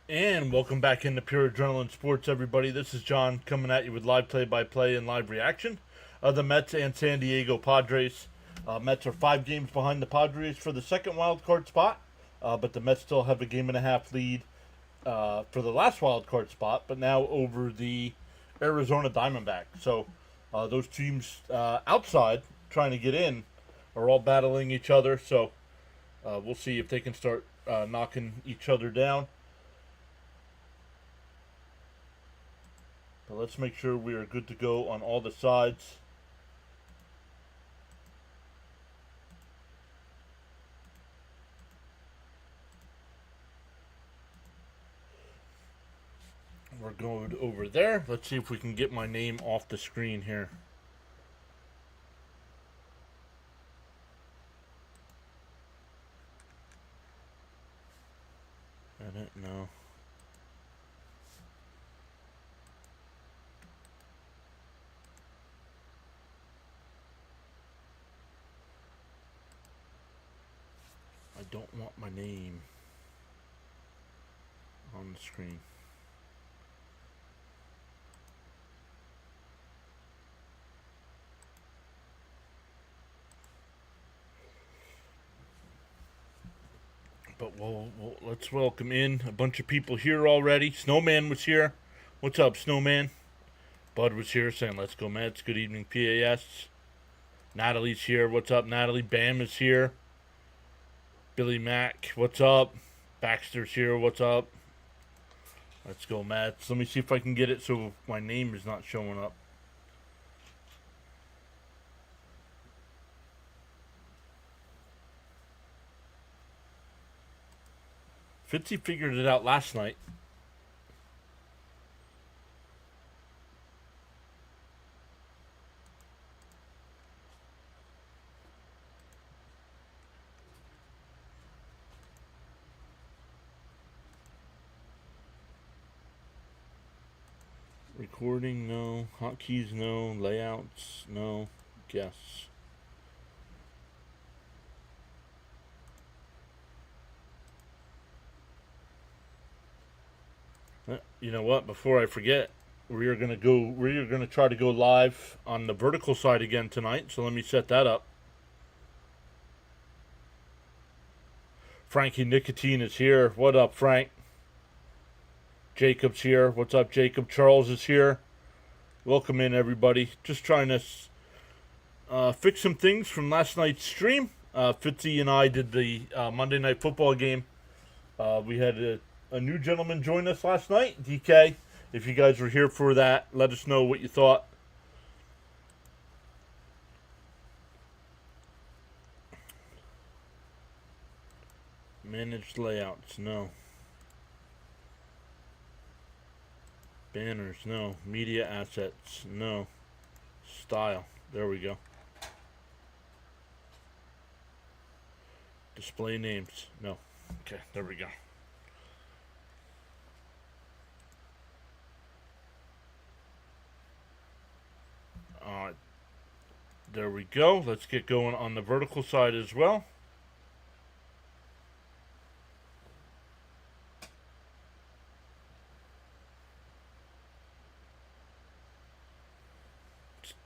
And welcome back into Pure Adrenaline Sports, everybody. This is John coming at you with live play-by-play and live reaction of the Mets and San Diego Padres. Mets are 5 games behind the Padres for the second wild card spot, but the Mets still have a game and a half lead for the last wild card spot, but now over the Arizona Diamondbacks. So those teams outside trying to get in are all battling each other. So we'll see if they can start knocking each other down. But let's make sure we are good to go on all the sides. We're going over there. Let's see if we can get my name off the screen here. Edit, no. I don't want my name on the screen. But let's welcome in a bunch of people here already. Snowman was here. What's up, Snowman? Bud was here saying, let's go Mets. Good evening, PAS. Natalie's here. What's up, Natalie? Bam is here. Billy Mack, what's up? Baxter's here. What's up? Let's go, Mets. Let me see if I can get it so my name is not showing up. Fitzy figured it out last night. Recording, no. Hotkeys, no. Layouts, no. Guess. You know what? Before I forget, we are gonna try to go live on the vertical side again tonight. So let me set that up. Frankie Nicotine is here. What up, Frank? Jacob's here. What's up, Jacob? Charles is here. Welcome in, everybody. Just trying to fix some things from last night's stream. Fitzy and I did the Monday Night Football game. We had a new gentleman join us last night, DK. If you guys were here for that, let us know what you thought. Managed layouts, no. Banners, no. Media assets, no. Style, there we go. Display names, no. Okay, there we go. There we go. Let's get going on the vertical side as well.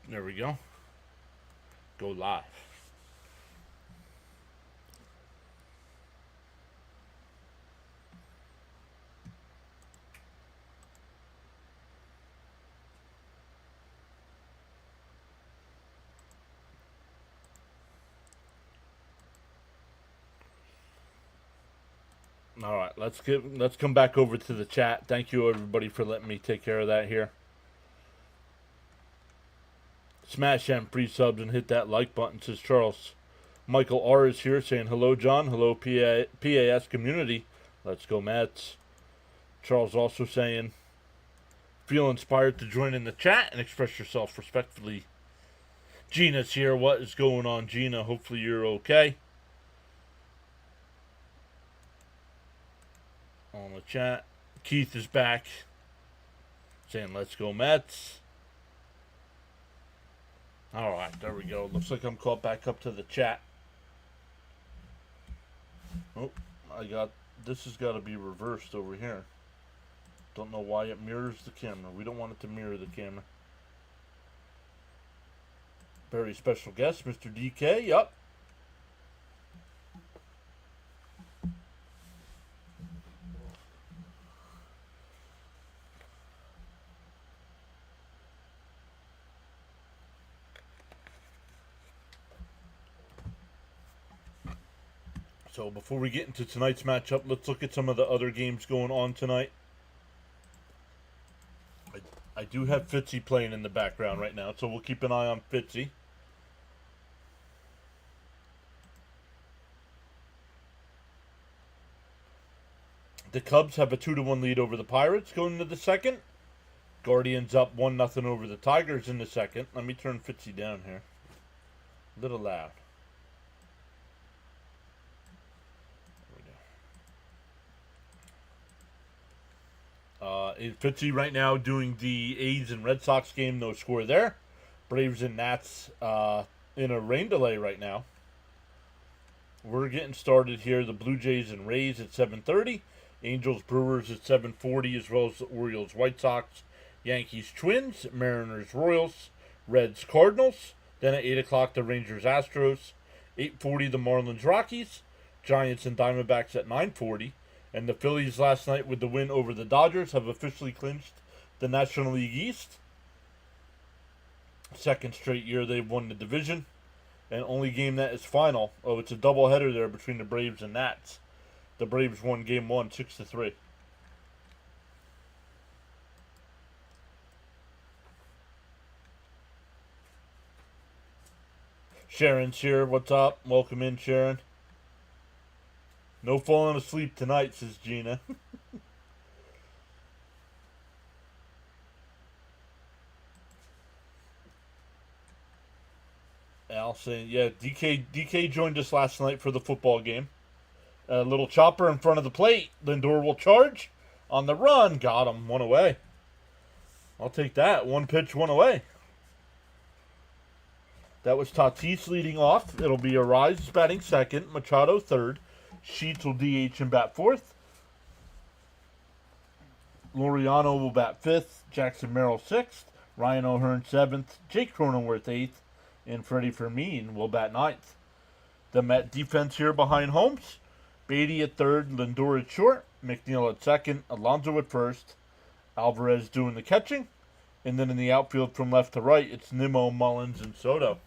There we go. Go live. All right, let's come back over to the chat. Thank you everybody for letting me take care of that here. Smash them pre-subs and hit that like button, says Charles. Michael R is here saying hello, John. Hello, PAS community. Let's go, Mets. Charles also saying, feel inspired to join in the chat and express yourself respectfully. Gina's here. What is going on, Gina? Hopefully you're okay. On the chat. Keith is back. saying let's go Mets. Alright, there we go. Looks like I'm caught back up to the chat. Oh, this has got to be reversed over here. Don't know why it mirrors the camera. We don't want it to mirror the camera. Very special guest, Mr. DK. Yup. So before we get into tonight's matchup, let's look at some of the other games going on tonight. I do have Fitzy playing in the background right now, so we'll keep an eye on Fitzy. The Cubs have a 2-1 lead over the Pirates going into the second. Guardians up 1-0 over the Tigers in the second. Let me turn Fitzy down here. A little loud. Fitzy right now doing the A's and Red Sox game, no score there. Braves and Nats in a rain delay right now. We're getting started here. The Blue Jays and Rays at 7:30. Angels Brewers at 7:40, as well as the Orioles White Sox. Yankees Twins, Mariners Royals, Reds Cardinals. Then at 8 o'clock the Rangers Astros. 8:40 the Marlins Rockies. Giants and Diamondbacks at 9:40. And the Phillies last night with the win over the Dodgers have officially clinched the National League East. Second straight year they've won the division. And only game that is final. Oh, it's a doubleheader there between the Braves and Nats. The Braves won game 1, 6-3. Sharon's here. What's up? Welcome in, Sharon. No falling asleep tonight, says Gina. Al saying, yeah, DK joined us last night for the football game. A little chopper in front of the plate. Lindor will charge on the run. Got him. 1 away. I'll take that. 1 pitch, 1 away. That was Tatis leading off. It'll be Arise batting second. Machado third. Sheets will DH and bat fourth. Laureano will bat fifth. Jackson Merrill sixth. Ryan O'Hearn seventh. Jake Cronenworth eighth. And Freddie Fermin will bat ninth. The Met defense here behind Holmes. Beatty at third. Lindor at short. McNeil at second. Alonso at first. Alvarez doing the catching. And then in the outfield from left to right, it's Nimmo, Mullins, and Soto.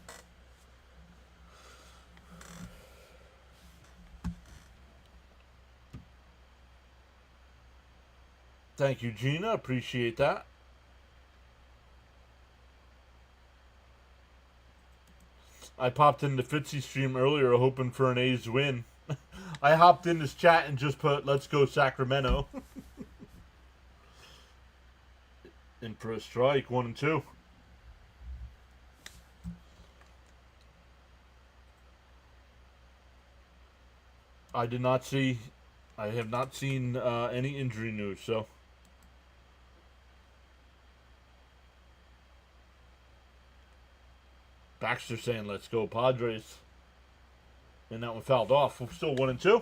Thank you, Gina. Appreciate that. I popped into Fitzy's stream earlier hoping for an A's win. I hopped in this chat and just put, let's go Sacramento. In for a strike, 1 and 2. I have not seen any injury news, so. Baxter saying, let's go Padres. And that one fouled off. We're still 1 and 2.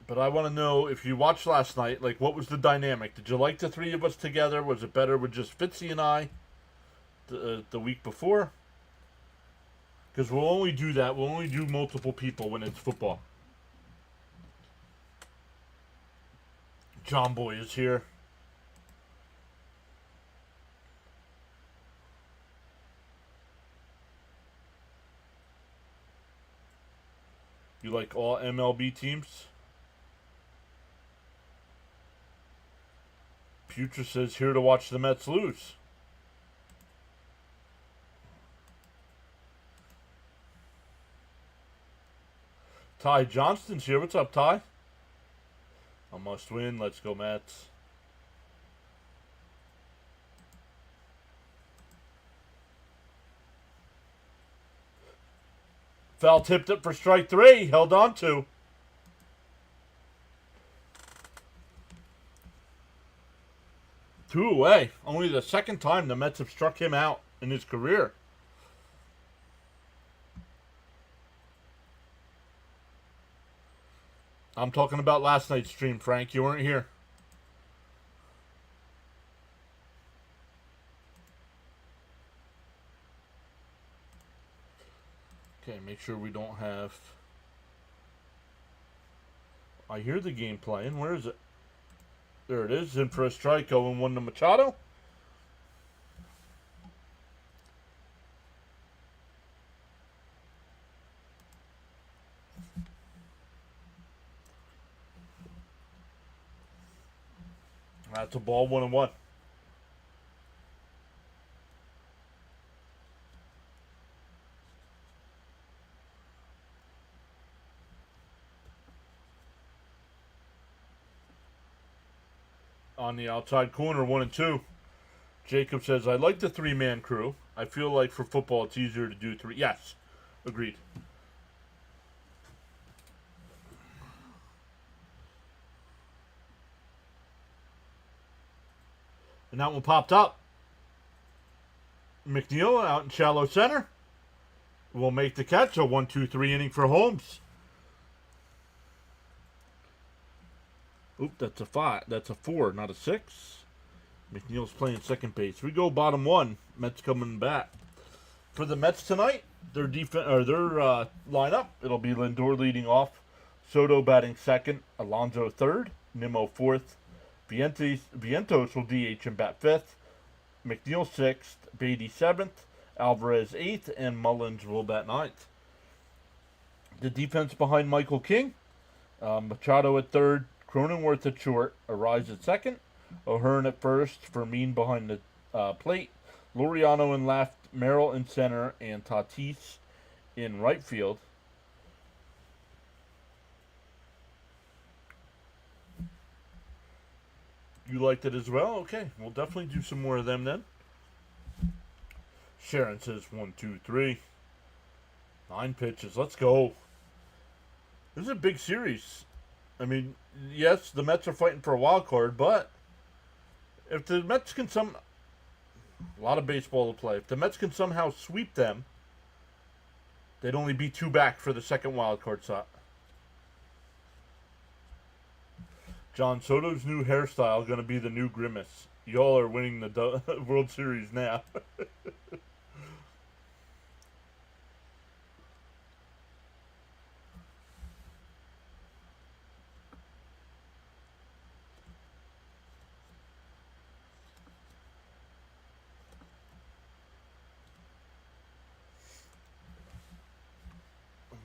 But I want to know, if you watched last night, like, what was the dynamic? Did you like the three of us together? Was it better with just Fitzy and I the week before? Because we'll only do that. We'll only do multiple people when it's football. John Boy is here. You like all MLB teams? Future says here to watch the Mets lose. Ty Johnston's here. What's up, Ty? A must win. Let's go, Mets. Foul tipped it for strike 3. Held on to. Two away. Only the second time the Mets have struck him out in his career. I'm talking about last night's stream, Frank. You weren't here. Okay, make sure we don't have... I hear the game playing. Where is it? There it is. In for a strike. 0-1 to Machado. That's a ball. 1-1. On the outside corner, 1-2. Jacob says, I like the three-man crew. I feel like for football it's easier to do three. Yes, agreed. And that one popped up. McNeil out in shallow center will make the catch. A 1-2-3 inning for Holmes. Oop, that's a 5. That's a 4, not a 6. McNeil's playing second base. We go bottom 1. Mets coming back. For the Mets tonight, their lineup, it'll be Lindor leading off, Soto batting second, Alonso third, Nimmo fourth, Vientos will DH and bat fifth, McNeil sixth, Beatty seventh, Alvarez eighth, and Mullins will bat ninth. The defense behind Michael King, Machado at third, Cronenworth at short, Arise at second, O'Hearn at first, Fermin behind the plate, Laureano in left, Merrill in center, and Tatis in right field. You liked it as well? Okay, we'll definitely do some more of them then. Sharon says 1, 2, 3. 9 pitches. Let's go. This is a big series. I mean, yes, the Mets are fighting for a wild card, but if the Mets can a lot of baseball to play. If the Mets can somehow sweep them, they'd only be 2 back for the second wild card spot. John Soto's new hairstyle going to be the new grimace. Y'all are winning the World Series now.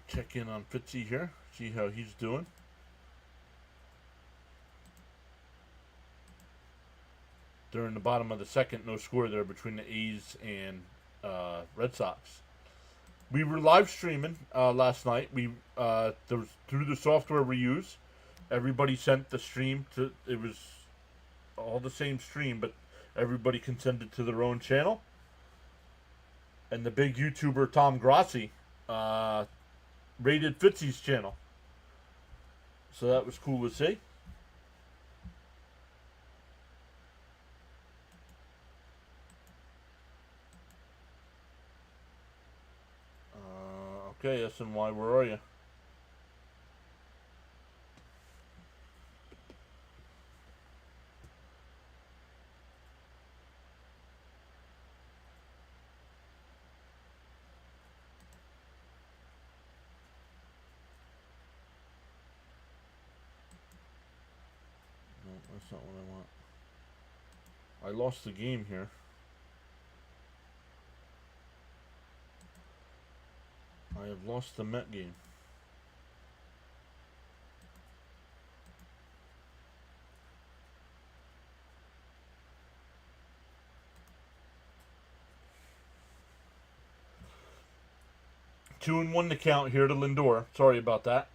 Check in on Fitzy here, see how he's doing. During the bottom of the second, no score there between the A's and Red Sox. We were live streaming last night. Through the software we use, everybody sent the stream to. It was all the same stream, but everybody can send it to their own channel. And the big YouTuber Tom Grassi rated Fitzy's channel, so that was cool to see. Okay, SNY, where are you? No, that's not what I want. I lost the game here. I have lost the Met game. Two and 1 to count here to Lindor. Sorry about that.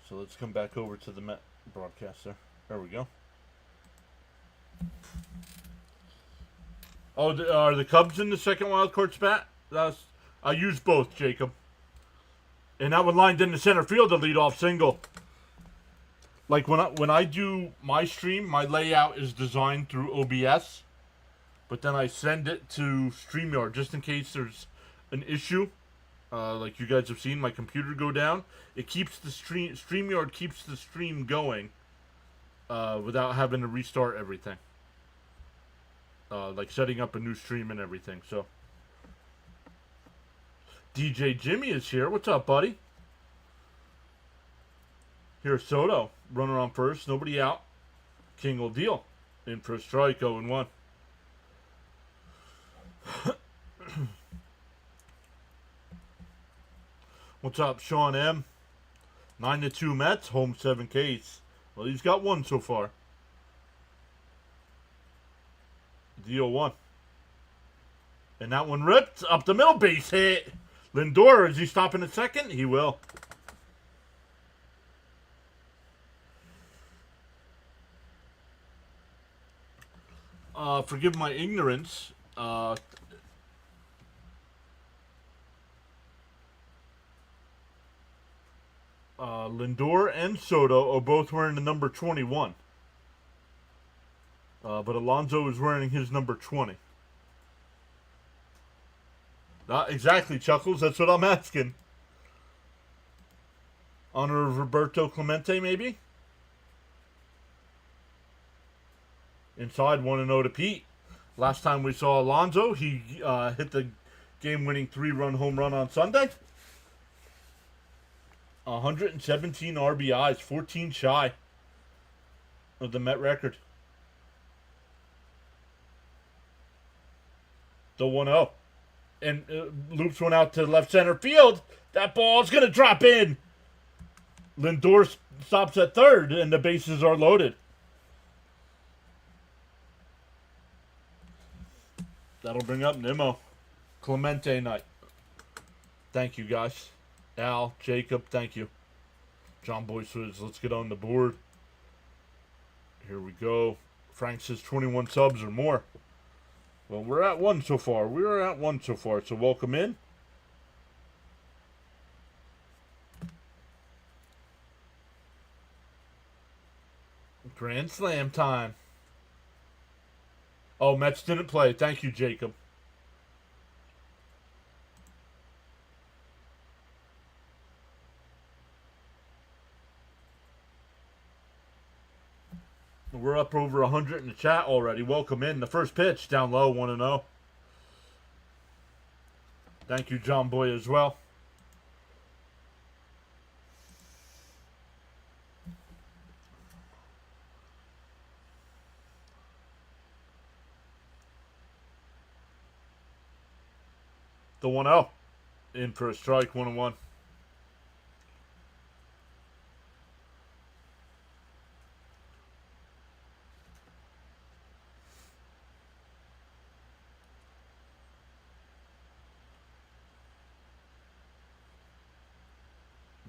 So let's come back over to the Met broadcast there. There we go. Oh, are the Cubs in the second wild card spot? I used both, Jacob. And that one lined into center field, the leadoff single. Like when I do my stream, my layout is designed through OBS, but then I send it to StreamYard just in case there's an issue. Like you guys have seen my computer go down. It keeps the StreamYard keeps the stream going without having to restart everything. Like setting up a new stream and everything. So DJ Jimmy is here. What's up, buddy? Here's Soto. Runner on first. Nobody out. King will deal. In for a strike. 0-1. What's up, Sean M? 9-2 Mets. Home 7 Ks. Well, he's got one so far. Deal 1. And that one ripped up the middle, base hit. Lindor, is he stopping at second? He will. Forgive my ignorance. Lindor and Soto are both wearing the number 21. But Alonso is wearing his number 20. Not exactly, Chuckles. That's what I'm asking. Honor of Roberto Clemente, maybe? Inside 1-0 to Pete. Last time we saw Alonso, he hit the game-winning 3-run home run on Sunday. 117 RBIs, 14 shy of the Met record. The 1-0. And loops one out to left center field. That ball's going to drop in. Lindor stops at third, and the bases are loaded. That'll bring up Nimmo. Clemente night. Thank you, guys. Al, Jacob, thank you. John Boyce says, let's get on the board. Here we go. Frank says 21 subs or more. Well, we're at 1 so far. We're at 1 so far, so welcome in. Grand Slam time. Oh, Mets didn't play. Thank you, Jacob. We're up over 100 in the chat already. Welcome in. The first pitch, down low, 1-0. Thank you, John Boy, as well. The 1-0. In for a strike, 1-1.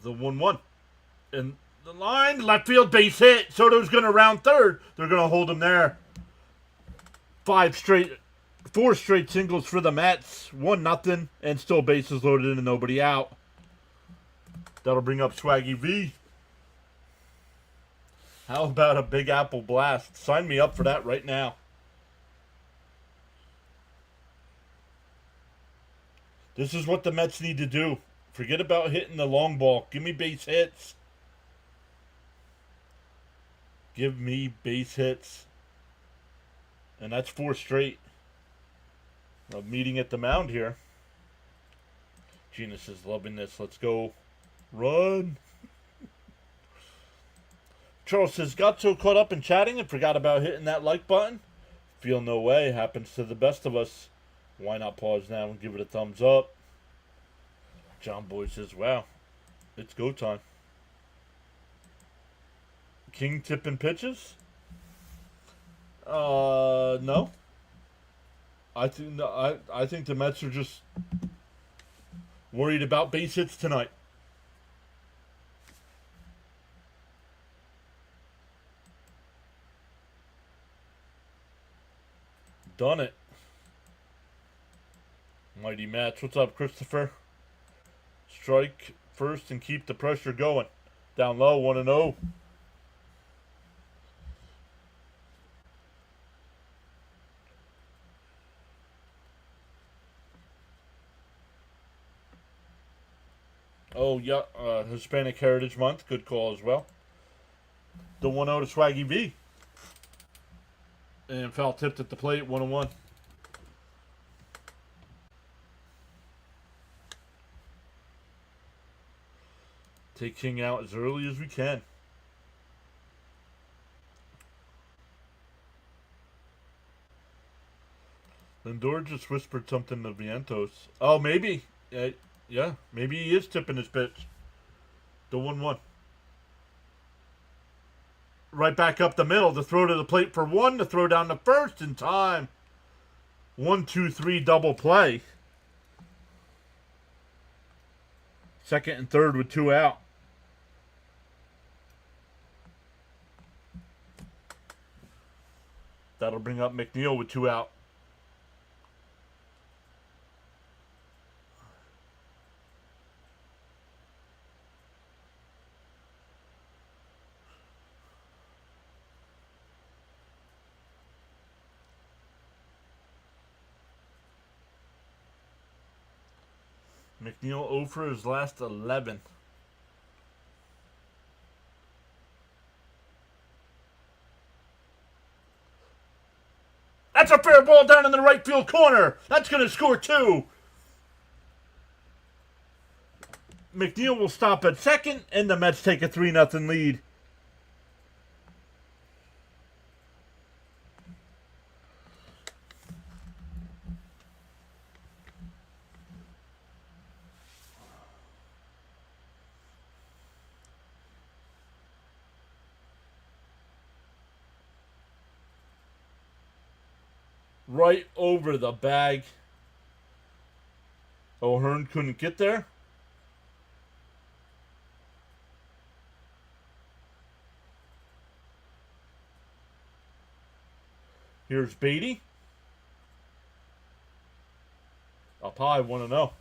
The 1-1. And the line, left field base hit. Soto's going to round third. They're going to hold him there. 4 straight singles for the Mets. 1-0. And still bases loaded and nobody out. That'll bring up Swaggy V. How about a Big Apple blast? Sign me up for that right now. This is what the Mets need to do. Forget about hitting the long ball. Give me base hits. Give me base hits. And that's 4 straight. A meeting at the mound here. Genus is loving this. Let's go. Run. Charles says, got so caught up in chatting and forgot about hitting that like button. Feel no way. Happens to the best of us. Why not pause now and give it a thumbs up? John Boyd says, wow, it's go time. King tipping pitches? No. I think the Mets are just worried about base hits tonight. Done it. Mighty Mats. What's up, Christopher? Strike first and keep the pressure going. Down low, 1-0. Oh, yeah, Hispanic Heritage Month. Good call as well. The 1-0 to Swaggy V. And foul tipped at the plate, 1-1. Take King out as early as we can. Lindor just whispered something to Vientos. Oh, maybe. Yeah, maybe he is tipping his pitch. The 1-1. Right back up the middle. The throw to the plate for 1. The throw down to first in time. 1-2-3 double play. Second and third with 2 out. That'll bring up McNeil with 2 out. McNeil 0 for his last 11. That's a fair ball down in the right field corner. That's going to score 2. McNeil will stop at second, and the Mets take a 3-0 lead. Right over the bag. O'Hearn couldn't get there. Here's Beatty. Up high, 1-0.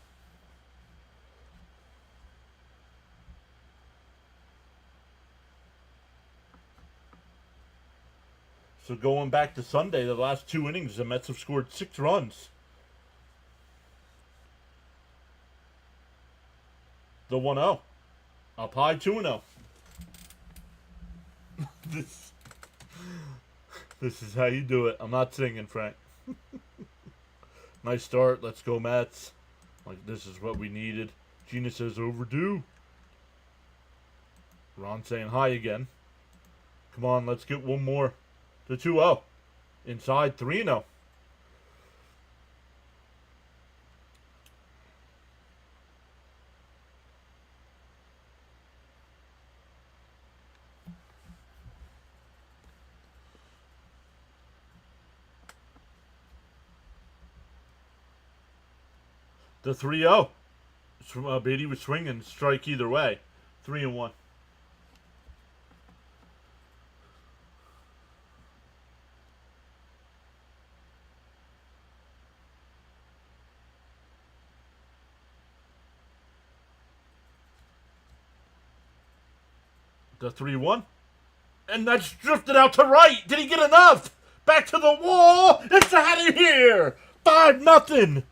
So going back to Sunday, the last 2 innings, the Mets have scored 6 runs. The 1-0. Up high, 2-0. This is how you do it. I'm not singing, Frank. Nice start. Let's go, Mets. Like, this is what we needed. Gina says overdue. Ron saying hi again. Come on, let's get one more. The 2-0. Inside, 3-0. The 3-0. Beatty was swinging, strike either way. 3-1. The 3-1. And that's drifted out to right. Did he get enough? Back to the wall. It's out of here. 5-0.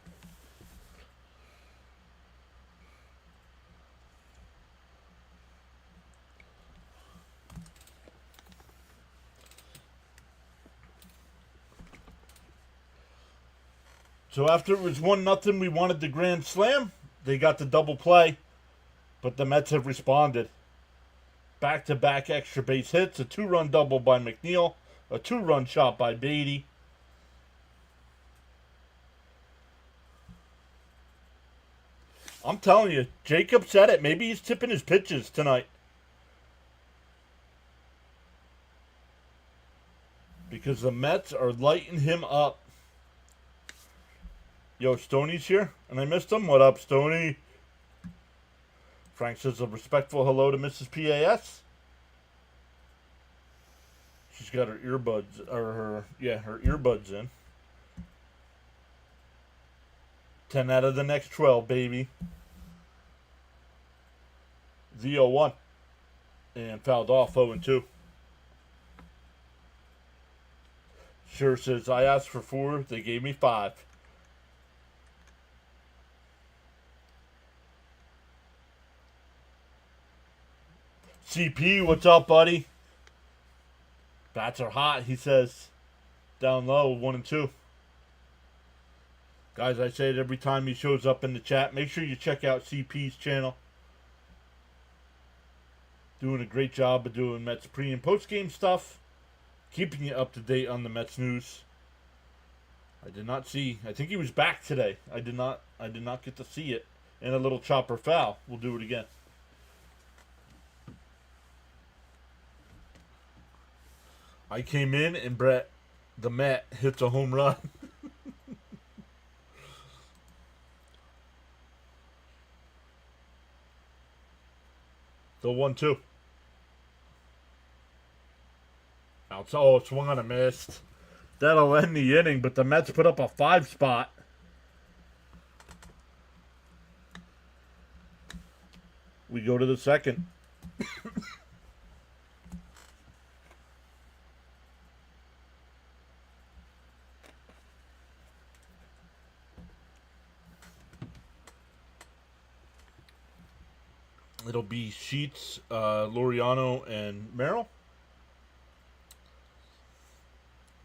So after it was 1-0, we wanted the grand slam. They got the double play. But the Mets have responded. Back-to-back extra base hits, a 2-run double by McNeil, a 2-run shot by Beatty. I'm telling you, Jacob said it. Maybe he's tipping his pitches tonight. Because the Mets are lighting him up. Yo, Stoney's here, and I missed him. What up, Stoney? Frank says a respectful hello to Mrs. PAS. She's got her earbuds, her earbuds in. 10 out of the next 12, baby. Z01. And fouled off 0-2. Sure says, I asked for 4. They gave me 5. CP, what's up, buddy? Bats are hot, he says. Down low, 1 and 2. Guys, I say it every time he shows up in the chat. Make sure you check out CP's channel. Doing a great job of doing Mets pre- and post-game stuff. Keeping you up to date on the Mets news. I did not see. I think he was back today. I did not get to see it. And a little chopper foul. We'll do it again. I came in and Brett, the Met, hits a home run. The 1-2. Outside. Oh, swung on a missed. That'll end the inning, but the Mets put up a 5 spot. We go to the second. It'll be Sheets, Laureano, and Merrill.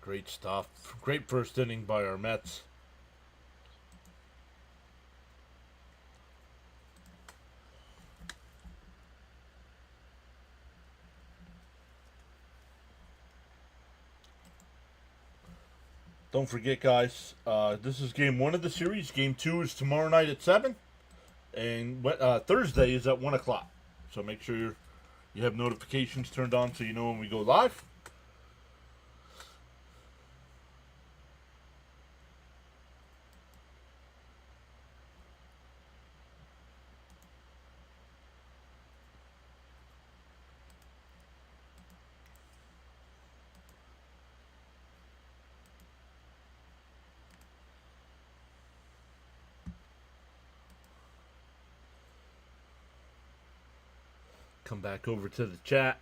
Great stuff. Great first inning by our Mets. Don't forget, guys, this is game 1 of the series. Game 2 is tomorrow night at 7. And Thursday is at 1 o'clock. So make sure you have notifications turned on so you know when we go live. Come back over to the chat.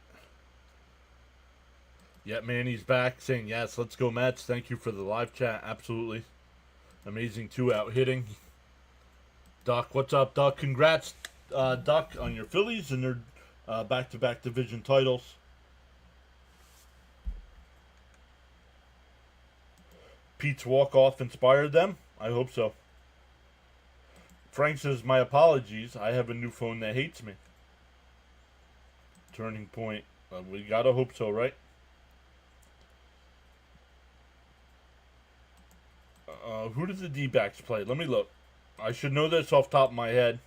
Yeah, Manny's back saying, yes, let's go Mets. Thank you for the live chat. Absolutely. Amazing 2-out hitting. Duck, what's up, Duck? Congrats, Duck, on your Phillies and their back-to-back division titles. Pete's walk-off inspired them? I hope so. Frank says, my apologies. I have a new phone that hates me. Turning point. We gotta hope so, right? Who did the D-backs play? Let me look. I should know this off the top of my head.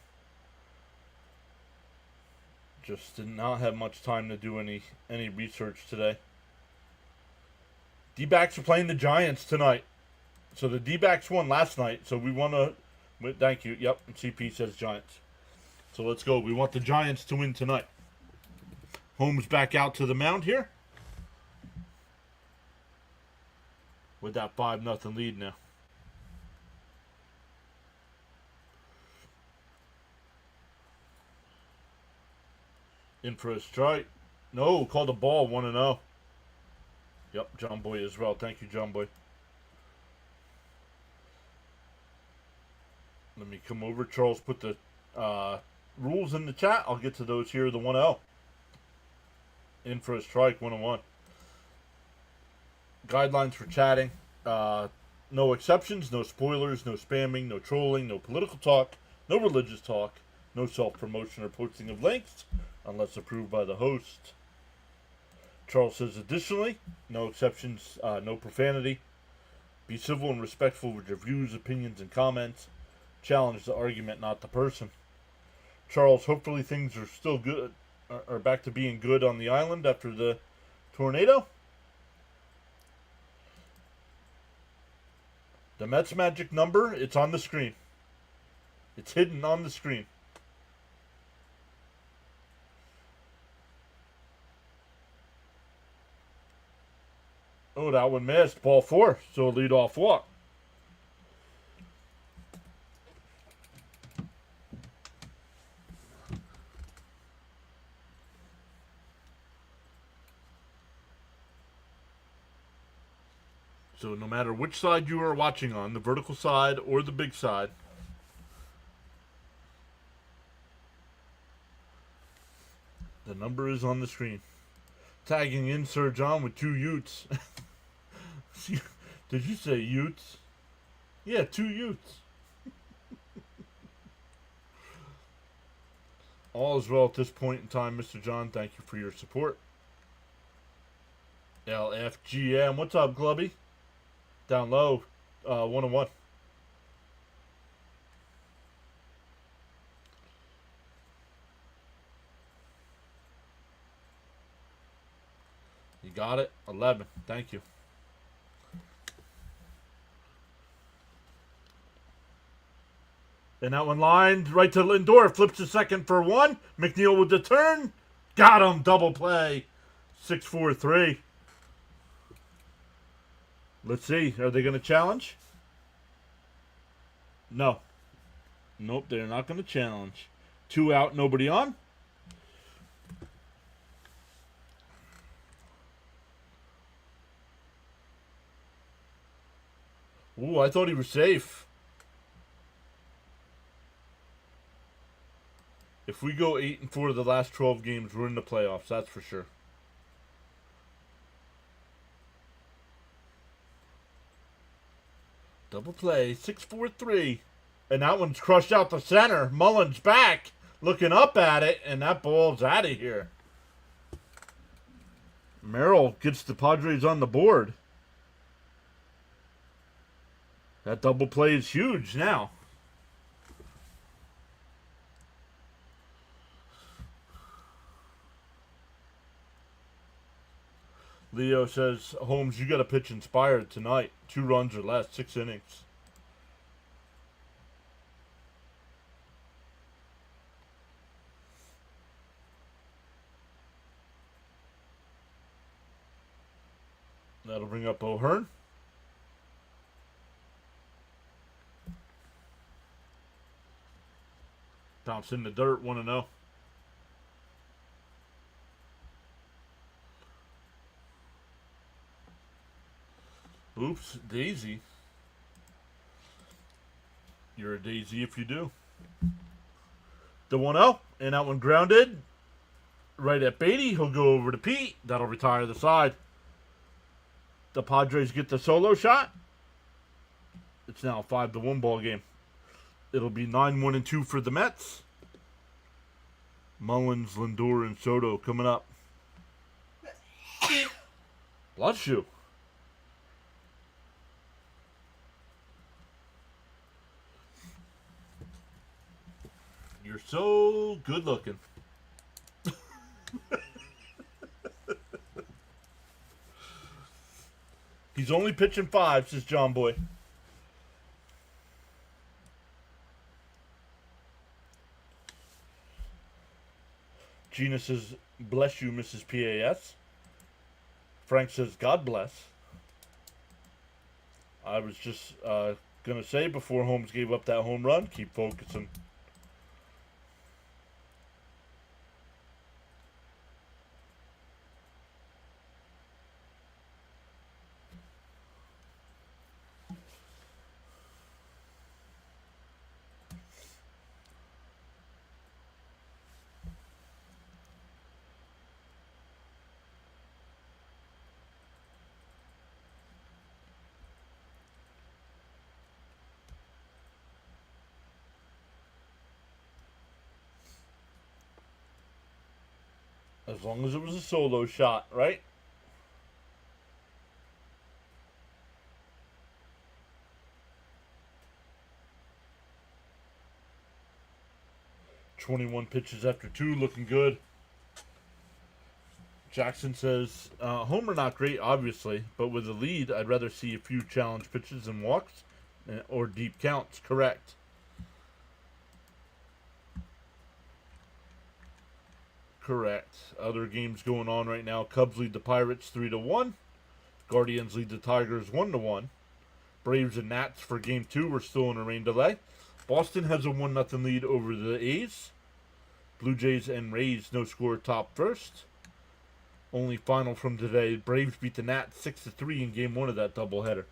Just did not have much time to do any research today. D-backs are playing the Giants tonight. So the D-backs won last night. So we want to... Thank you. Yep. CP says Giants. So let's go. We want the Giants to win tonight. Holmes back out to the mound here. With that 5-0 lead now. In for a strike. No, called a ball, 1-0. Yep, John Boy as well. Thank you, John Boy. Let me come over. Charles put the rules in the chat. I'll get to those here. The 1-0. In for a strike, 1-1. Guidelines for chatting. No exceptions, no spoilers, no spamming, no trolling, no political talk, no religious talk, no self-promotion or posting of links, unless approved by the host. Charles says, additionally, no exceptions, no profanity. Be civil and respectful with your views, opinions, and comments. Challenge the argument, not the person. Charles, hopefully things are still good, are back to being good on the island after the tornado. The Mets magic number, it's on the screen. It's hidden on the screen. Oh, that one missed. Ball 4. So a leadoff walk. So no matter which side you are watching on, the vertical side or the big side, the number is on the screen. Tagging in Sir John with 2 Utes. Did you say Utes? Yeah, 2 Utes. All is well at this point in time, Mr. John. Thank you for your support. LFGM. What's up, Glubby? Down low. 1-1. You got it. 11. Thank you. And that one lined right to Lindor. Flips to second for 1. McNeil with the turn. Got him. Double play. 6-4-3. Let's see. Are they going to challenge? No. Nope, they're not going to challenge. 2 out, nobody on. Ooh, I thought he was safe. If we go 8-4 the last 12 games, we're in the playoffs. That's for sure. Double play, 6-4-3. And that one's crushed out the center. Mullins back, looking up at it, and that ball's out of here. Merrill gets the Padres on the board. That double play is huge now. Leo says, Holmes, you got to pitch inspired tonight. 2 runs or less, 6 innings. That'll bring up O'Hearn. Bounce in the dirt, 1-0. Oops, Daisy. You're a Daisy if you do. The 1-0, and that one grounded. Right at Beatty, he'll go over to Pete. That'll retire the side. The Padres get the solo shot. It's now a 5-1 ball game. It'll be 9-1-2 for the Mets. Mullins, Lindor, and Soto coming up. Bless you. You're so good looking. He's only pitching 5, says John Boy. Gina says, bless you, Mrs. PAS. Frank says, God bless. I was just going to say before Holmes gave up that home run, keep focusing. As long as it was a solo shot, right? "21 pitches after 2, looking good." Jackson says, Homer not great, obviously, but with a lead, I'd rather see a few challenge pitches and walks or deep counts. Correct. Correct. Other games going on right now. Cubs lead the Pirates 3-1. Guardians lead the Tigers 1-1. Braves and Nats for Game 2. We're still in a rain delay. Boston has a 1-0 lead over the A's. Blue Jays and Rays no score top first. Only final from today. Braves beat the Nats 6-3 in Game 1 of that doubleheader.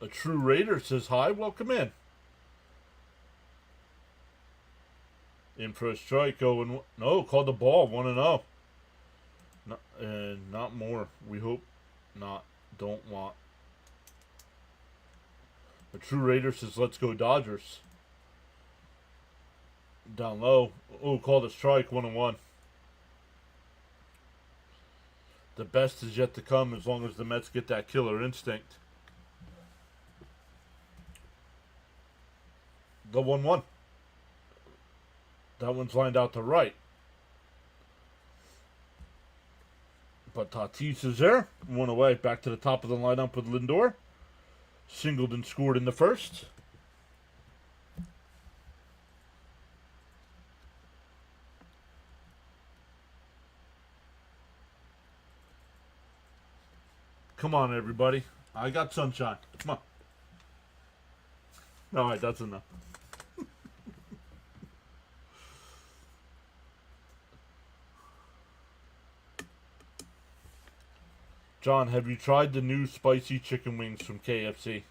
A true Raider says hi. Welcome in. In for a strike. No, called the ball. 1-0. Not more. We hope not. Don't want. A true Raider says let's go Dodgers. Down low. Oh, called a strike. 1-1. The best is yet to come as long as the Mets get that killer instinct. The 1-1. That one's lined out to right. But Tatis is there. One away. Back to the top of the lineup with Lindor. Singled and scored in the first. Come on, everybody. I got sunshine. Come on. All right, that's enough. John, have you tried the new spicy chicken wings from KFC?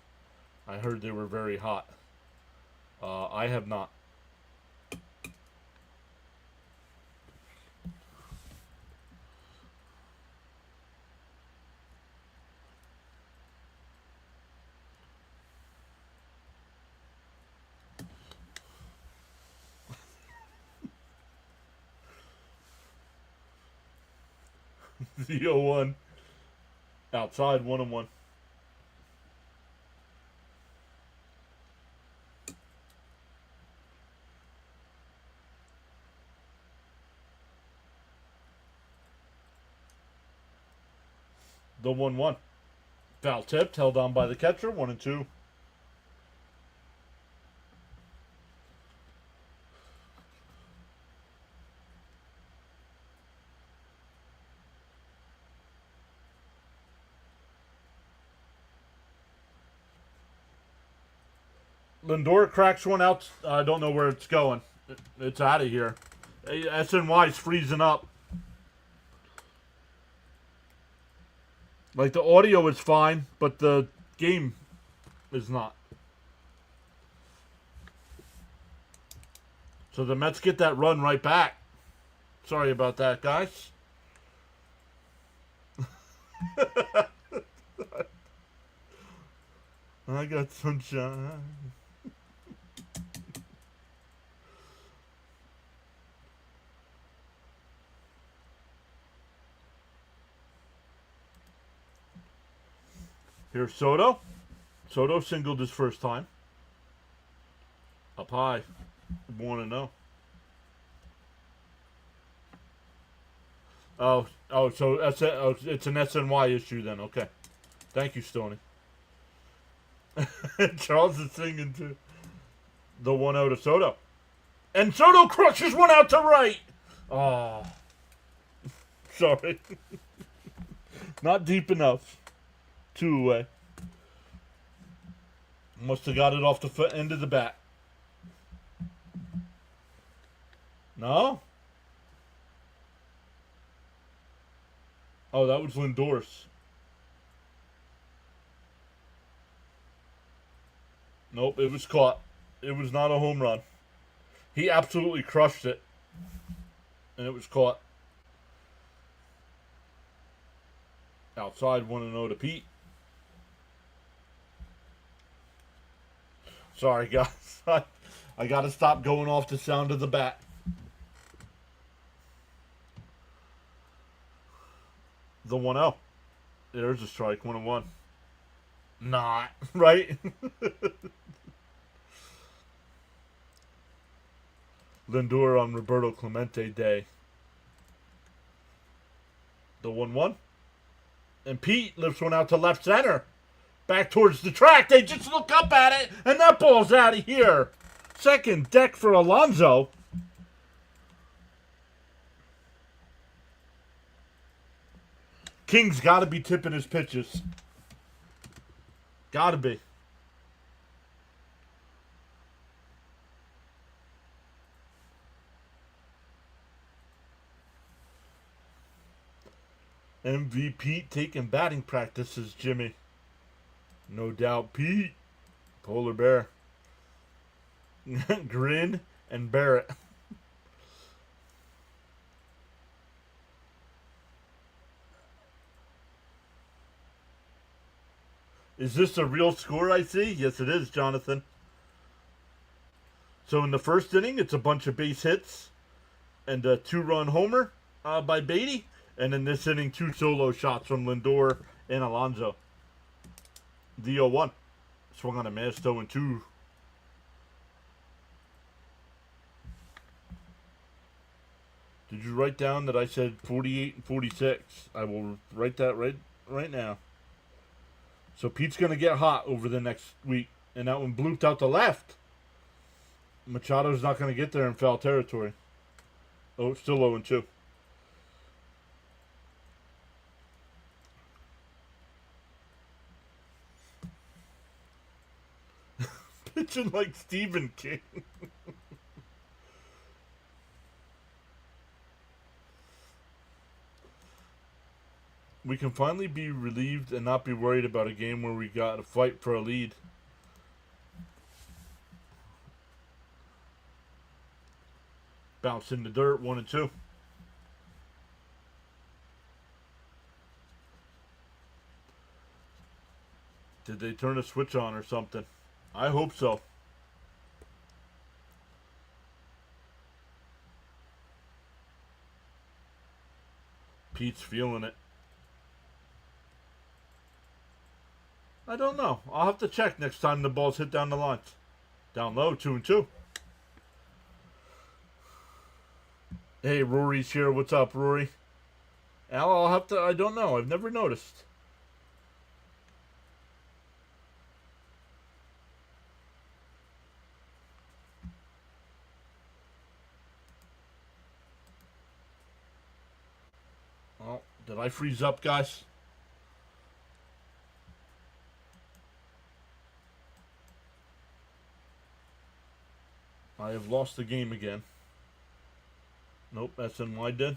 I heard they were very hot. I have not. The 0-1. Outside, 1-1. The 1-1. Foul tipped, held on by the catcher, 1-2. Lindor cracks one out. I don't know where it's going. It's out of here. SNY's freezing up. Like, the audio is fine, but the game is not. So the Mets get that run right back. Sorry about that, guys. I got sunshine. Here's Soto. Soto singled his first time. Up high. 1-0. So it's an SNY issue then. Okay. Thank you, Stoney. Charles is singing to the 1-0 to Soto. And Soto crushes one out to right. Oh. Sorry. Not deep enough. 2 away. Must have got it off the end of the bat. No? Oh, that was Lindor's. Nope, it was caught. It was not a home run. He absolutely crushed it. And it was caught. Outside, 1-0 to Pete. Sorry, guys. I got to stop going off the sound of the bat. The 1-0. There's a strike. 1-1. Not. Right? Lindor on Roberto Clemente Day. The 1-1. And Pete lifts one out to left center. Back towards the track. They just look up at it, and that ball's out of here. Second deck for Alonso. King's got to be tipping his pitches. Got to be. MV Pete taking batting practices, Jimmy. No doubt, Pete. Polar bear. Grin and Barrett. Is this a real score I see? Yes, it is, Jonathan. So in the first inning, it's a bunch of base hits and a 2-run homer by Beatty. And in this inning, 2 solo shots from Lindor and Alonso. The 0-1. Swung on a miss, 0-2. Did you write down that I said 48 and 46? I will write that right now. So Pete's going to get hot over the next week. And that one blooped out to left. Machado's not going to get there in foul territory. Oh, still 0-2. Pitching like Stephen King. We can finally be relieved and not be worried about a game where we got to fight for a lead. Bounce in the dirt, 1-2. Did they turn a switch on or something? I hope so. Pete's feeling it. I don't know. I'll have to check next time the balls hit down the lines. Down low, 2-2. Hey, Rory's here. What's up, Rory? Al, I'll have to... I don't know. I've never noticed. Oh, did I freeze up, guys? I have lost the game again. Nope, SNY did.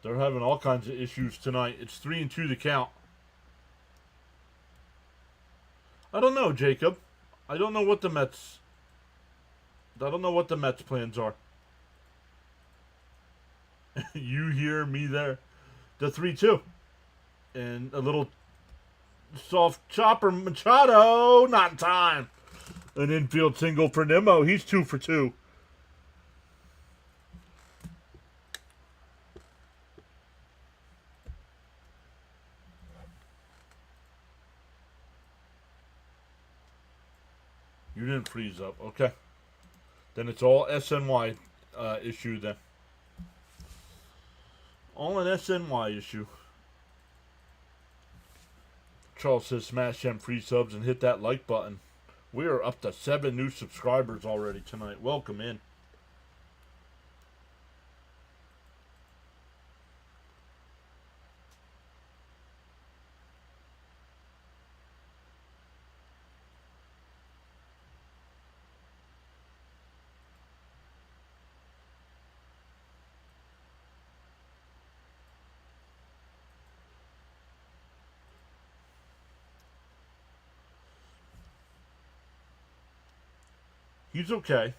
They're having all kinds of issues tonight. It's 3-2 the count. I don't know, Jacob. I don't know what the Mets plans are. You hear me there. The 3-2. And a little soft chopper Machado. Not in time. An infield single for Nimmo. He's 2 for 2. You didn't freeze up. Okay. Then it's all SNY issue then. All an SNY issue. Charles says smash them free subs and hit that like button. We are up to 7 new subscribers already tonight. Welcome in. He's okay.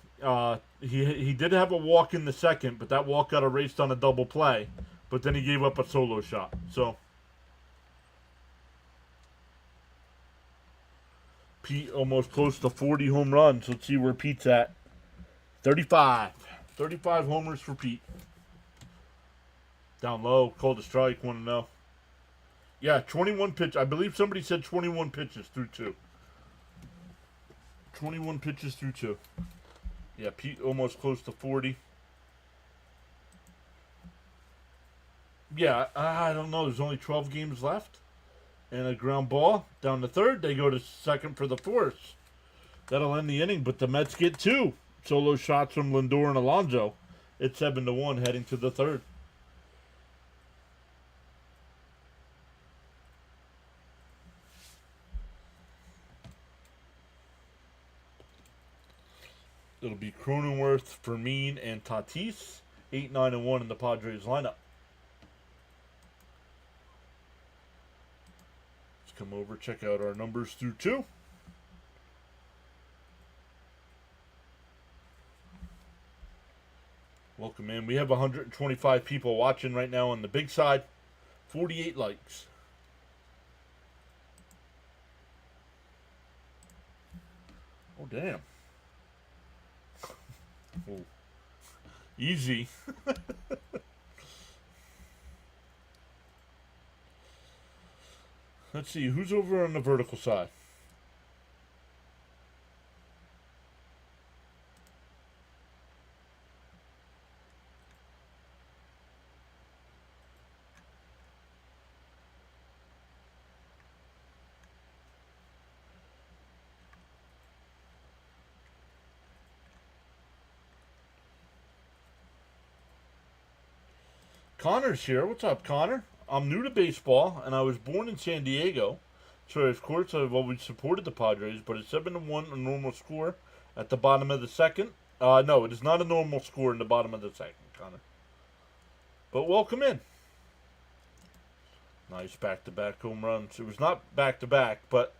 He did have a walk in the second, but that walk got erased on a double play. But then he gave up a solo shot. So Pete almost close to 40 home runs. Let's see where Pete's at. 35. 35 homers for Pete. Down low, called a strike, 1-0. Yeah, 21 pitch. I believe somebody said 21 pitches through 2. 21 pitches through 2. Yeah, Pete almost close to 40. Yeah, I don't know. There's only 12 games left. And a ground ball down the third. They go to second for the fourth. That'll end the inning, but the Mets get 2. Solo shots from Lindor and Alonso. It's 7-1 heading to the third. It'll be Cronenworth, Fermin, and Tatis. 8, 9, and 1 in the Padres lineup. Let's come over, check out our numbers through 2. Welcome in. We have 125 people watching right now on the big side. 48 likes. Oh, damn. Oh. Easy. Let's see, who's over on the vertical side? Connor's here. What's up, Connor? I'm new to baseball, and I was born in San Diego. So, of course, I've always supported the Padres, but it's 7-1, a normal score at the bottom of the second. No, it is not a normal score in the bottom of the second, Connor. But welcome in. Nice back-to-back home runs. It was not back-to-back, but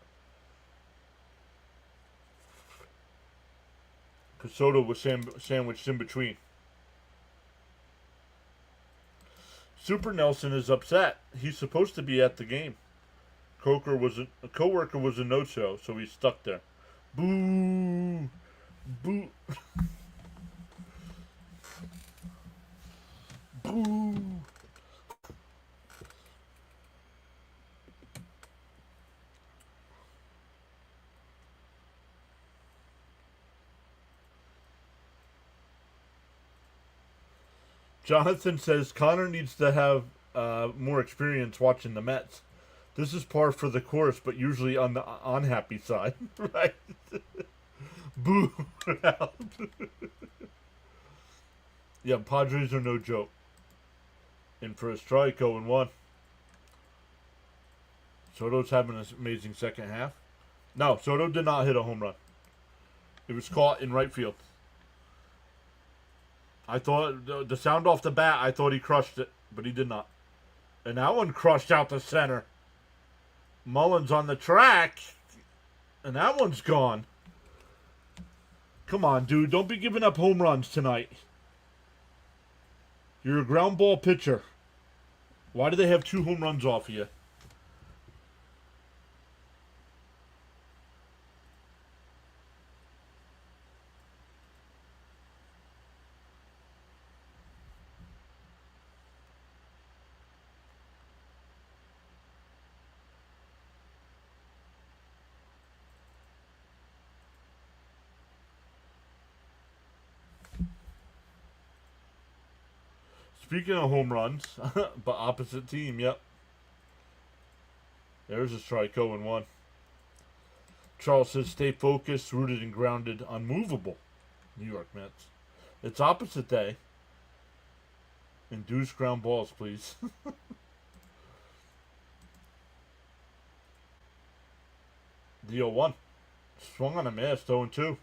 Soto was sandwiched in between. Super Nelson is upset. He's supposed to be at the game. A coworker was a no-show, so he's stuck there. Boo! Boo! Boo! Jonathan says Connor needs to have more experience watching the Mets. This is par for the course, but usually on the unhappy side, right? Boo! Yeah, Padres are no joke. In for a strike, 0-1. Soto's having an amazing second half. No, Soto did not hit a home run. It was caught in right field. I thought, the sound off the bat, I thought he crushed it, but he did not. And that one crushed out the center. Mullins on the track, and that one's gone. Come on, dude, don't be giving up home runs tonight. You're a ground ball pitcher. Why do they have 2 home runs off of you? Speaking of home runs, but opposite team, yep. There's a strike, 0-1. Charles says, stay focused, rooted and grounded, unmovable. New York Mets. It's opposite day. Induce ground balls, please. The 0-1. Swung on a miss, 0-2.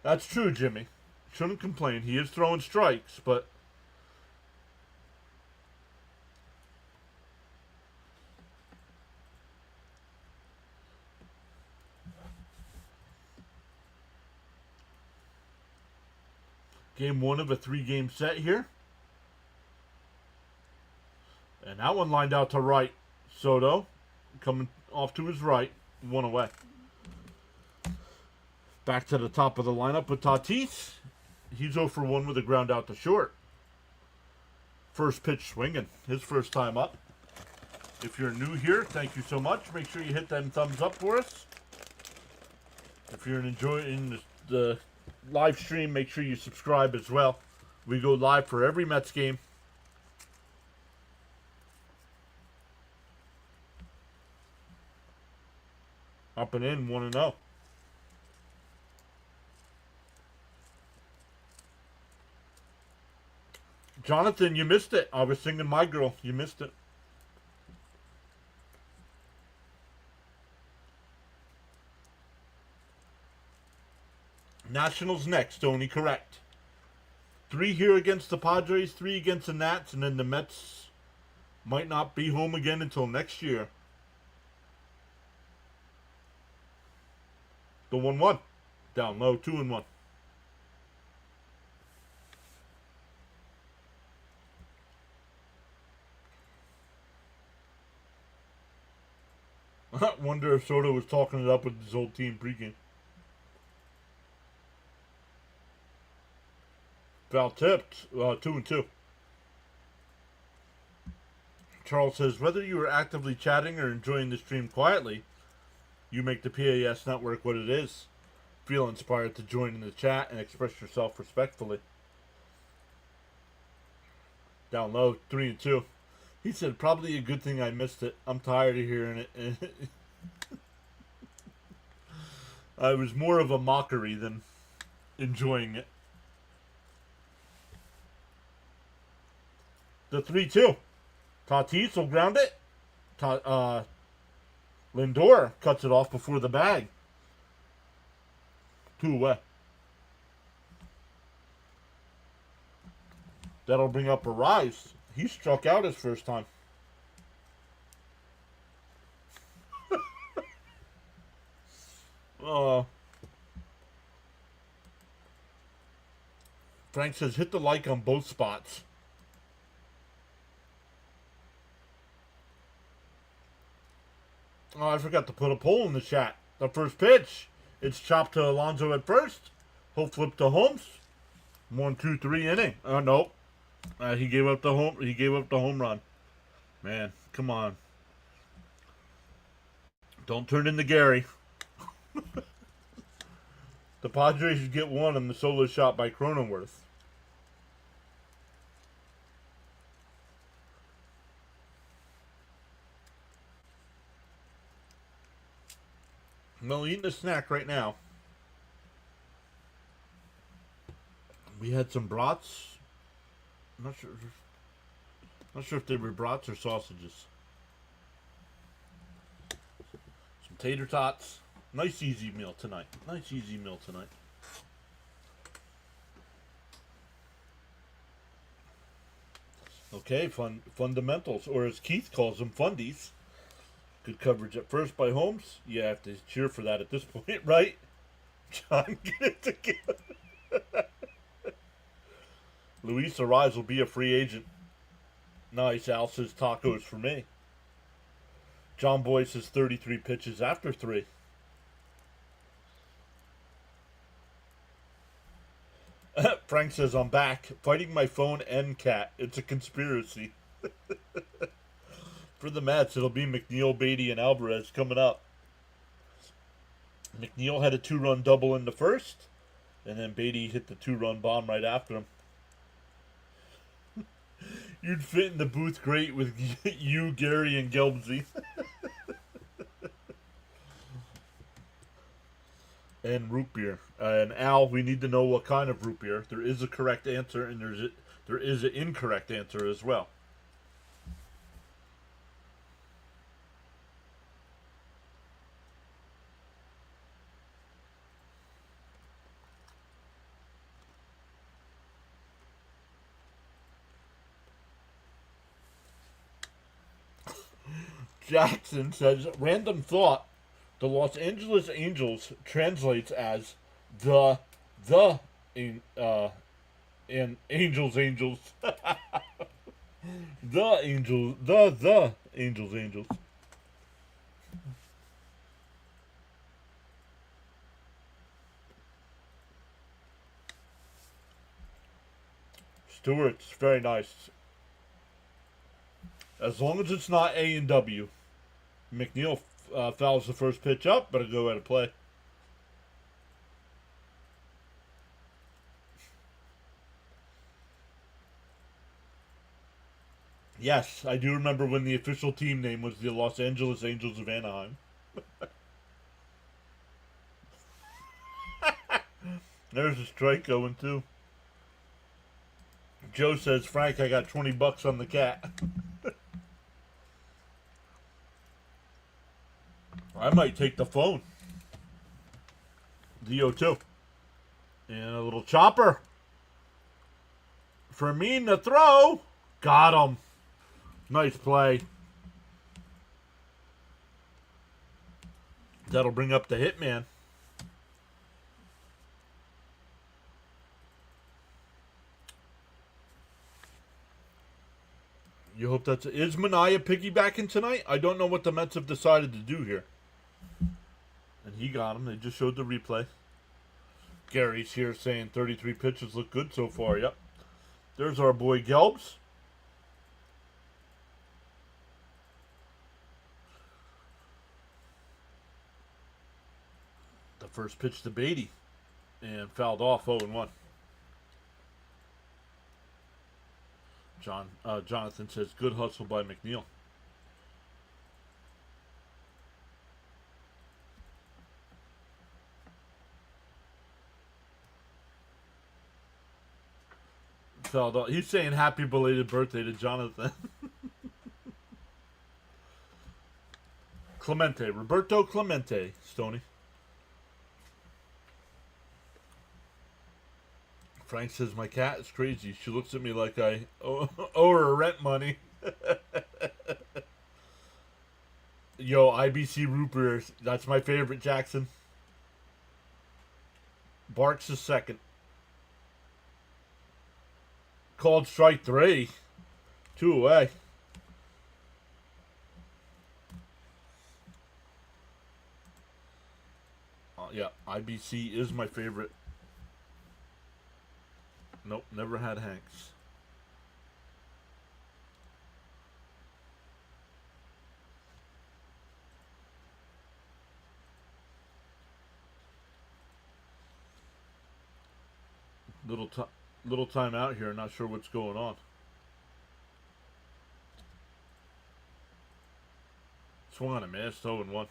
That's true, Jimmy. Shouldn't complain. He is throwing strikes, but game 1 of a 3-game set here. And that one lined out to right. Soto coming off to his right. 1 away. Back to the top of the lineup with Tatis. He's 0 for 1 with a ground out to short. First pitch swinging. His first time up. If you're new here, thank you so much. Make sure you hit that thumbs up for us. If you're enjoying the live stream, make sure you subscribe as well. We go live for every Mets game. Up and in, 1-0. Jonathan, you missed it. I was singing My Girl. You missed it. Nationals next, only correct. 3 here against the Padres, 3 against the Nats, and then the Mets might not be home again until next year. The 1-1. Down low, 2-1. I wonder if Soto was talking it up with his old team pregame. Foul tipped, 2-2. Charles says, whether you are actively chatting or enjoying the stream quietly, you make the PAS network what it is. Feel inspired to join in the chat and express yourself respectfully. Down low, 3-2. He said, probably a good thing I missed it. I'm tired of hearing it. I was more of a mockery than enjoying it. The 3-2. Tatis will ground it. Lindor cuts it off before the bag. 2 away. That'll bring up a rise. He struck out his first time. Frank says, hit the like on both spots. Oh, I forgot to put a poll in the chat. The first pitch. It's chopped to Alonso at first. Hope flip to Holmes. 1, 2, 3 inning. Nope. He gave up the home. He gave up the home run. Man, come on. Don't turn into Gary. The Padres get one on the solo shot by Cronenworth. No, eating a snack right now. We had some brats. Not sure if they were brats or sausages. Some tater tots. Nice easy meal tonight. Nice easy meal tonight. Okay, fundamentals, or as Keith calls them, fundies. Good coverage at first by Holmes. You have to cheer for that at this point, right? John, get it together. Luis Ariz will be a free agent. Nice. Al says tacos for me. John Boy says 33 pitches after 3. Frank says, I'm back. Fighting my phone and cat. It's a conspiracy. For the Mets, it'll be McNeil, Beatty, and Alvarez coming up. McNeil had a 2-run double in the first, and then Beatty hit the 2-run bomb right after him. You'd fit in the booth great with you, Gary, and Gelbsy. And root beer. And Al, we need to know what kind of root beer. There is a correct answer, and there is an incorrect answer as well. Jackson says, random thought, the Los Angeles Angels translates as and Angels. the Angels. Stewart's very nice. As long as it's not A and W. McNeil fouls the first pitch up, but a go out of play. Yes, I do remember when the official team name was the Los Angeles Angels of Anaheim. There's a strike going too. Joe says, Frank, I got 20 bucks on the cat. I might take the phone. The O2. And a little chopper. For me to throw. Got him. Nice play. That'll bring up the hitman. You hope that's... Is Mania piggybacking tonight? I don't know what the Mets have decided to do here. And he got him. They just showed the replay. Gary's here saying 33 pitches look good so far. Yep. There's our boy Gelbs. The first pitch to Beatty. And fouled off 0-1. Jonathan says, good hustle by McNeil. Fouled off. He's saying happy belated birthday to Jonathan. Clemente. Roberto Clemente, Stoney. Frank says, my cat is crazy. She looks at me like I owe her rent money. Yo, IBC root beers. That's my favorite, Jackson. Barks is second. Called strike 3. 2 away. Yeah, IBC is my favorite. Nope, never had Hanks. Little time out here, not sure what's going on. Swung on a miss, 0-1.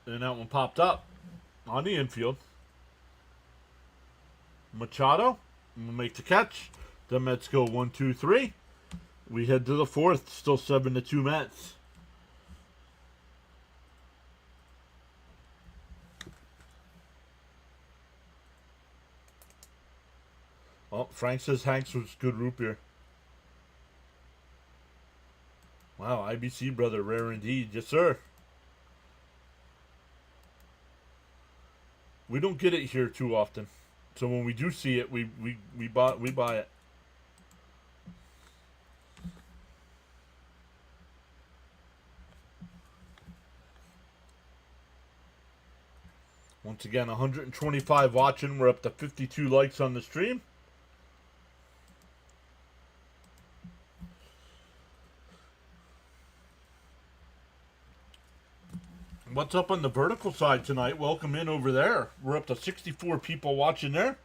And that one popped up on the infield. Machado will make the catch. The Mets go 1-2-3. We head to the fourth. Still 7-2 Mets. Oh, Frank says Hanks was good root beer. Wow, IBC brother, rare indeed. Yes, sir. We don't get it here too often. So when we do see it, we buy it. Once again, 125 watching. We're up to 52 likes on the stream. What's up on the vertical side tonight? Welcome in over there. We're up to 64 people watching there.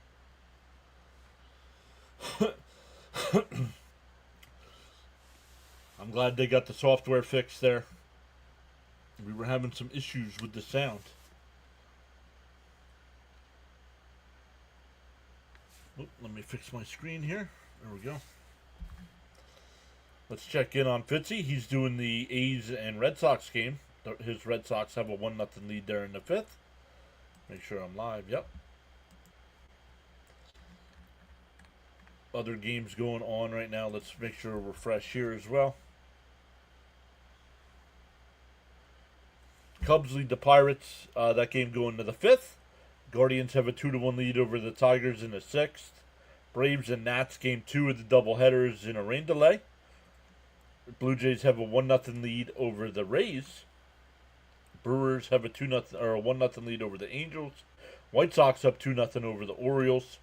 I'm glad they got the software fixed there. We were having some issues with the sound. Oop, let me fix my screen here. There we go. Let's check in on Fitzy. He's doing the A's and Red Sox game. His Red Sox have a 1-0 lead there in the fifth. Make sure I'm live. Yep. Other games going on right now. Let's make sure we're fresh here as well. Cubs lead the Pirates. That game going to the fifth. Guardians have a 2-1 lead over the Tigers in the sixth. Braves and Nats game 2 of the doubleheaders in a rain delay. Blue Jays have a 1-0 lead over the Rays. Brewers have a 2-0 or a 1-0 lead over the Angels. White Sox up 2-0 over the Orioles.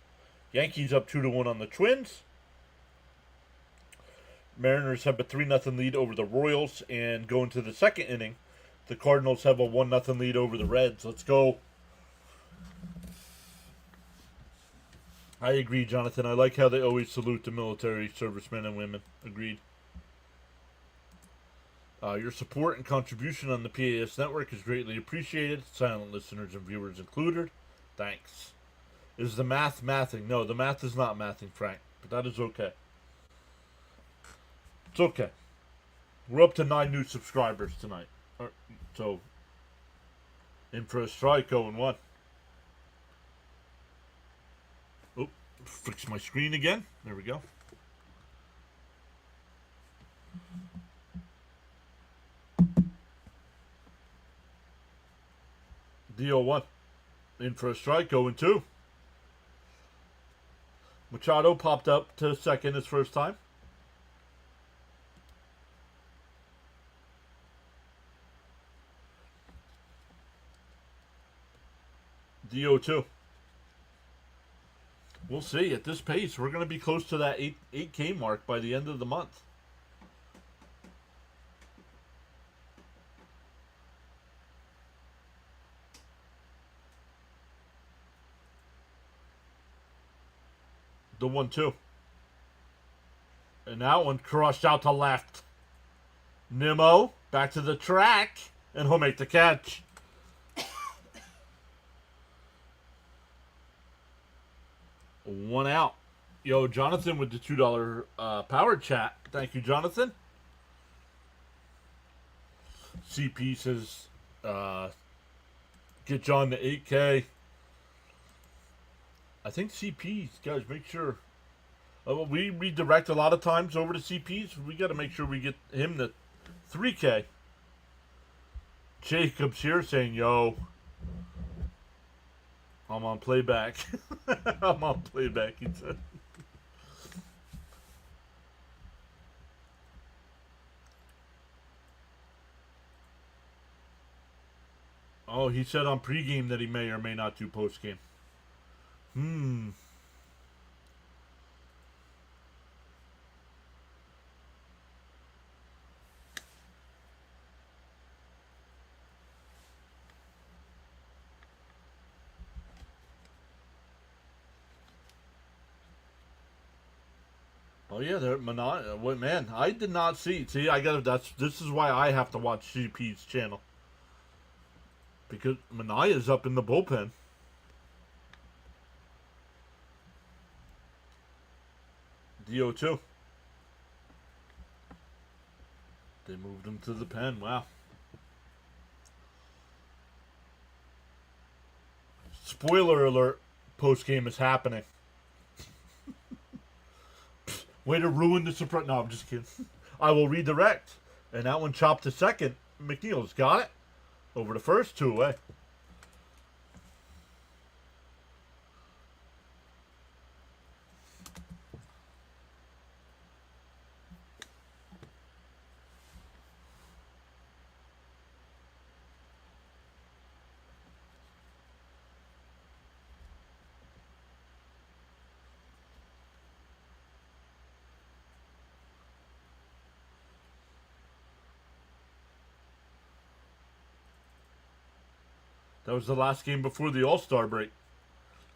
Yankees up 2-1 on the Twins. Mariners have a 3-0 lead over the Royals, and going to the second inning, the Cardinals have a 1-0 lead over the Reds. Let's go. I agree, Jonathan. I like how they always salute the military servicemen and women. Agreed. Your support and contribution on the PAS network is greatly appreciated. Silent listeners and viewers included. Thanks. Is the math mathing? No, the math is not mathing, Frank. But that is okay. It's okay. We're up to 9 new subscribers tonight. So, in for a strike, 0-1. Oh, fix my screen again. There we go. DO1. In for a strike, 0-2. Machado popped up to second his first time. DO2. We'll see. At this pace, we're going to be close to that 8K mark by the end of the month. The 1-2. And that one crushed out to left. Nimmo back to the track, and he'll make the catch. One out. Yo, Jonathan with the $2 power chat. Thank you, Jonathan. CP says, get John to 8K. I think CPs, guys, make sure. We redirect a lot of times over to CPs. We got to make sure we get him to 3K. Jacob's here saying, yo, I'm on playback. I'm on playback, he said. Oh, he said on pregame that he may or may not do postgame. Oh yeah, they're man, I did not see. See, this is why I have to watch CP's channel. Because Manaya's up in the bullpen. DO2. They moved him to the pen. Wow. Spoiler alert, post game is happening. Way to ruin the surprise. No, I'm just kidding. I will redirect. And that one chopped to second. McNeil's got it. Over to first, 2 away. That was the last game before the All-Star break.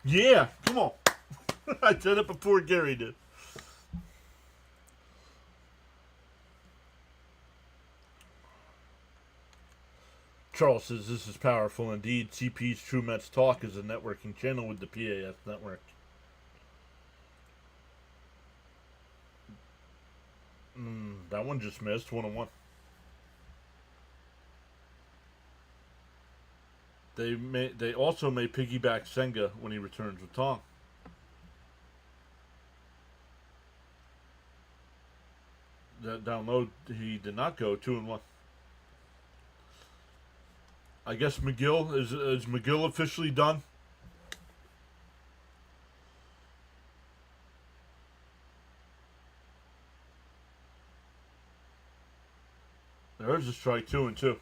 Yeah, come on. I said it before Gary did. Charles says this is powerful indeed. CP's True Mets Talk is a networking channel with the PAS network. That one just missed. 1-1. They also may piggyback Senga when he returns with Tong. That download he did not go. 2-1. I guess McGill is McGill officially done. There's a strike. 2-2.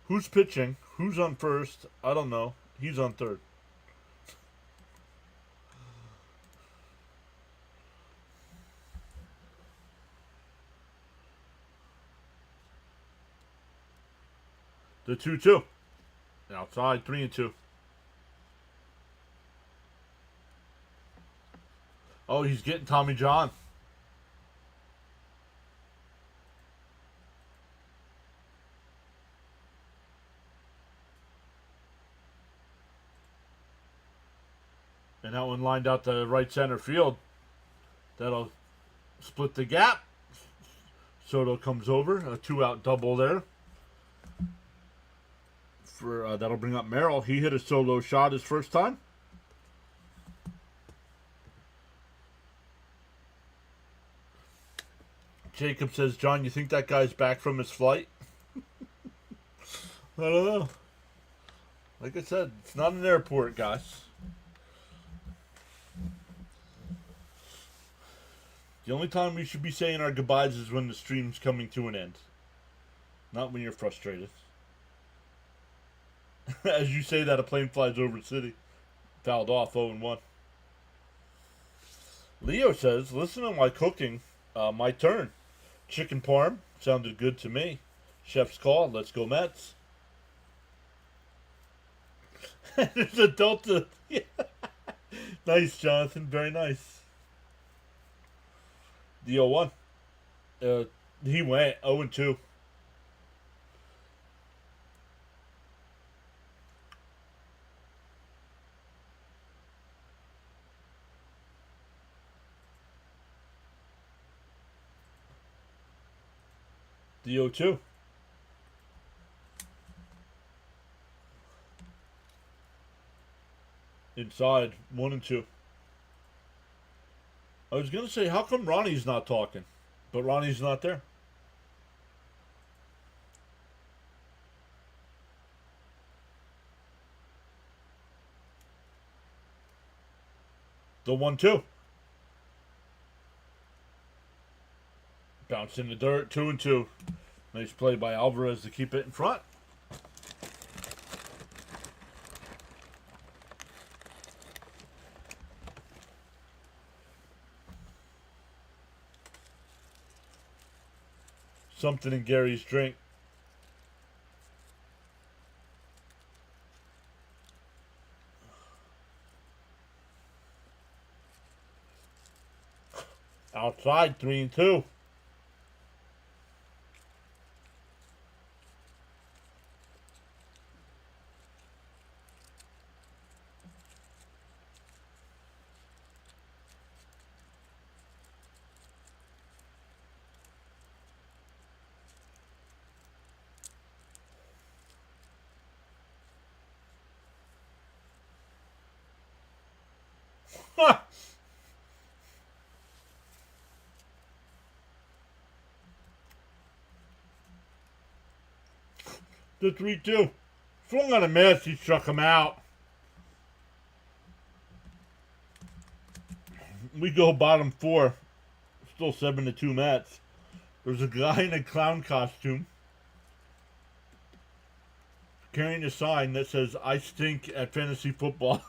Who's pitching? Who's on first? I don't know. He's on third. The 2-2. Outside, 3-2. Oh, he's getting Tommy John. And that one lined out to right center field. That'll split the gap. Soto comes over. A 2-out double there. That'll bring up Merrill. He hit a solo shot his first time. Jacob says, John, you think that guy's back from his flight? I don't know. Like I said, it's not an airport, guys. The only time we should be saying our goodbyes is when the stream's coming to an end. Not when you're frustrated. As you say that, a plane flies over the city. Fouled off 0-1. Leo says, listening while cooking, my turn. Chicken parm sounded good to me. Chef's call. Let's go Mets. There's a Delta. Yeah. Nice, Jonathan. Very nice. The 0-1. He went 0-2. The 0-2. Inside 1-2. I was gonna say, how come Ronnie's not talking? But Ronnie's not there. The 1-2. Bounce in the dirt. 2-2. Nice play by Alvarez to keep it in front. Something in Gary's drink. Outside 3-2. The 3-2. Swung on a miss. He struck him out. We go bottom 4. Still 7-2 Mets. There's a guy in a clown costume carrying a sign that says, I stink at fantasy football.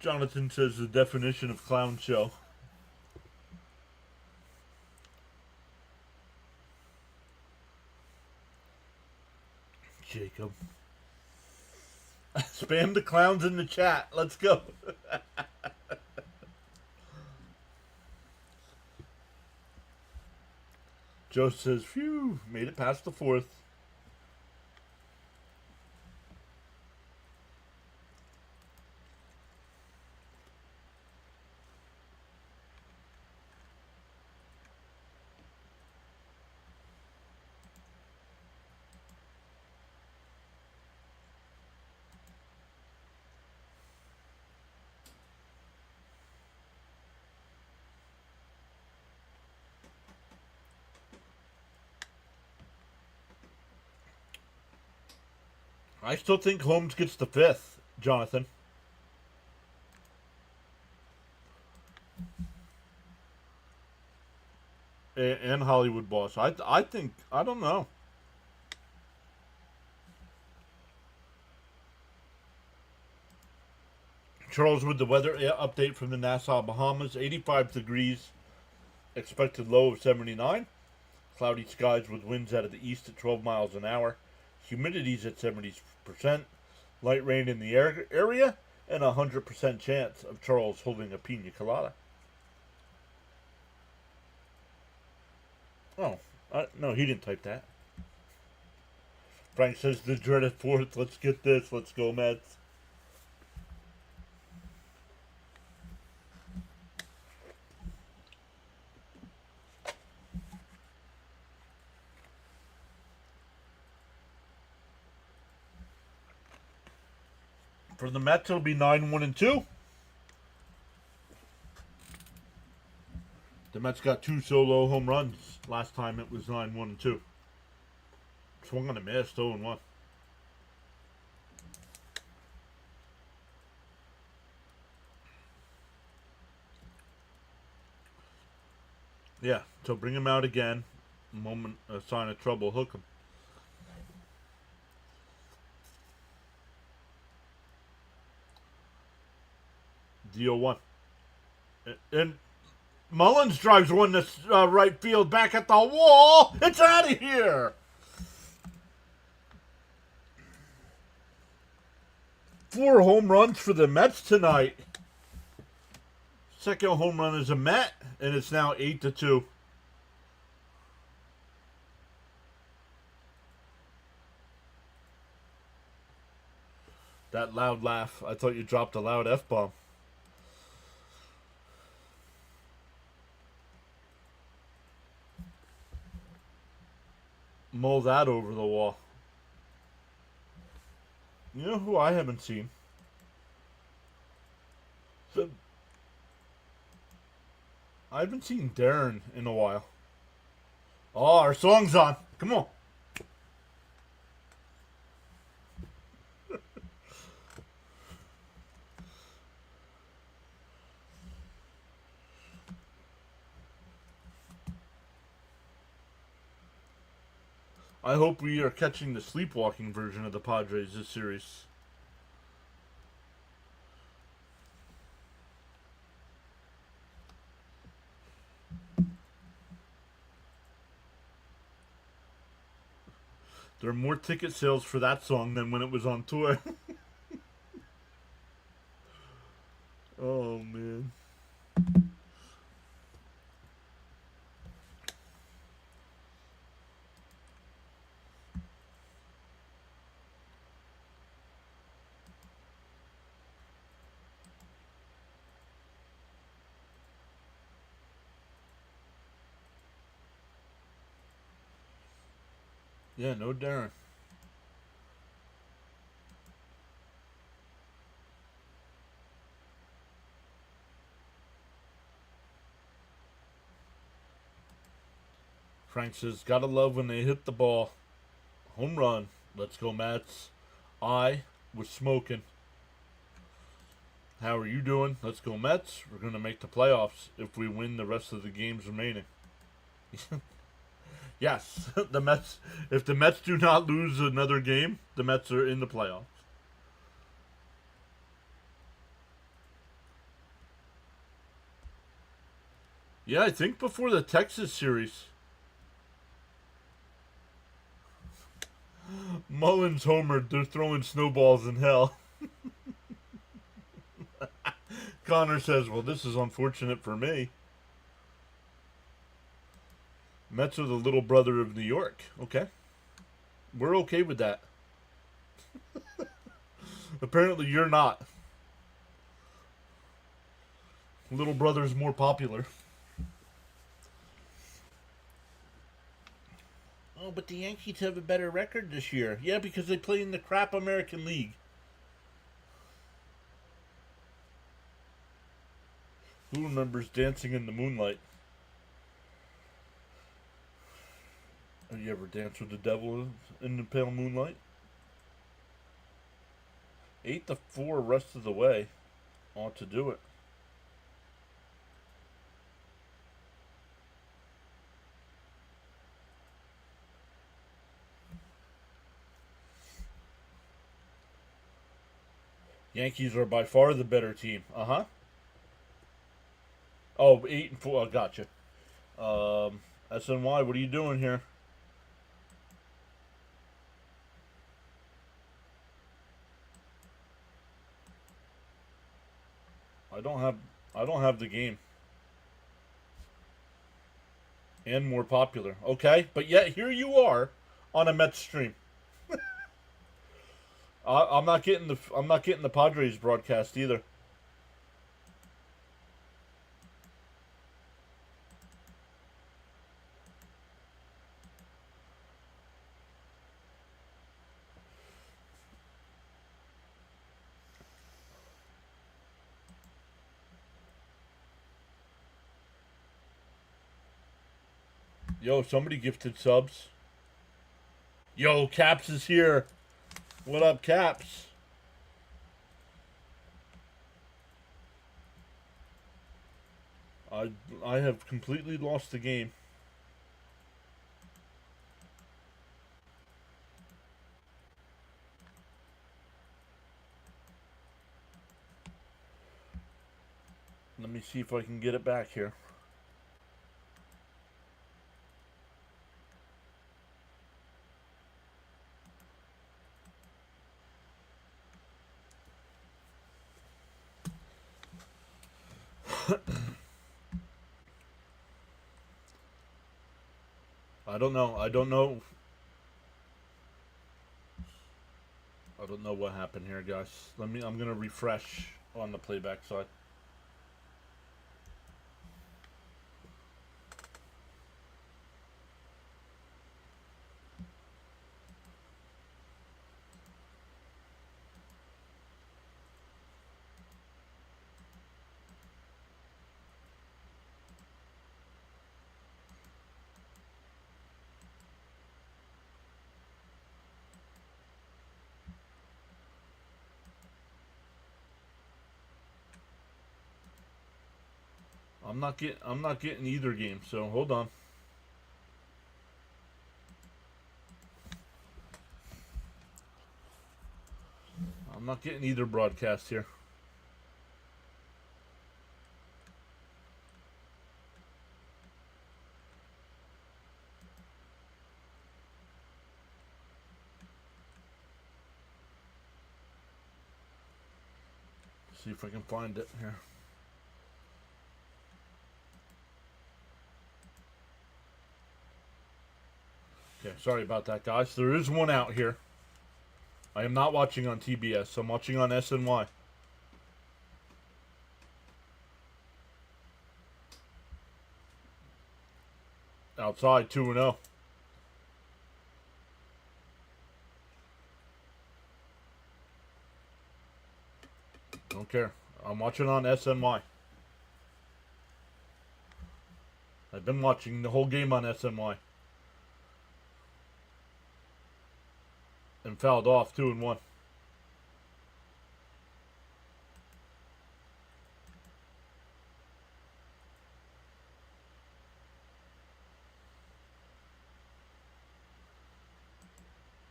Jonathan says the definition of clown show. Jacob. Spam the clowns in the chat. Let's go. Joe says, phew, made it past the 4th. I still think Holmes gets the 5th, Jonathan. And Hollywood Boss. I think, I don't know. Charles with the weather update from the Nassau, Bahamas. 85 degrees. Expected low of 79. Cloudy skies with winds out of the east at 12 miles an hour. Humidity's at 70%. Light rain in the area. And a 100% chance of Charles holding a pina colada. Oh, no, he didn't type that. Frank says the dreaded fourth. Let's get this. Let's go, Mets. For the Mets, it'll be 9-1-2. The Mets got 2 solo home runs. Last time it was 9-1-2. Swung on a miss, 0-1. Yeah, so bring him out again. A sign of trouble, hook him. Deal 1. And Mullins drives one to right field back at the wall. It's out of here. 4 home runs for the Mets tonight. Second home run is a Met, and it's now 8-2. That loud laugh. I thought you dropped a loud F-bomb. Mull that over the wall. You know who I haven't seen? I haven't seen Darren in a while. Oh, our song's on. Come on. I hope we are catching the sleepwalking version of the Padres this series. There are more ticket sales for that song than when it was on tour. Oh, man. Yeah, no Darren. Frank says, gotta love when they hit the ball. Home run. Let's go, Mets. I was smoking. How are you doing? Let's go, Mets. We're going to make the playoffs if we win the rest of the games remaining. Yes, the Mets. If the Mets do not lose another game, the Mets are in the playoffs. Yeah, I think before the Texas series. Mullins homered. They're throwing snowballs in hell. Connor says, well, this is unfortunate for me. Mets are the little brother of New York. Okay. We're okay with that. Apparently you're not. Little brother's more popular. Oh, but the Yankees have a better record this year. Yeah, because they play in the crap American League. Who remembers Dancing in the Moonlight? Have you ever danced with the devil in the pale moonlight? 8-4 rest of the way. Ought to do it. Yankees are by far the better team. Uh-huh. Oh, 8-4. Gotcha. SNY, what are you doing here? I don't have the game. And more popular. Okay, but yet here you are on a Mets stream. I'm not getting the Padres broadcast either. Yo, somebody gifted subs. Yo, Caps is here. What up, Caps? I have completely lost the game. Let me see if I can get it back here. I don't know. I don't know what happened here, guys. I'm gonna refresh on the playback side. I'm not getting either game, so hold on. I'm not getting either broadcast here. See if I can find it here. Okay, sorry about that, guys. There is one out here. I am not watching on TBS. I'm watching on SNY. Outside 2-0. Don't care. I'm watching on SNY. I've been watching the whole game on SNY. And fouled off 2-1.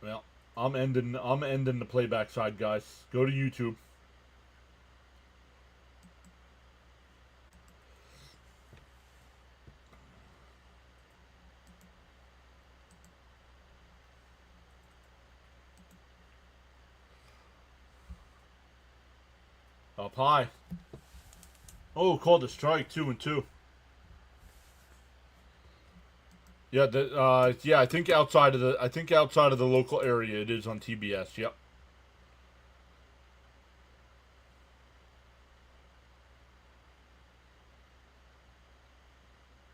Well, I'm ending the playback side, guys. Go to YouTube. Up high. Oh, called a strike, 2-2. Yeah, I think outside of the local area, it is on TBS. Yep.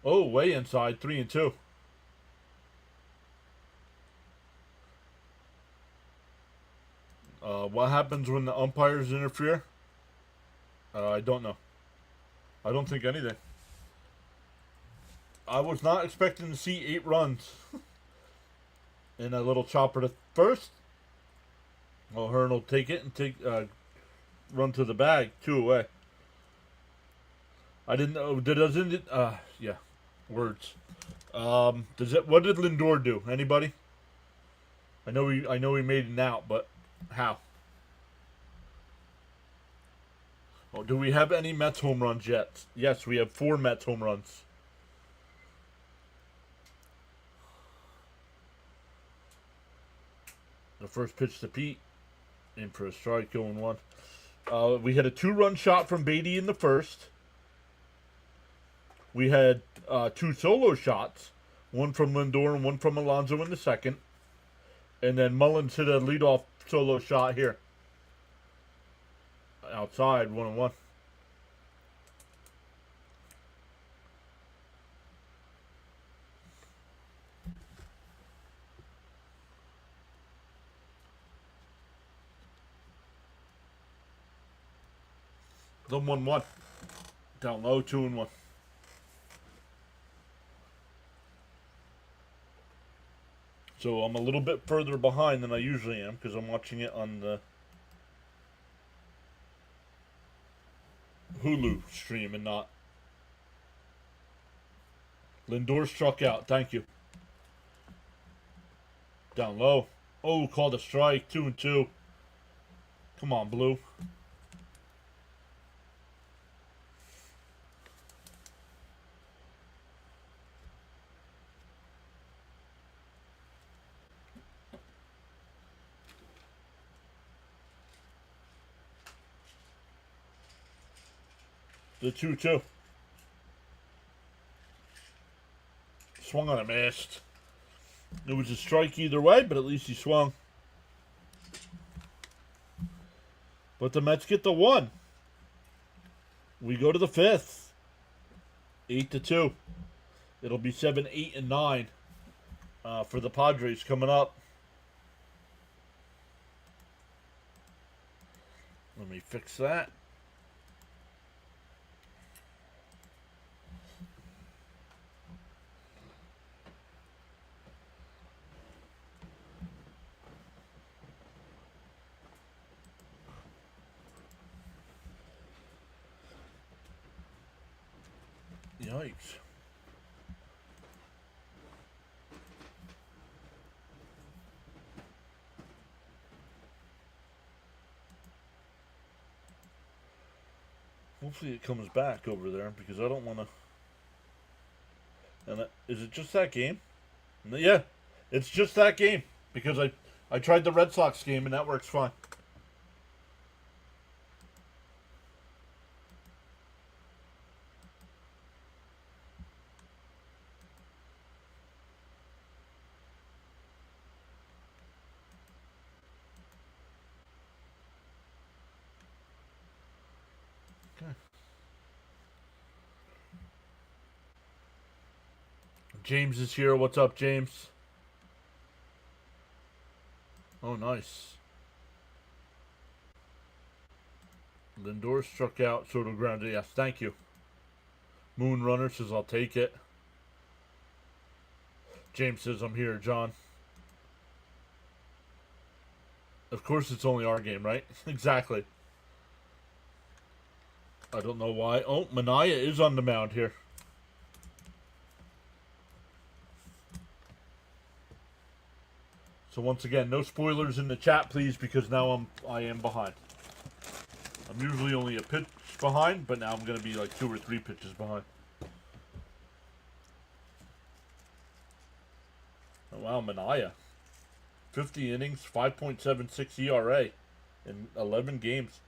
Oh, way inside, 3-2. What happens when the umpires interfere? I don't know. I don't think anything. I was not expecting to see 8 runs in a little chopper to first. Well, Hearn will take it and run to the bag, 2 away. I didn't know. Yeah, words. What did Lindor do? Anybody? I know he made an out, but how? Oh, do we have any Mets home runs yet? Yes, we have 4 Mets home runs. The first pitch to Pete. In for a strike, going 1. We had a 2-run shot from Beatty in the first. We had 2 solo shots. One from Lindor and one from Alonso in the second. And then Mullins hit a leadoff solo shot here. Outside, 1-1. The 1-1. Down low, 2-1. So I'm a little bit further behind than I usually am because I'm watching it on the Hulu stream and not. Lindor struck out. Thank you. Down low. Oh, called a strike. 2-2. Come on, Blue. The 2-2. Swung on a missed. It was a strike either way, but at least he swung. But the Mets get the 1. We go to the 5th. 8-2. It'll be 7, 8, and 9 for the Padres coming up. Let me fix that. Yikes. Hopefully it comes back over there because I don't want to. And is it just that game? Yeah, it's just that game because I tried the Red Sox game and that works fine. James is here. What's up, James? Oh, nice. Lindor struck out. Soto grounded. Yes, thank you. Moon Runner says I'll take it. James says I'm here, John. Of course it's only our game, right? Exactly. I don't know why. Oh, Manaya is on the mound here. So once again, no spoilers in the chat, please, because now I am behind. I'm usually only a pitch behind, but now I'm going to be like 2 or 3 pitches behind. Oh, wow, Manaya. 50 innings, 5.76 ERA in 11 games.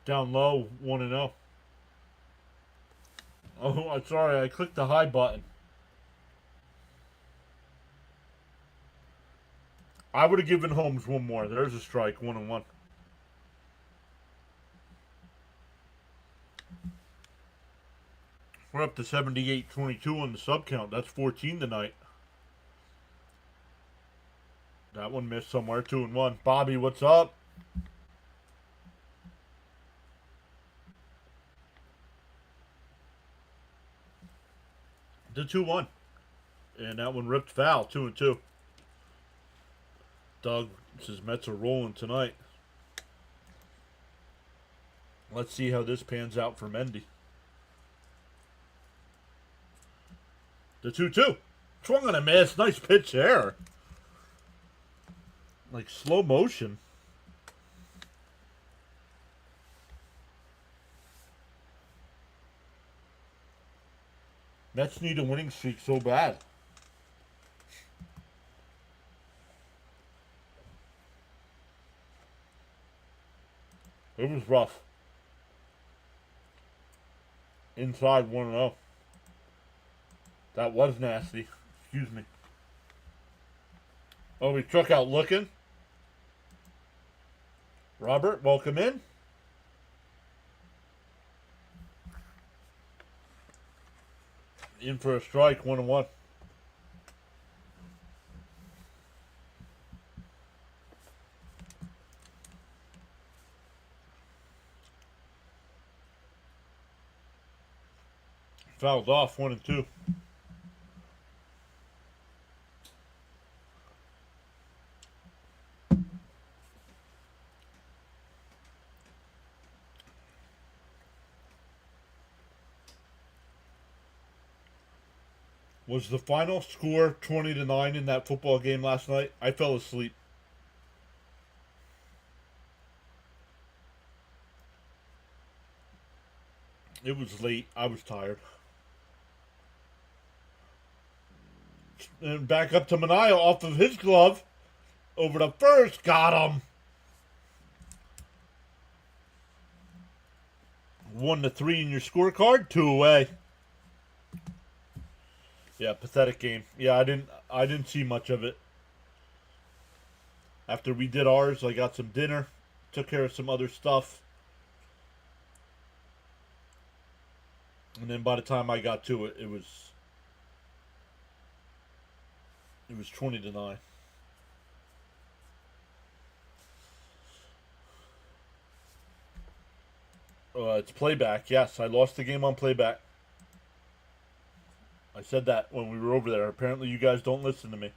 Down low, 1-0. Oh, I'm sorry, I clicked the high button. I would have given Holmes 1 more. There's a strike, 1-1. We're up to 78-22 on the sub count. That's 14 tonight. That one missed somewhere, 2-1. Bobby, what's up? The 2-1. And that one ripped foul, 2-2. Doug says Mets are rolling tonight. Let's see how this pans out for Mendy. The 2-2. Swung on a miss. Nice pitch there. Like slow motion. Mets need a winning streak so bad. It was rough. Inside 1-0. That was nasty. Excuse me. Oh, we struck out looking. Robert, welcome in. In for a strike, 1-1. Fouled off, 1-2. Was the final score 20-9 in that football game last night? I fell asleep. It was late. I was tired. And back up to Manaea off of his glove. Over to first. Got him. 1-3 in your scorecard. 2 away. Yeah, pathetic game. Yeah, I didn't see much of it. After we did ours, I got some dinner, took care of some other stuff. And then by the time I got to it, it was 20-9. It's playback. Yes, I lost the game on playback. I said that when we were over there. Apparently you guys don't listen to me.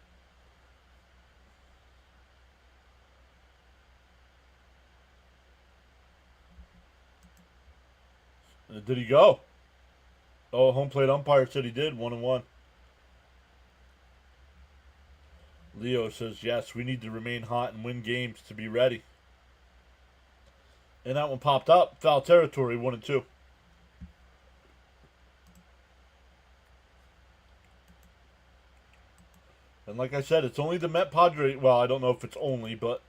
Did he go? Oh, home plate umpire said he did. 1-1. Leo says, yes, we need to remain hot and win games to be ready. And that one popped up. Foul territory, 1-2. And like I said, it's only the Met Padres. Well, I don't know if it's only, but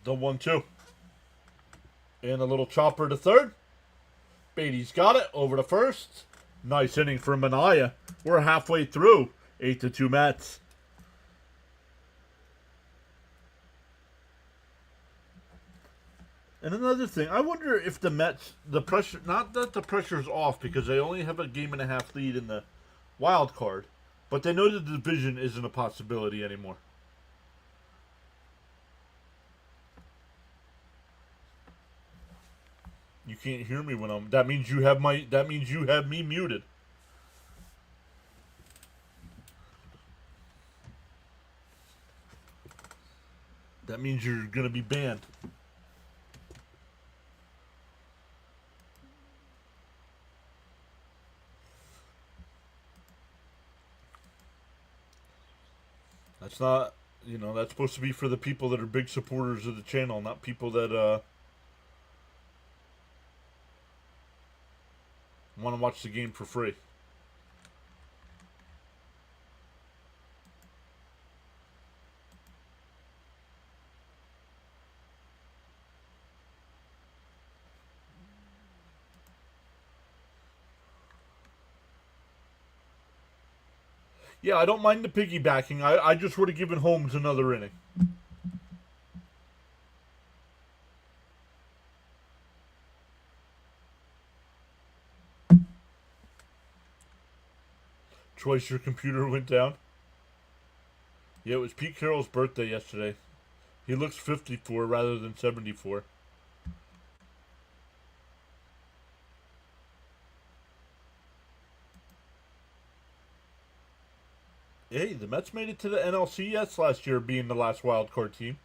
the 1-2. And a little chopper to third. Beatty's got it over to first. Nice inning for Manaea. We're halfway through. 8-2 Mets. And another thing, I wonder if the Mets, the pressure, not that the pressure's off because they only have a game and a half lead in the wild card, but they know the division isn't a possibility anymore. You can't hear me when I'm, that means you have me muted. That means you're going to be banned. That's not, that's supposed to be for the people that are big supporters of the channel, not people that want to watch the game for free. Yeah, I don't mind the piggybacking. I just would have given Holmes another inning. Choice, your computer went down. Yeah, it was Pete Carroll's birthday yesterday. He looks 54 rather than 74. Hey, the Mets made it to the NLCS last year, being the last wild card team.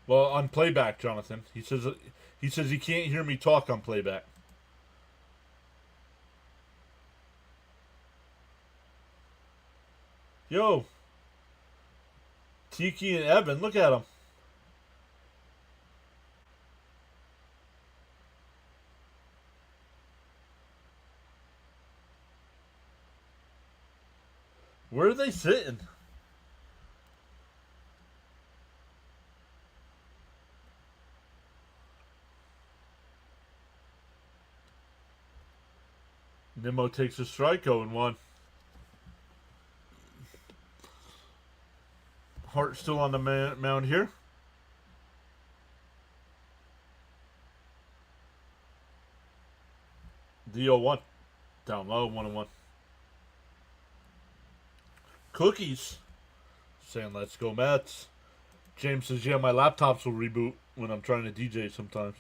Well, on playback, Jonathan. He says he can't hear me talk on playback. Yo, Tiki and Evan, look at them. Where are they sitting? Nimmo takes a strike, 0-1. Hart still on the mound here. The 0-1. Down low, 1-1. Cookies saying, let's go Mets. James says, yeah, my laptops will reboot when I'm trying to DJ sometimes.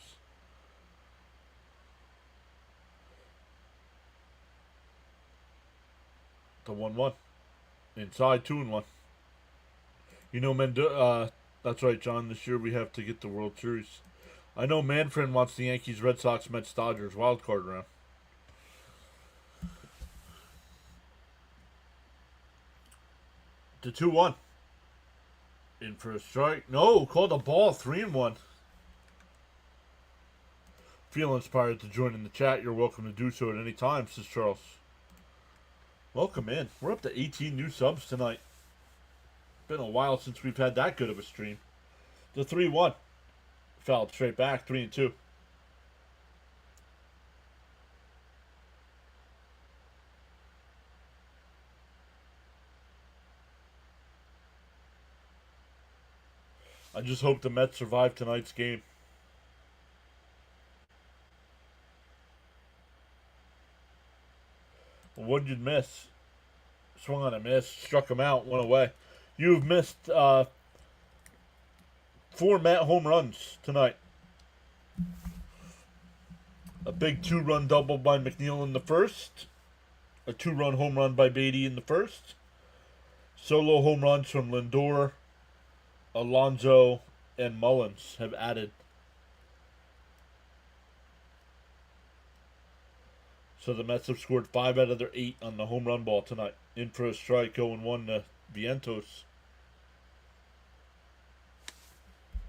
The 1-1. Inside, 2-1. You know, that's right, John. This year we have to get the World Series. I know Manfred wants the Yankees, Red Sox, Mets, Dodgers wild card round. The 2-1. In for a strike. No, called a ball. 3-1. Feel inspired to join in the chat. You're welcome to do so at any time, says Charles. Welcome in. We're up to 18 new subs tonight. Been a while since we've had that good of a stream. The 3-1. Fouled straight back. 3-2. I just hope the Mets survive tonight's game. What did you miss? Swung on a miss. Struck him out. Went away. You've missed 4 Met home runs tonight. A big 2-run double by McNeil in the first. A 2-run home run by Beatty in the first. Solo home runs from Lindor, Alonso, and Mullins have added. So the Mets have scored 5 out of their 8 on the home run ball tonight. In for a strike, 0-1 to Vientos.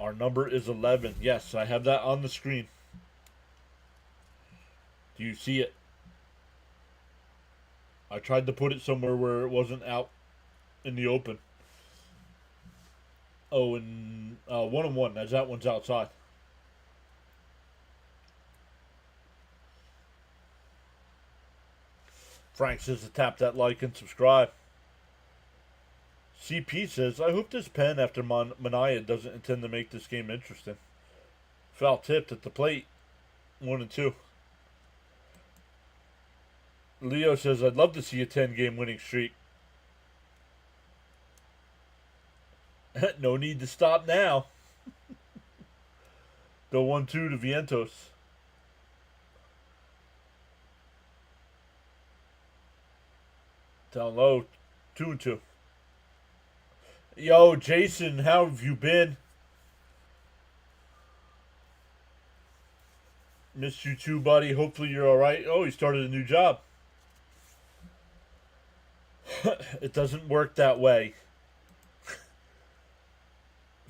Our number is 11. Yes, I have that on the screen. Do you see it? I tried to put it somewhere where it wasn't out in the open. Oh, and 1-1, as that one's outside. Frank says to tap that like and subscribe. CP says, I hope this pen after Mania doesn't intend to make this game interesting. Foul tipped at the plate. 1-2. Leo says, I'd love to see a 10-game winning streak. No need to stop now. The 1-2 to Vientos. Down low. 2-2. Yo, Jason, how have you been? Missed you too, buddy. Hopefully you're alright. Oh, he started a new job. It doesn't work that way.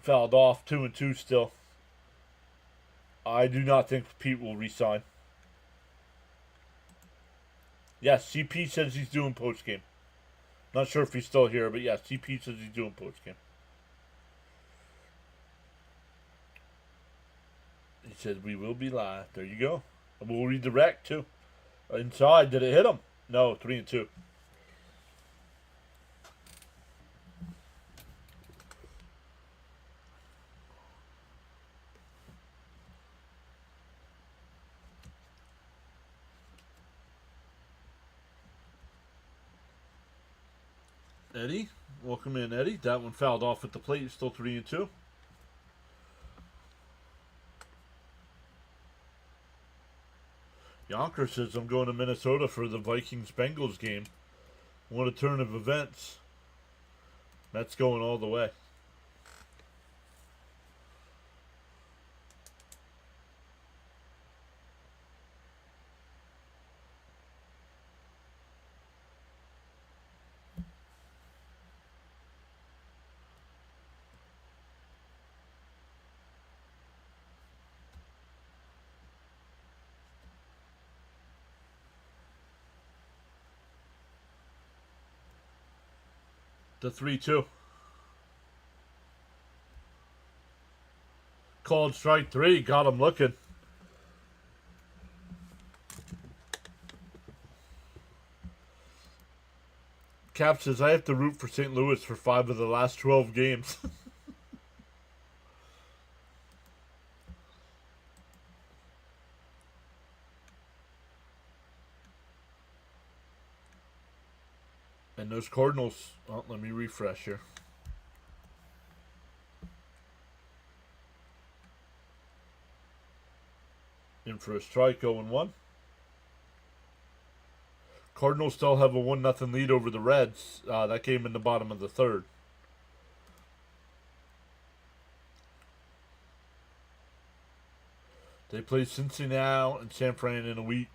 Fouled off. 2-2 still. I do not think Pete will resign. Yes, CP says he's doing postgame. Not sure if he's still here, but yes, CP says he's doing postgame. He said we will be live. There you go. And we'll redirect too. Inside, did it hit him? No, 3-2. Eddie, welcome in, Eddie. That one fouled off at the plate. Still 3-2. Yonker says I'm going to Minnesota for the Vikings-Bengals game. What a turn of events. That's going all the way. The 3-2. Called strike 3. Got him looking. Cap says, I have to root for St. Louis for 5 of the last 12 games. And those Cardinals, well, let me refresh here. In for a strike, 0-1. Cardinals still have a 1-0 lead over the Reds. That came in the bottom of the third. They play Cincinnati and San Fran in a week.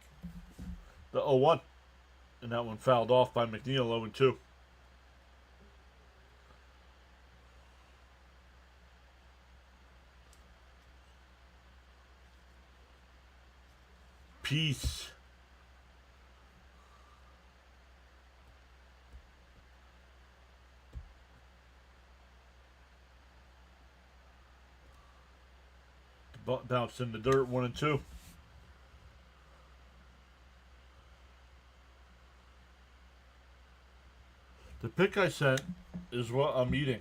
The 0-1. And that one fouled off by McNeil, 0-2. Peace. Bounced in the dirt, 1-2. The pic I sent is what I'm eating.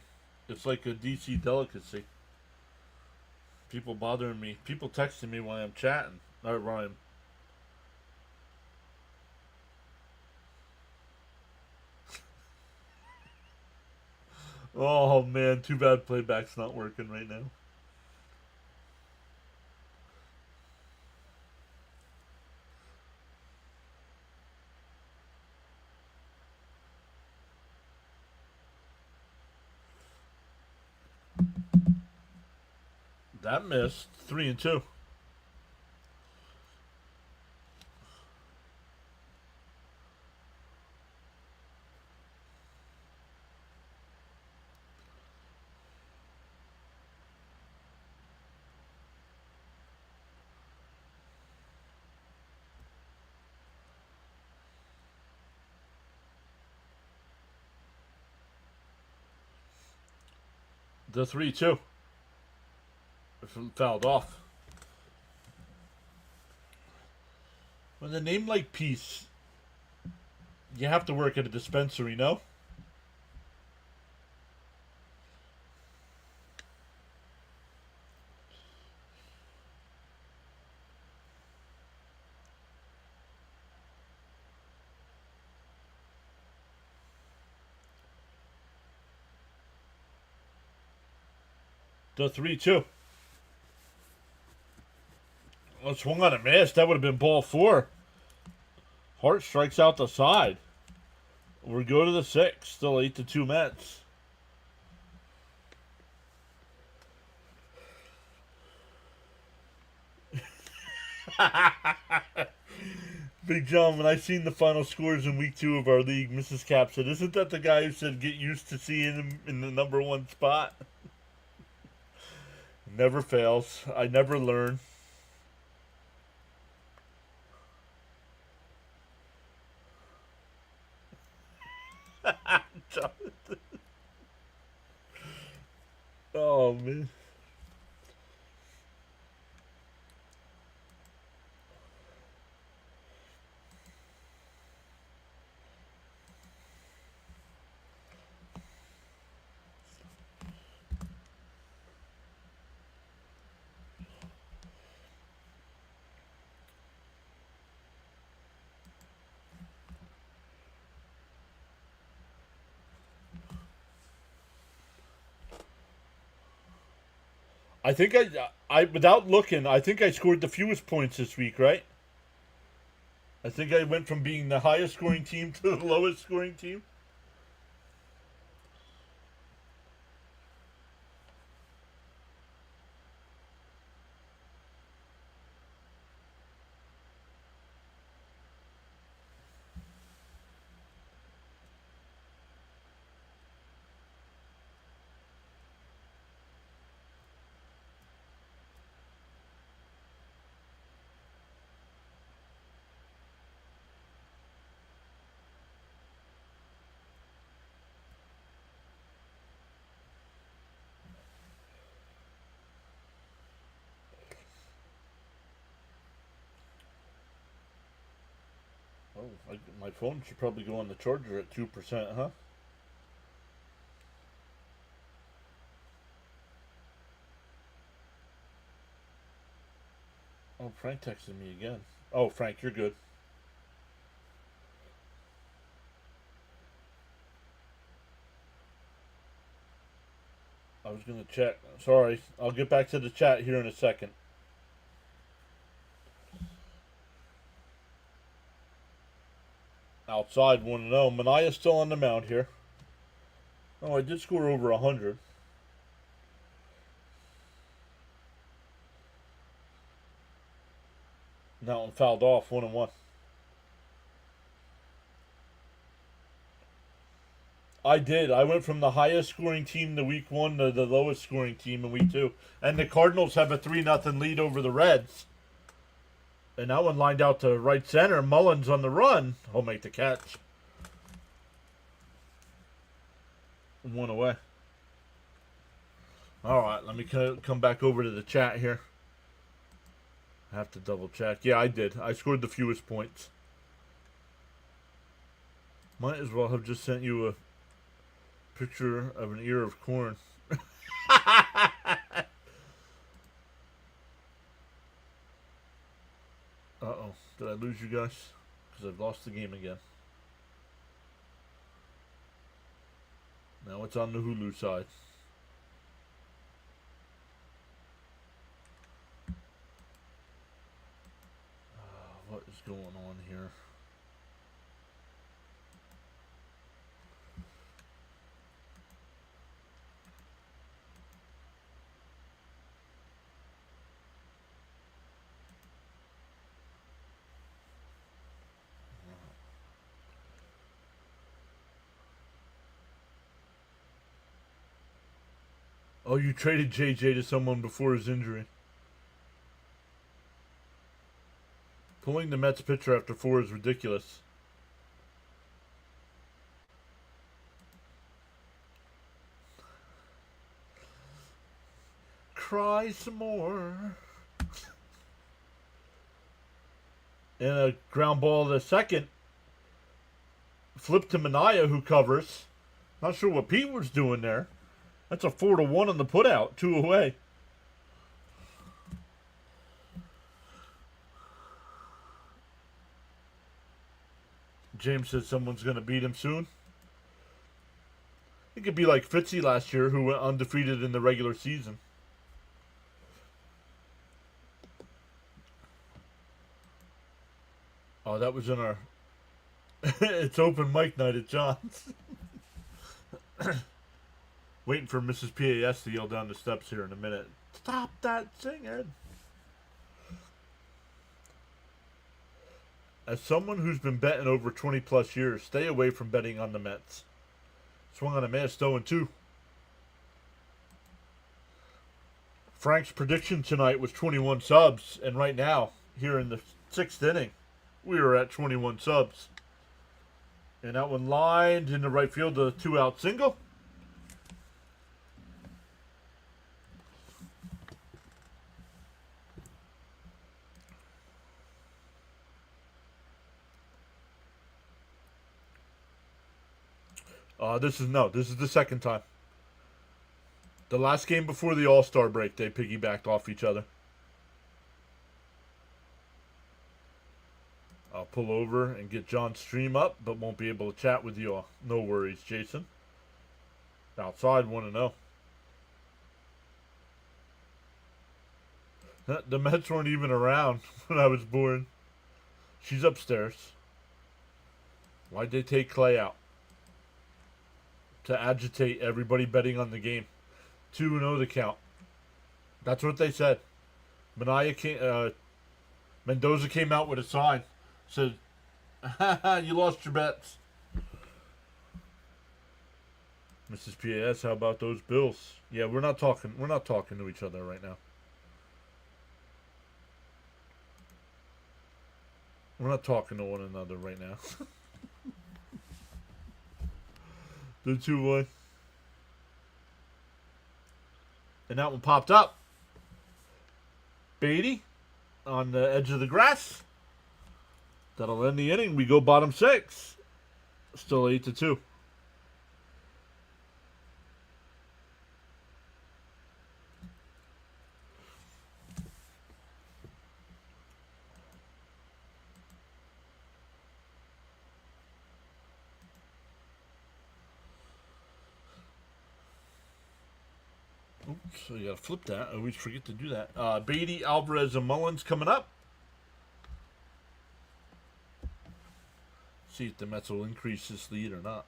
It's like a DC delicacy. People bothering me. People texting me while I'm chatting. Or while I'm... Oh man, too bad playback's not working right now. That missed. 3-2. The 3-2. Fouled off. With a name like Peace, you have to work at a dispensary, no? The 3-2. Well, swung on a miss. That would have been ball 4. Hart strikes out the side. We go to the 6th. Still 8-2 Mets. Big John, when I seen the final scores in week 2 of our league, Mrs. Cap said, isn't that the guy who said get used to seeing him in the number 1 spot? Never fails. I never learn. Oh, man. I think I without looking, I think I scored the fewest points this week, right? I think I went from being the highest scoring team to the lowest scoring team. Oh, my phone should probably go on the charger at 2%, huh? Oh, Frank texted me again. Oh, Frank, you're good. I was going to check. Sorry. I'll get back to the chat here in a second. Outside 1-0. Manaya's still on the mound here. Oh, I did score over 100. That one fouled off, 1-1. I did. I went from the highest scoring team the week 1 to the lowest scoring team in week 2. And the Cardinals have a 3-0 lead over the Reds. And that one lined out to right center. Mullins on the run. He'll make the catch. 1 away. Alright, let me come back over to the chat here. I have to double check. Yeah, I did. I scored the fewest points. Might as well have just sent you a picture of an ear of corn. Uh-oh. Did I lose you guys? Because I've lost the game again. Now it's on the Hulu side. What is going on here? Oh, you traded JJ to someone before his injury. Pulling the Mets pitcher after 4 is ridiculous. Cry some more. And a ground ball to second. Flip to Manaya, who covers. Not sure what Pete was doing there. That's a 4-1 on the putout. 2 away. James says someone's going to beat him soon. It could be like Fitzy last year, who went undefeated in the regular season. Oh, that was in our... It's open mic night at John's. Waiting for Mrs. PAS to yell down the steps here in a minute. Stop that singing! As someone who's been betting over 20 plus years, stay away from betting on the Mets. Swung on a missed 0-2. Frank's prediction tonight was 21 subs, and right now, here in the 6th inning, we are at 21 subs. And that one lined in the right field, a 2-out single. This is the second time. The last game before the All-Star break, they piggybacked off each other. I'll pull over and get John's stream up, but won't be able to chat with you all. No worries, Jason. Outside 1-0. The Mets weren't even around when I was born. She's upstairs. Why'd they take Clay out? To agitate everybody betting on the game. 2-0 the count. That's what they said. Mendoza came out with a sign. Said, you lost your bets. Mrs. PAS, how about those Bills? Yeah, we're not talking to each other right now. We're not talking to one another right now. The 2-1. And that one popped up. Beatty on the edge of the grass. That'll end the inning. We go bottom 6. Still 8-2. Oops, so you gotta flip that. I always forget to do that. Beatty, Alvarez, and Mullins coming up. See if the Mets will increase this lead or not.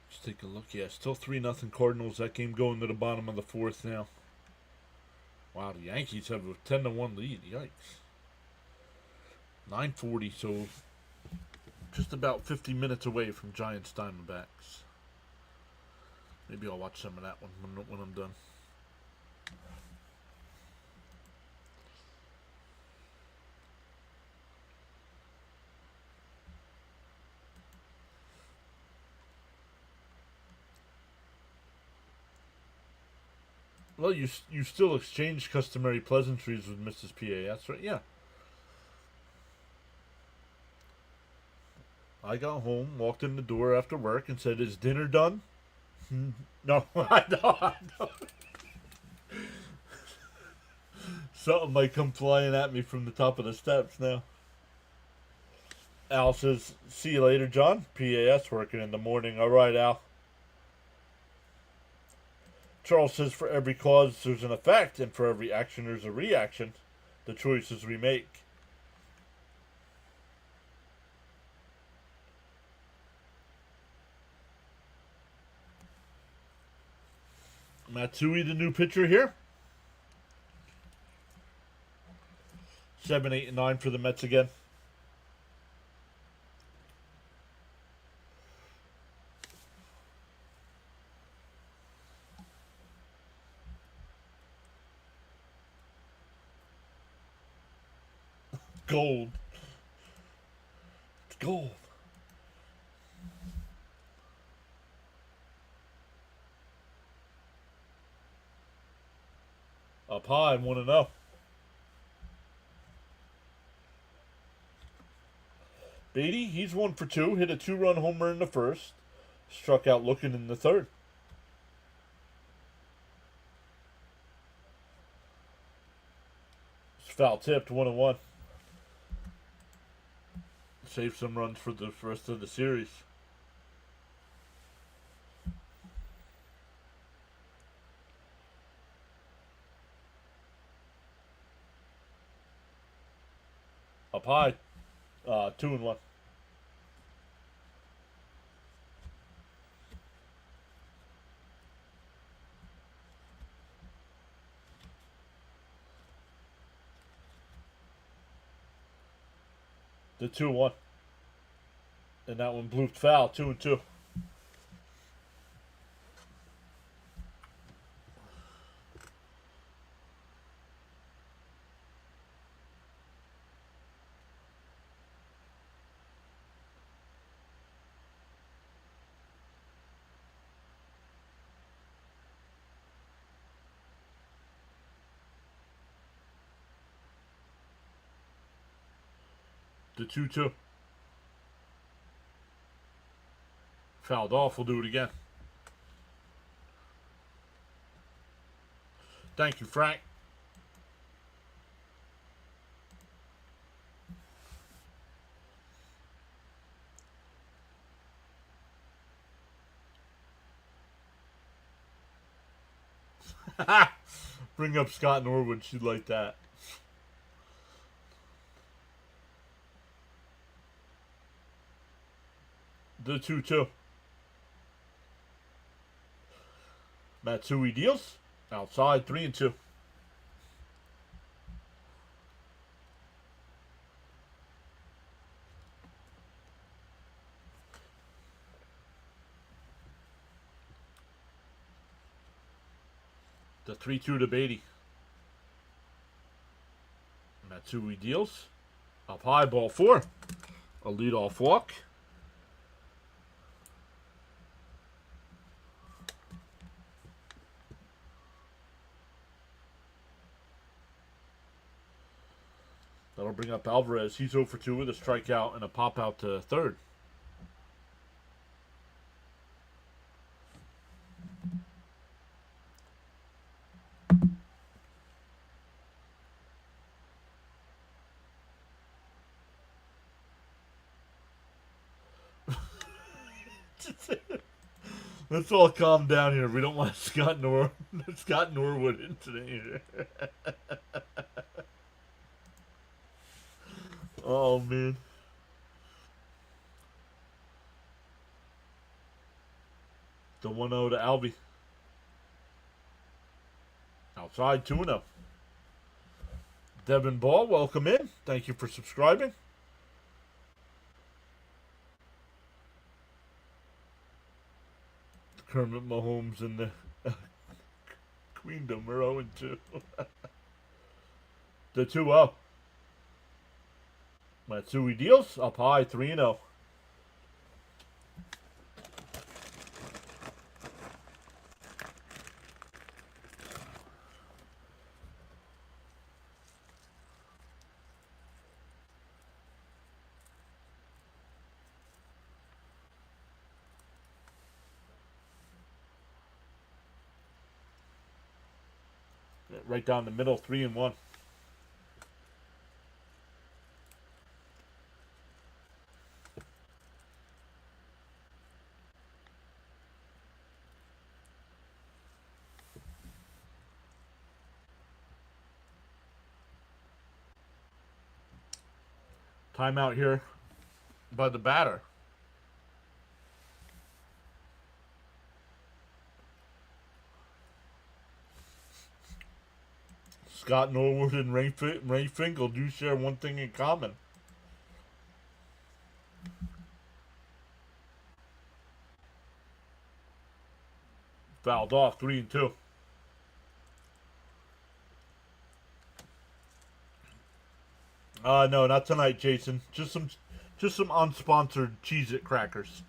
Let's take a look. Yeah, still 3-0 Cardinals. That game going to the bottom of the 4th now. Wow, the Yankees have a 10-1 lead. Yikes. 9:40, so just about 50 minutes away from Giants Diamondbacks. Maybe I'll watch some of that one when I'm done. Well, you still exchange customary pleasantries with Mrs. PAS, right? Yeah. I got home, walked in the door after work, and said, "Is dinner done?" No, I know. Something might come flying at me from the top of the steps now. Al says, "See you later, John. PAS working in the morning." All right, Al. Charles says, "For every cause there's an effect, and for every action there's a reaction. The choices we make." Matsui, the new pitcher here. 7, 8, and 9 for the Mets again. Gold. It's gold. Up high, 1-0. Beatty, he's 1 for 2. Hit a 2-run homer in the first. Struck out looking in the third. It's foul tipped, 1-1. Save some runs for the rest of the series. Up high, 2-1. The 2-1. And that one blew foul, 2-2. The 2-2. Fouled off. We'll do it again. Thank you, Frank. Bring up Scott Norwood. She'd like that. The 2-2. Matsui deals. Outside 3-2. The 3-2 to Beatty. Matsui deals. Up high, ball 4. A leadoff walk. That'll bring up Alvarez. He's 0 for 2 with a strikeout and a pop out to third. Let's all calm down here. We don't want Scott Norwood in today. Oh, man. The 1-0 to Albie. Outside 2-0. Devin Ball, welcome in. Thank you for subscribing. Kermit Mahomes and the Queendom are 0-2. The 2-0. Matsui deals. Up high 3-0. Right down the middle, 3-1. Timeout here by the batter. Scott Norwood and Ray Finkel do share one thing in common. Fouled off, 3-2. No, not tonight, Jason. Just some unsponsored Cheez-It crackers.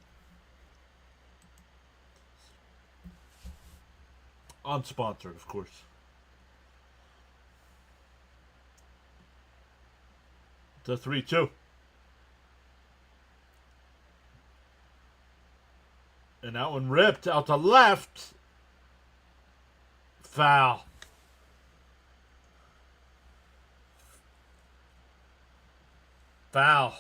Unsponsored, of course. The 3-2. And that one ripped out to left. Foul. Foul.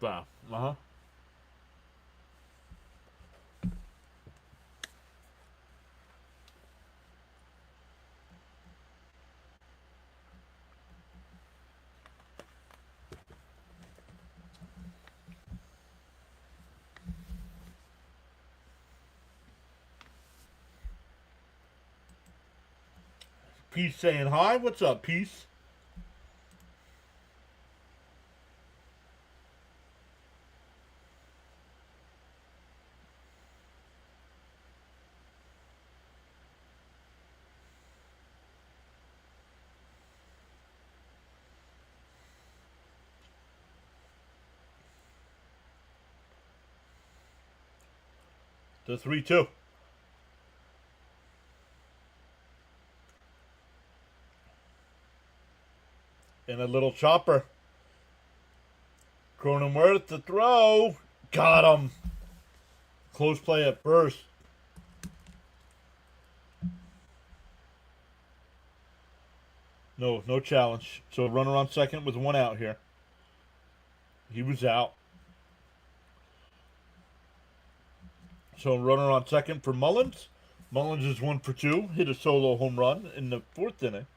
Foul. Uh-huh. Peace saying hi. What's up, Peace? The 3-2. And a little chopper. Cronenworth, the throw. Got him. Close play at first. No challenge. So runner on second with one out here. He was out. So runner on second for Mullins. Mullins is 1 for 2. Hit a solo home run in the 4th inning.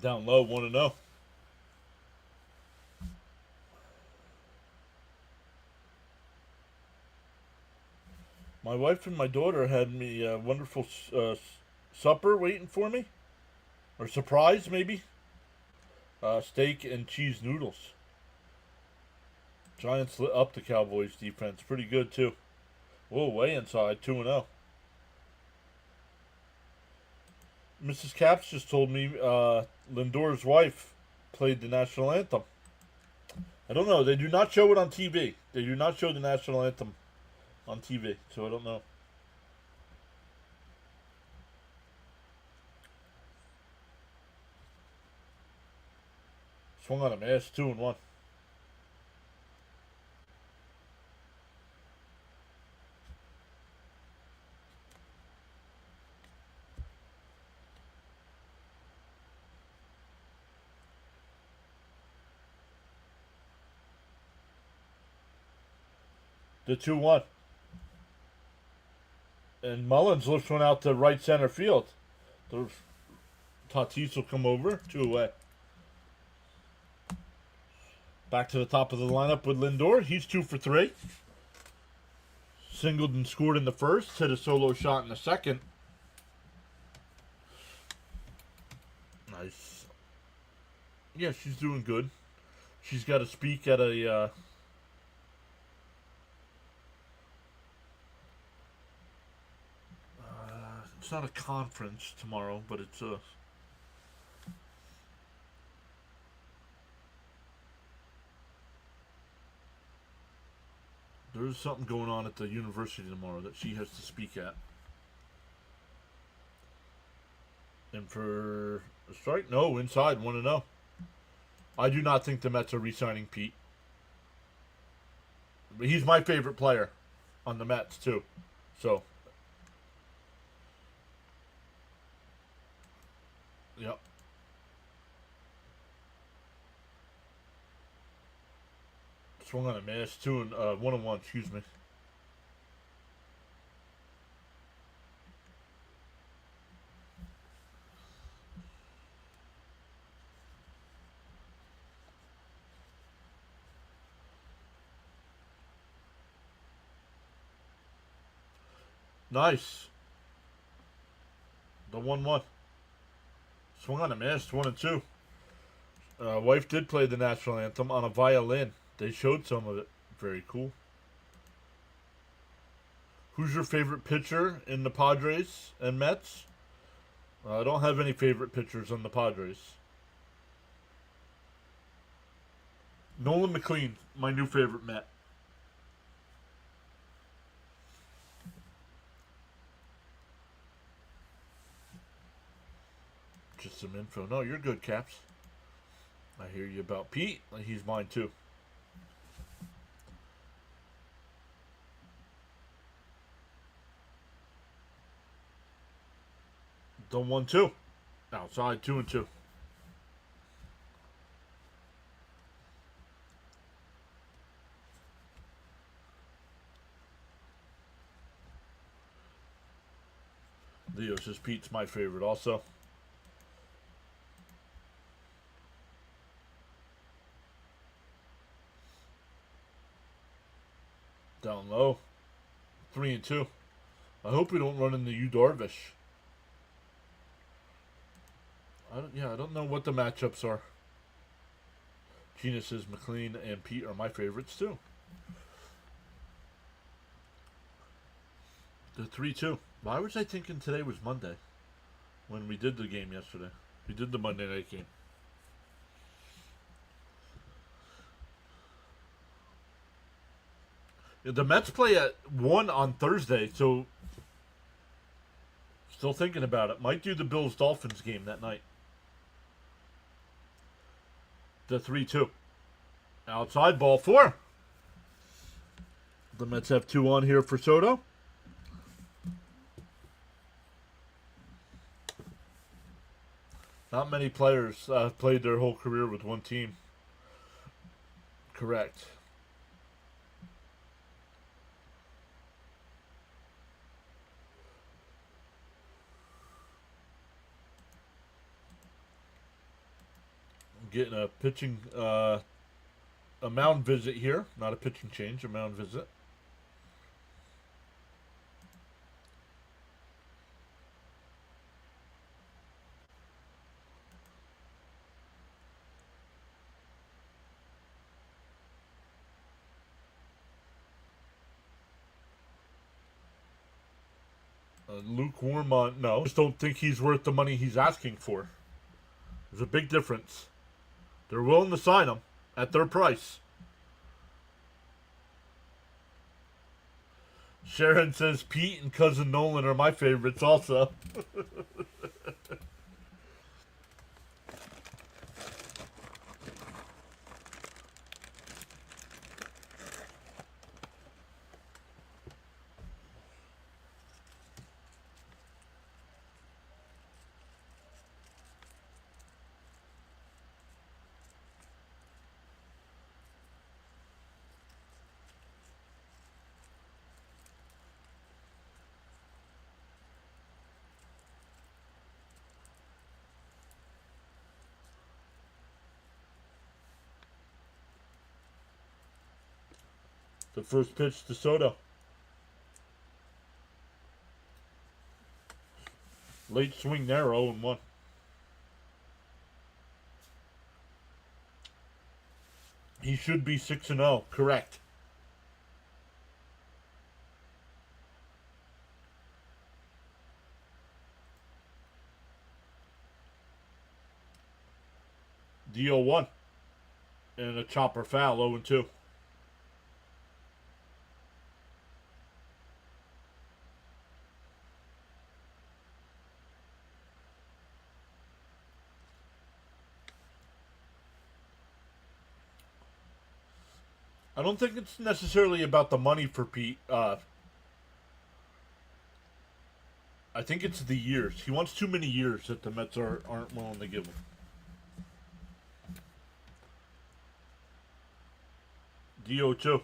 Down low, 1-0. My wife and my daughter had me a wonderful supper waiting for me. Or surprise, maybe. Steak and cheese noodles. Giants lit up the Cowboys defense. Pretty good, too. Whoa, way inside. 2-0. Mrs. Caps just told me Lindor's wife played the national anthem. I don't know. They do not show it on TV. They do not show the national anthem on TV, so I don't know. Swung on a miss, 2-1. The 2-1. And Mullins lifts one out to right center field. Tatis will come over, 2 away. Back to the top of the lineup with Lindor. He's 2 for 3. Singled and scored in the first. Hit a solo shot in the second. Nice. Yeah, she's doing good. She's got to speak at a... it's not a conference tomorrow, but it's a... There's something going on at the university tomorrow that she has to speak at. And for a strike? No, inside, 1-0. I do not think the Mets are re-signing Pete. But he's my favorite player on the Mets, too. So... Yep. Swung on a miss. 1-1, excuse me. Nice. The 1-1. Swung on a miss, 1-2. Wife did play the national anthem on a violin. They showed some of it. Very cool. Who's your favorite pitcher in the Padres and Mets? I don't have any favorite pitchers on the Padres. Nolan McLean, my new favorite Met. Just some info. No, you're good, Caps. I hear you about Pete. He's mine, too. The 1-2. Outside, 2-2. Leo says Pete's my favorite also. Down low. 3-2. I hope we don't run into Yu Darvish. I don't know what the matchups are. Gina says McLean and Pete are my favorites too. The 3-2. Why was I thinking today was Monday? when we did the game yesterday. We did the Monday night game. The Mets play at 1 on Thursday, so still thinking about it. Might do the Bills-Dolphins game that night. The 3-2. Outside, ball 4. The Mets have 2 on here for Soto. Not many players have played their whole career with one team. Correct. I'm getting a pitching, a mound visit here. Not a pitching change, a mound visit. Lukewarm on, no. I just don't think he's worth the money he's asking for. There's a big difference. They're willing to sign him at their price. Sharon says Pete and Cousin Nolan are my favorites also. The first pitch to Soto. Late swing there, 0-1. He should be 6-0, correct. D-0-1. And a chopper foul, 0-2. I don't think it's necessarily about the money for Pete. I think it's the years. He wants too many years that the Mets aren't willing to give him. D-0-2.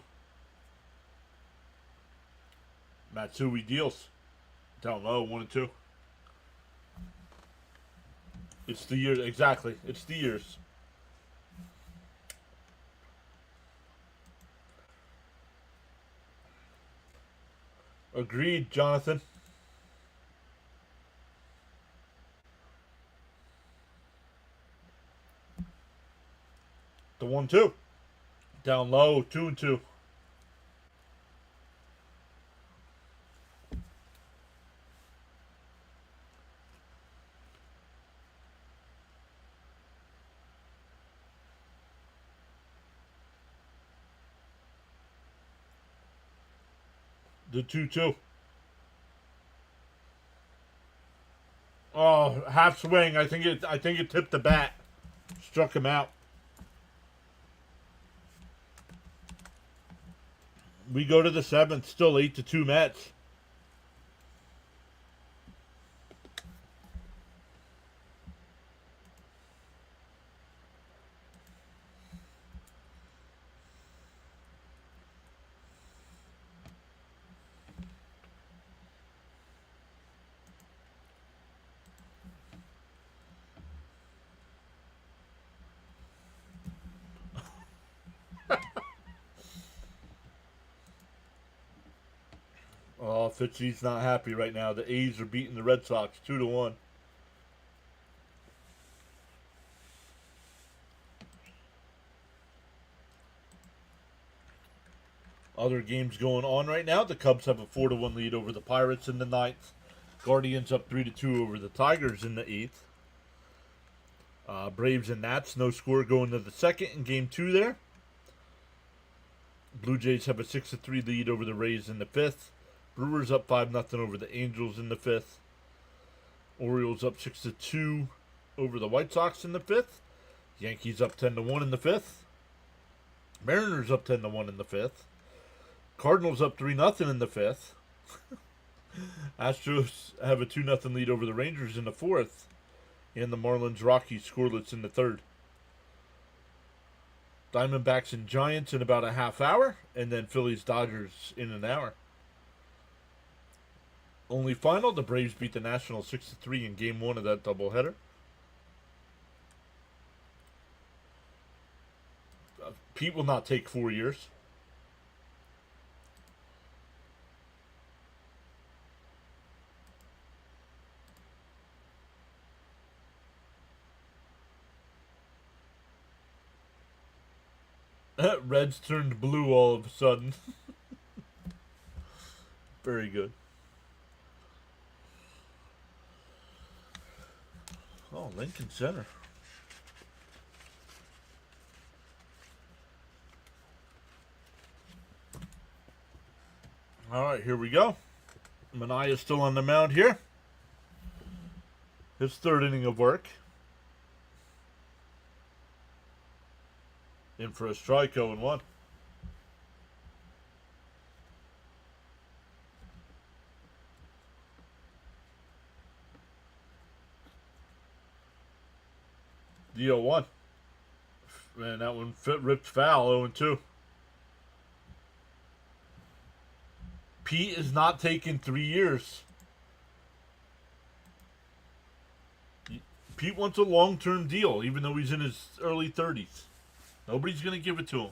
Matsui deals. Down low, 1-2. It's the years, exactly. It's the years. Agreed, Jonathan. The 1-2. Down low, 2-2. The 2-2. Oh, half swing. I think it tipped the bat. Struck him out. We go to the 7th, still 8-2 Mets. Oh, Fitzy's not happy right now. The A's are beating the Red Sox 2-1. Other games going on right now. The Cubs have a 4-1 lead over the Pirates in the 9th. Guardians up 3-2 over the Tigers in the 8th. Braves and Nats, no score going to the 2nd in game 2 there. Blue Jays have a 6-3 lead over the Rays in the 5th. Brewers up 5-0 over the Angels in the 5th. Orioles up 6-2 over the White Sox in the 5th. Yankees up 10-1 in the 5th. Mariners up 10-1 in the 5th. Cardinals up 3-0 in the 5th. Astros have a 2-0 lead over the Rangers in the 4th. And the Marlins Rockies scoreless in the 3rd. Diamondbacks and Giants in about a half hour. And then Phillies Dodgers in an hour. Only final, the Braves beat the Nationals 6-3 in game 1 of that doubleheader. Pete will not take 4 years. Reds turned blue all of a sudden. Very good. Oh, Lincoln Center. All right, here we go. Manaea still on the mound here. His 3rd inning of work. In for a strike, 0-1. The 0-1. Man, that one ripped foul, 0-2. Pete is not taking 3 years. Pete wants a long-term deal, even though he's in his early 30s. Nobody's going to give it to him.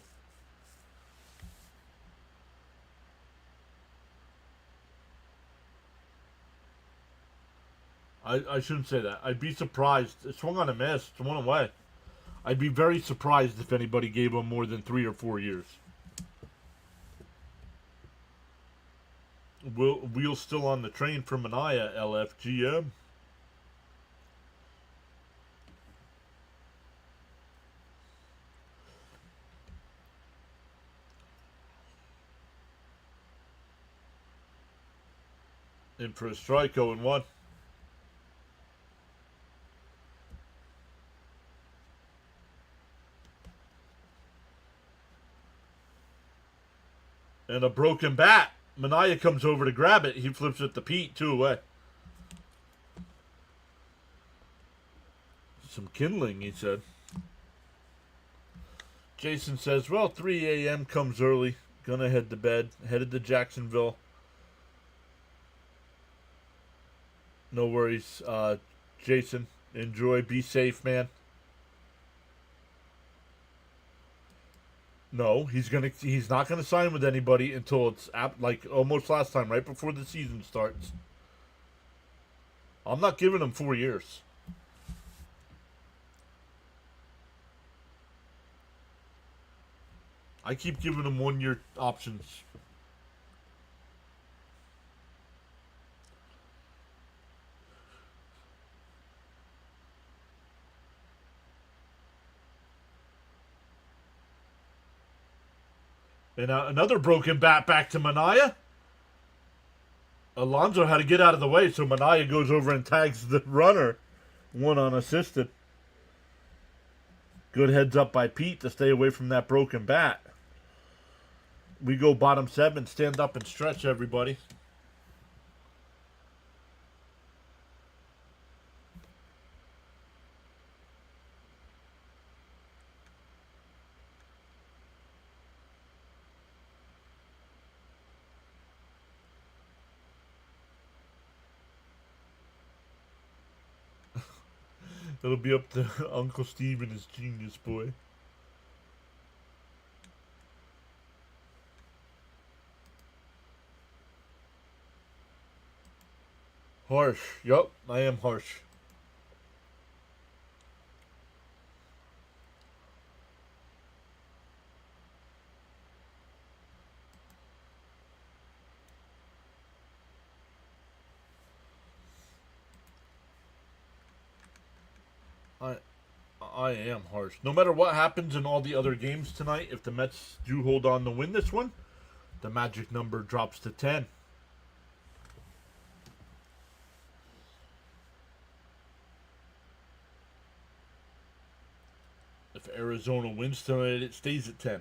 I shouldn't say that. I'd be surprised. It swung on a miss. It went away. I'd be very surprised if anybody gave him more than 3 or 4 years. Wheels still on the train for Manaea, LFGM. In for a strike, 0-1. And a broken bat. Manaea comes over to grab it. He flips it to Pete, 2 away. Some kindling, he said. Jason says, well, 3 a.m. comes early. Gonna head to bed. Headed to Jacksonville. No worries, Jason. Enjoy. Be safe, man. No, he's not gonna sign with anybody until it's like almost last time, right before the season starts. I'm not giving him 4 years. I keep giving him 1-year options. And another broken bat back to Manaea. Alonso had to get out of the way, so Manaea goes over and tags the runner. 1 unassisted. Good heads up by Pete to stay away from that broken bat. We go bottom 7. Stand up and stretch, everybody. It'll be up to Uncle Steve and his genius boy. Harsh. Yup, I am harsh. I I am harsh. No matter what happens in all the other games tonight, if the Mets do hold on to win this one, the magic number drops to 10. If Arizona wins tonight, it stays at 10.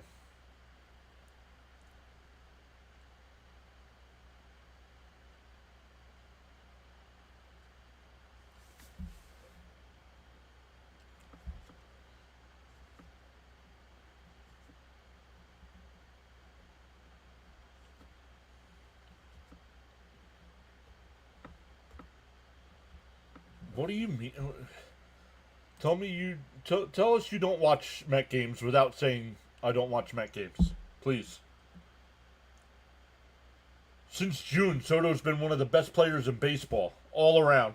What do you mean? Tell me you tell us you don't watch Met games without saying I don't watch Met games, please. Since June, Soto's been one of the best players in baseball all around.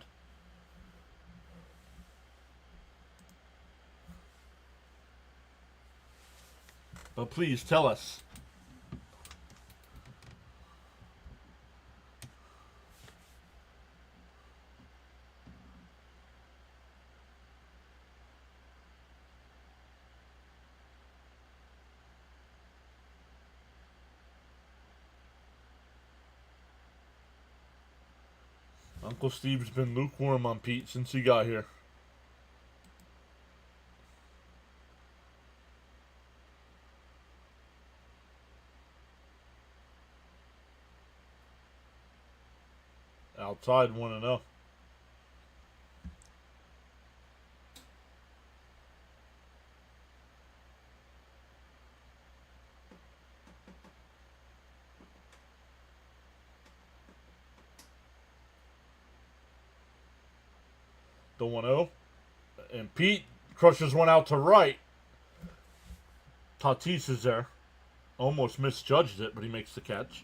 But please tell us. Uncle Steve's been lukewarm on Pete since he got here. Outside 1-0. The 1-0. And Pete crushes one out to right. Tatis is there. Almost misjudged it, but he makes the catch.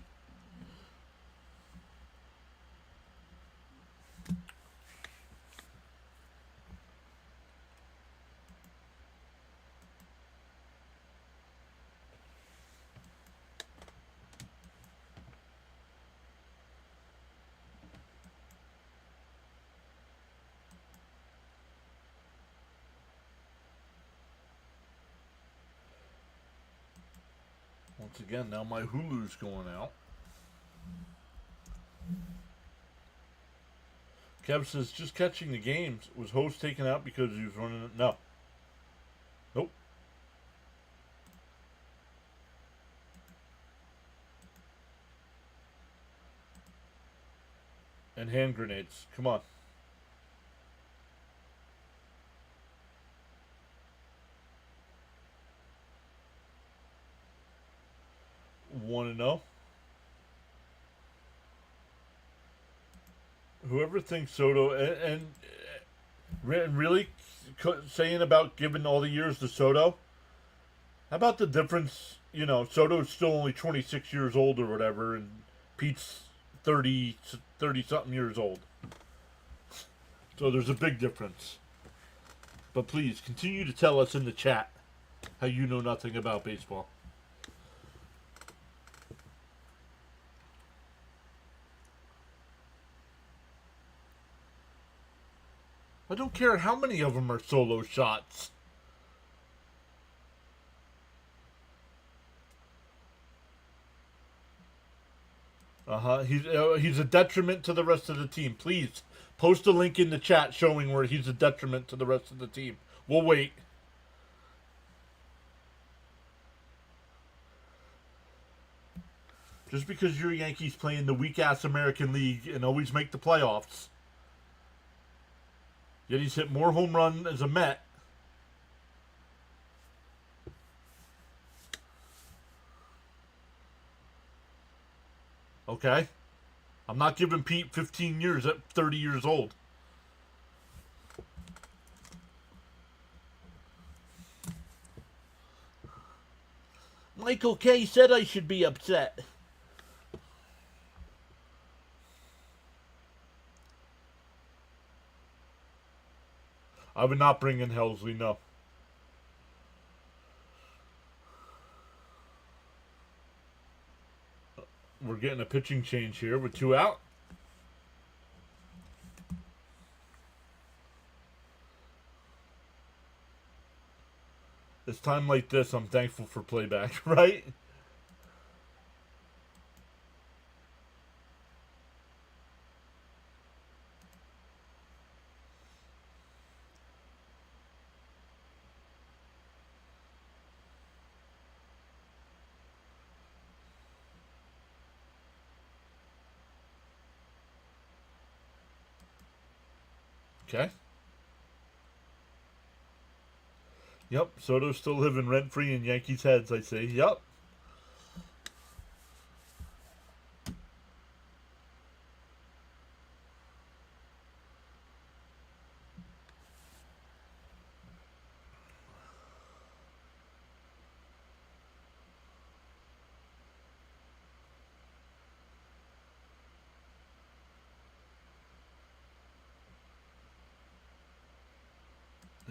Once again, now my Hulu's going out. Kev says, just catching the games. Was host taken out because he was running it? No. Nope. And hand grenades. Come on. Want to know? Whoever thinks Soto and really saying about giving all the years to Soto. How about the difference? You know, Soto's still only 26 years old or whatever, and Pete's 30 something years old. So there's a big difference. But please continue to tell us in the chat how you know nothing about baseball. I don't care how many of them are solo shots. He's a detriment to the rest of the team. Please post a link in the chat showing where he's a detriment to the rest of the team. We'll wait. Just because your Yankees play in the weak-ass American League and always make the playoffs, yet he's hit more home runs as a Met. Okay? I'm not giving Pete 15 years at 30 years old. Michael K. said I should be upset. I would not bring in Helsley, no. We're getting a pitching change here with 2 out. It's time like this I'm thankful for playback, right? Okay. Yep, Soto's still living rent-free in Yankees' heads, I see. Yep.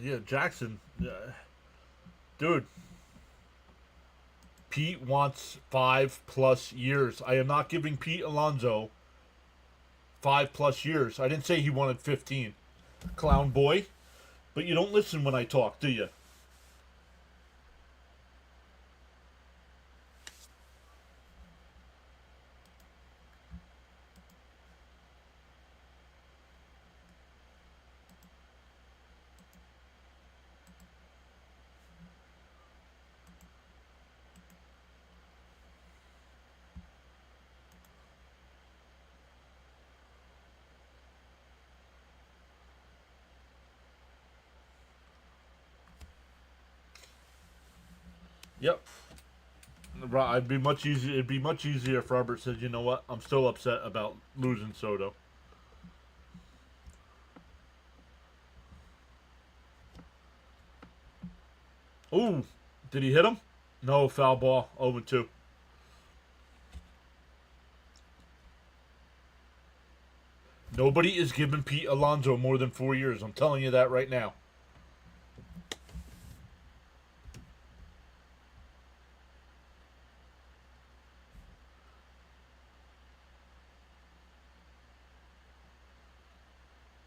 Yeah, Jackson. Dude, Pete wants 5+ years. I am not giving Pete Alonso 5+ years. I didn't say he wanted 15. Clown boy. But you don't listen when I talk, do you? Yep. It'd be much easier. It'd be much easier if Robert said, "You know what? I'm still upset about losing Soto." Ooh, did he hit him? No, foul ball. 0-2. Nobody is giving Pete Alonso more than 4 years. I'm telling you that right now.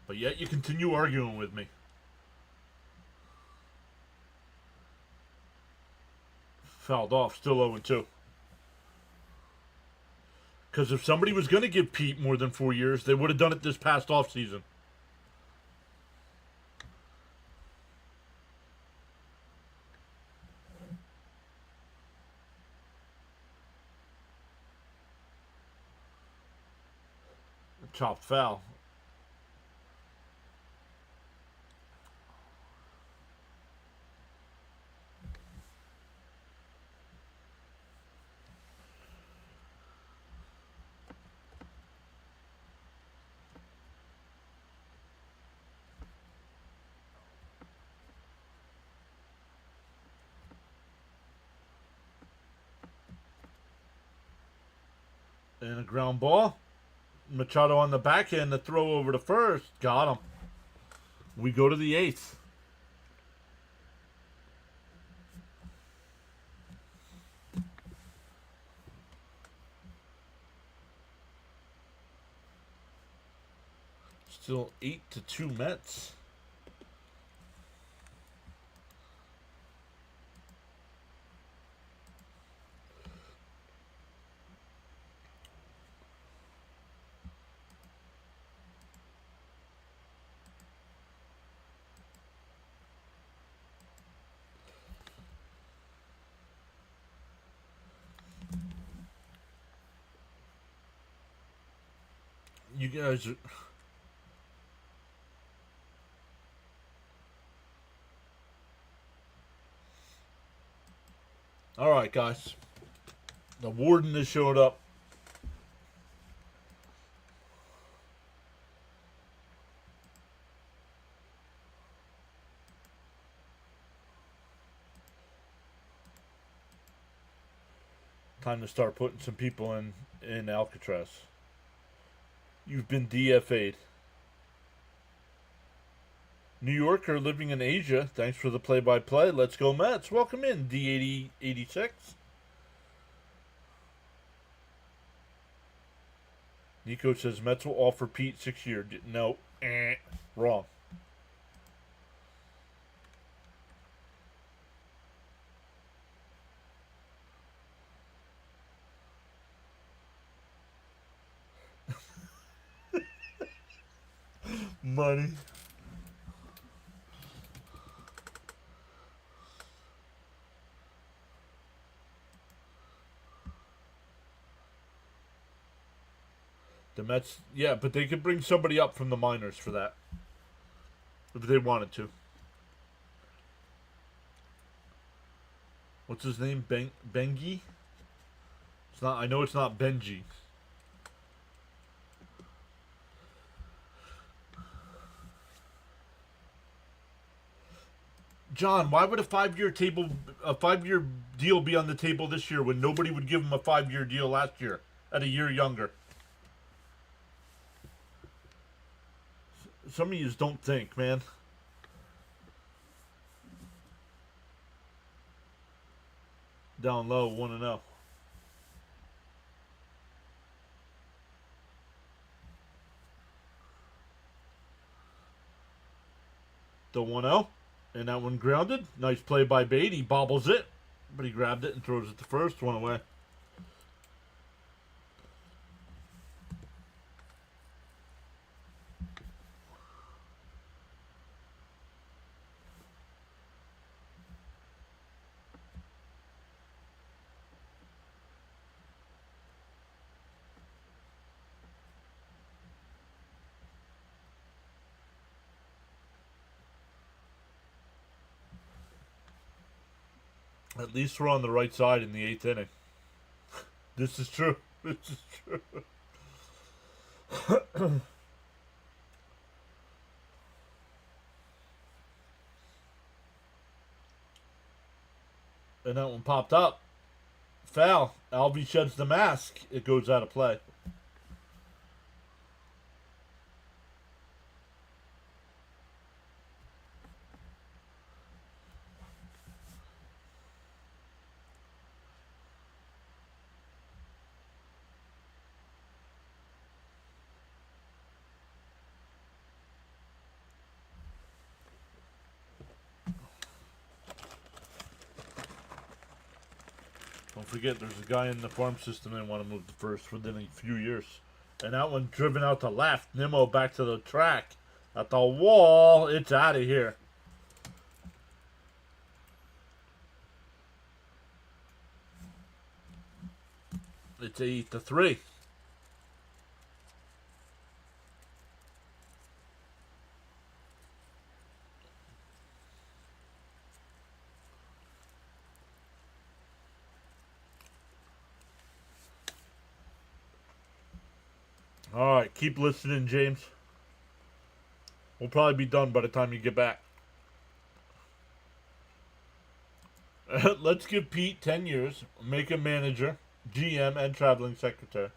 But yet you continue arguing with me. Fouled off. Still 0-2. Because if somebody was going to give Pete more than 4 years, they would have done it this past offseason. Chopped foul. And a ground ball. Machado on the backhand, the throw over to first. Got him. We go to the eighth. Still 8-2 Mets. You guys are... Alright, guys. The warden has showed up. Time to start putting some people in Alcatraz. You've been DFA'd. New Yorker living in Asia. Thanks for the play-by-play. Let's go Mets. Welcome in, D8086. Nico says Mets will offer Pete 6 years. No. Wrong. Money. The Mets, yeah, but they could bring somebody up from the minors for that. If they wanted to. What's his name? Bengi? It's not. I know it's not Benji. John, why would a 5-year deal be on the table this year when nobody would give him a 5-year deal last year at a year younger? Some of you don't think, man. Down low, 1-0. The 1-0. And that one grounded. Nice play by Bate. He bobbles it. But he grabbed it and throws it to first. One away. At least we're on the right side in the 8th inning. This is true. This is true. And that one popped up. Foul. Alvey sheds the mask. It goes out of play. Don't forget, there's a guy in the farm system that want to move to first within a few years. And that one driven out to left. Nimmo back to the track. At the wall. It's out of here. It's 8-3. All right, keep listening, James. We'll probably be done by the time you get back. Let's give Pete 10 years, make him manager, GM, and traveling secretary.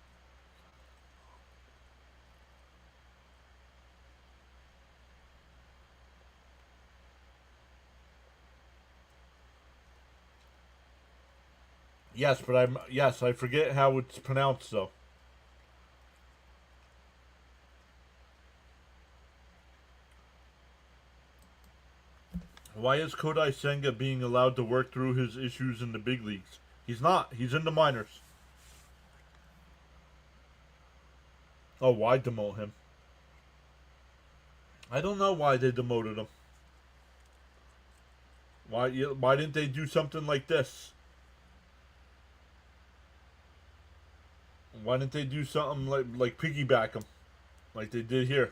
Yes, but I forget how it's pronounced though. Why is Kodai Senga being allowed to work through his issues in the big leagues? He's not. He's in the minors. Oh, why demote him? I don't know why they demoted him. Why didn't they do something like this? Why didn't they do something like piggyback him, like they did here?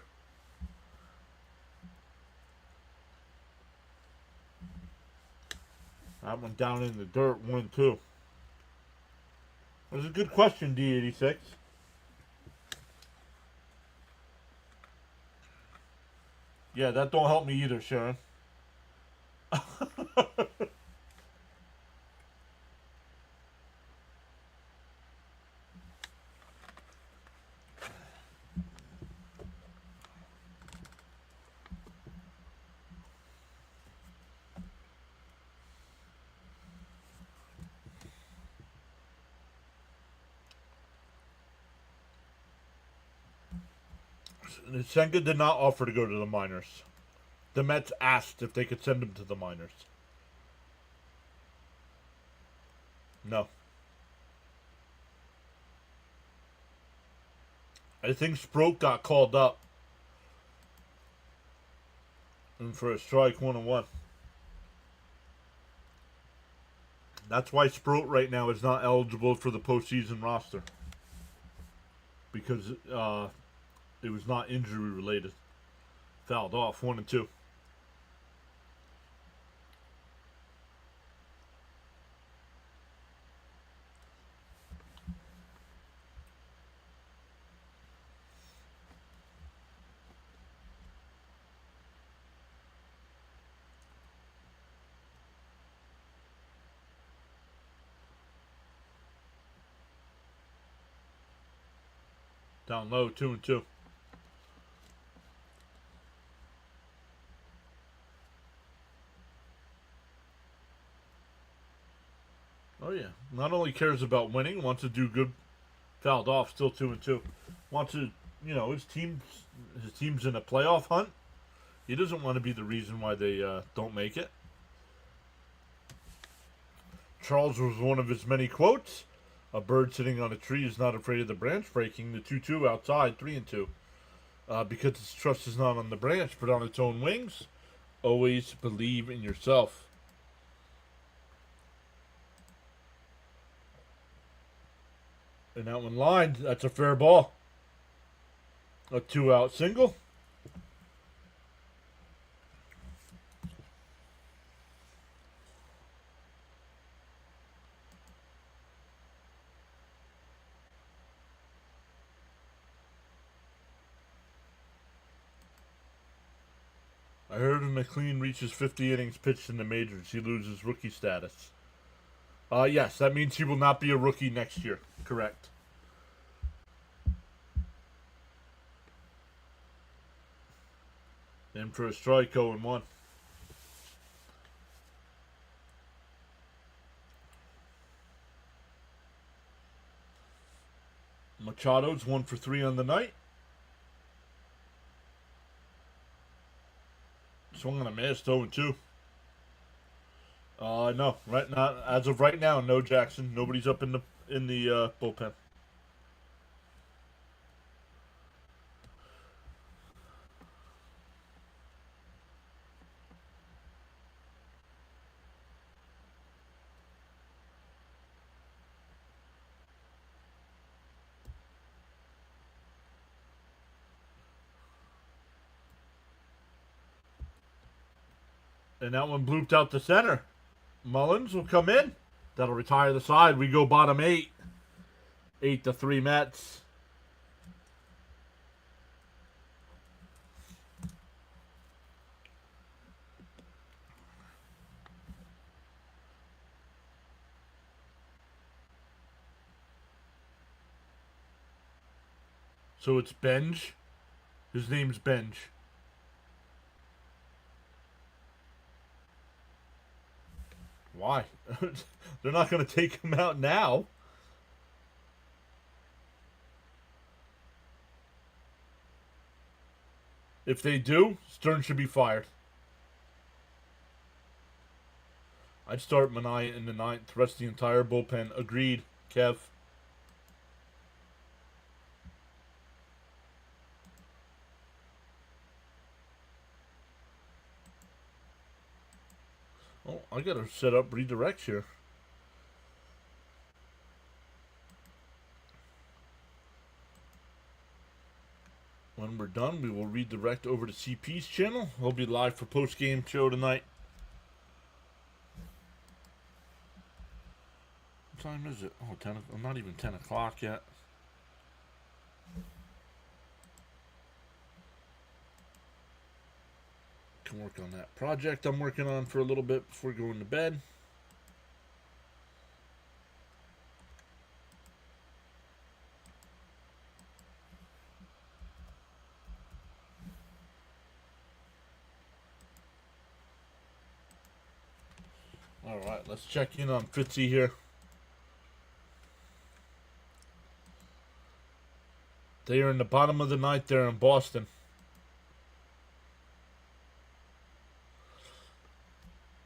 That one down in the dirt, 1-2. That was a good question, D86. Yeah, that don't help me either, Sharon. Senga did not offer to go to the minors. The Mets asked if they could send him to the minors. No. I think Sproat got called up. And for a strike, 1-1. That's why Sproat right now is not eligible for the postseason roster. Because it was not injury related. Fouled off, 1-2. Down low, 2-2. Oh yeah, not only cares about winning, wants to do good. Fouled off, still 2-2. Wants to, his team's in a playoff hunt. He doesn't want to be the reason why they don't make it. Charles was one of his many quotes. A bird sitting on a tree is not afraid of the branch breaking. The 2-2 outside, 3-2. Because its trust is not on the branch, but on its own wings. Always believe in yourself. And that one lined. That's a fair ball. A 2-out single. I heard if McLean reaches 50 innings pitched in the majors, he loses rookie status. Yes, that means he will not be a rookie next year. Correct. And for a strike, 0-1. Machado's 1 for 3 on the night. Swung on a missed, 0-2. No, right now, as of right now, no Jackson. Nobody's up in the bullpen. And that one blooped out to center. Mullins will come in. That'll retire the side. We go bottom 8. 8-3 Mets. So it's Benj. His name's Benj. Why? They're not going to take him out now. If they do, Stern should be fired. I'd start Manaea in the 9th. Rest the entire bullpen. Agreed, Kev. Oh, I gotta set up redirects here. When we're done, we will redirect over to CP's channel. He'll be live for post-game show tonight. What time is it? Oh, 10. Not even 10 o'clock yet. Can work on that project I'm working on for a little bit before going to bed. All right, let's check in on Fitzy here. They are in the bottom of the 9th there in Boston.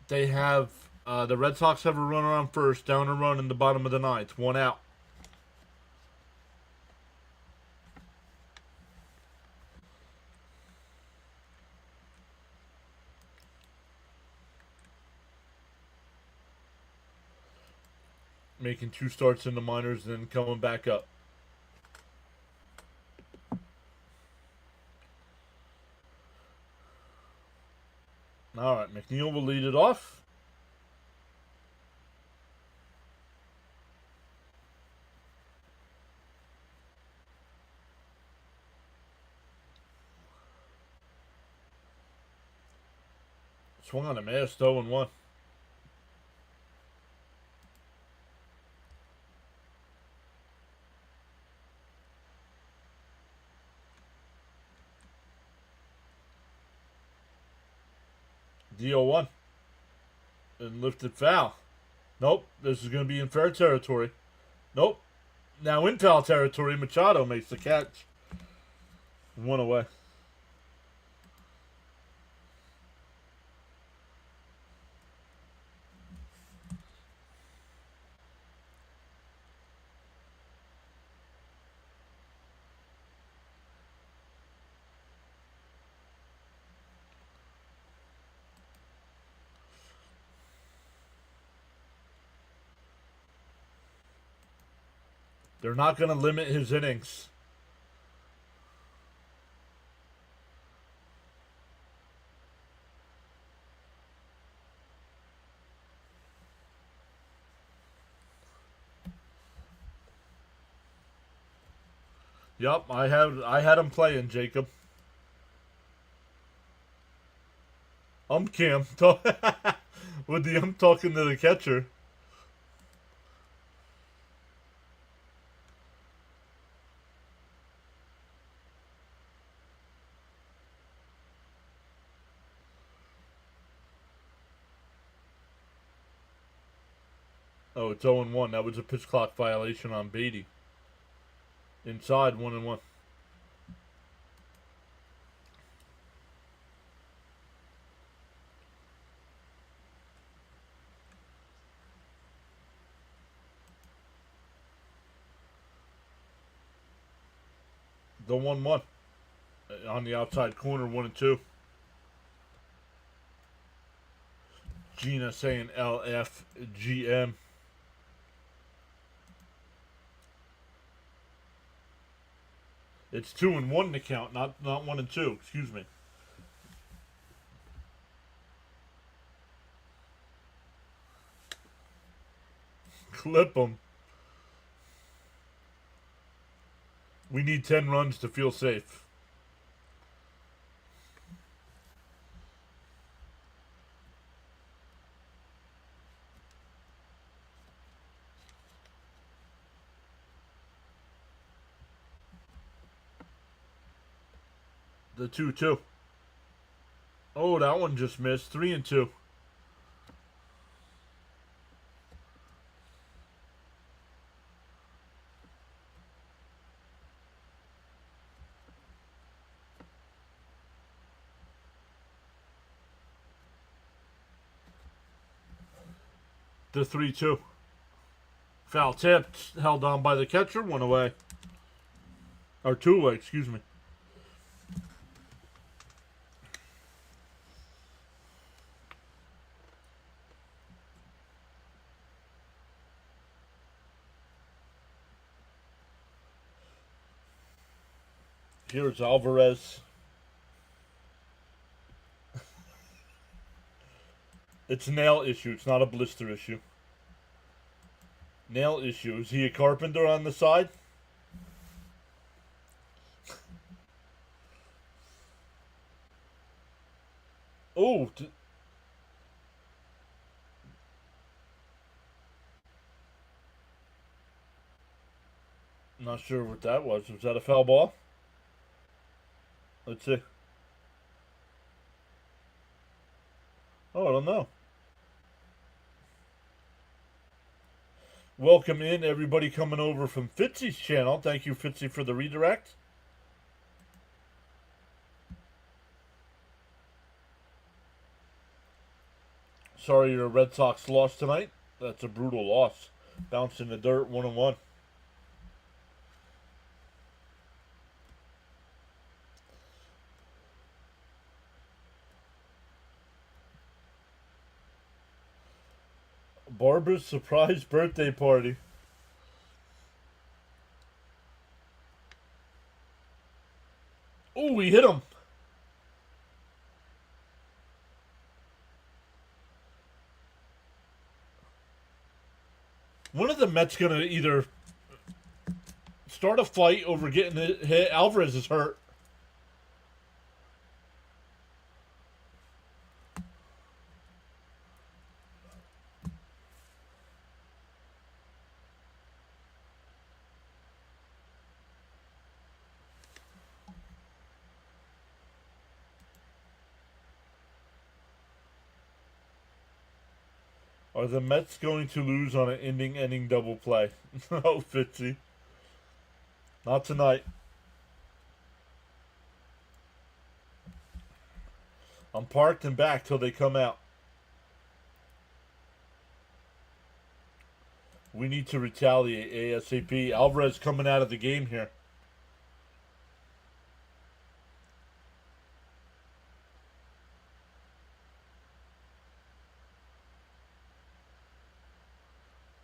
They have, the Red Sox have a runner on first, down a run in the bottom of the 9th, 1 out. making 2 starts in the minors, and then coming back up. All right, McNeil will lead it off. Swung on a miss, 0-1. DO1. And lifted foul. Nope, this is going to be in fair territory. Nope. Now in foul territory, Machado makes the catch. 1 away. They're not going to limit his innings. Yup, I had him playing, Jacob. Cam. With the talking to the catcher. Oh, it's 0-1. That was a pitch clock violation on Beatty. Inside, 1-1. The 1-1. On the outside corner, 1-2. Gina saying LFGM. It's 2-1 to count, not 1-2. Excuse me. Clip them. We need 10 runs to feel safe. The 2-2. Oh, that one just missed. 3-2. The 3-2. Foul tipped, held on by the catcher, 1 away. Or 2 away, excuse me. Here's Alvarez. It's a nail issue. It's not a blister issue. Nail issue. Is he a carpenter on the side? Oh. Not sure what that was. Was that a foul ball? Let's see. Oh, I don't know. Welcome in everybody coming over from Fitzy's channel. Thank you, Fitzy, for the redirect. Sorry your Red Sox lost tonight. That's a brutal loss. Bounced in the dirt, 1-1. Barbara's surprise birthday party. Oh, we hit him. One of the Mets gonna either start a fight over getting it hit. Alvarez is hurt. Are the Mets going to lose on an inning double play? No, Fitzy. Not tonight. I'm parked and back till they come out. We need to retaliate ASAP. Alvarez coming out of the game here.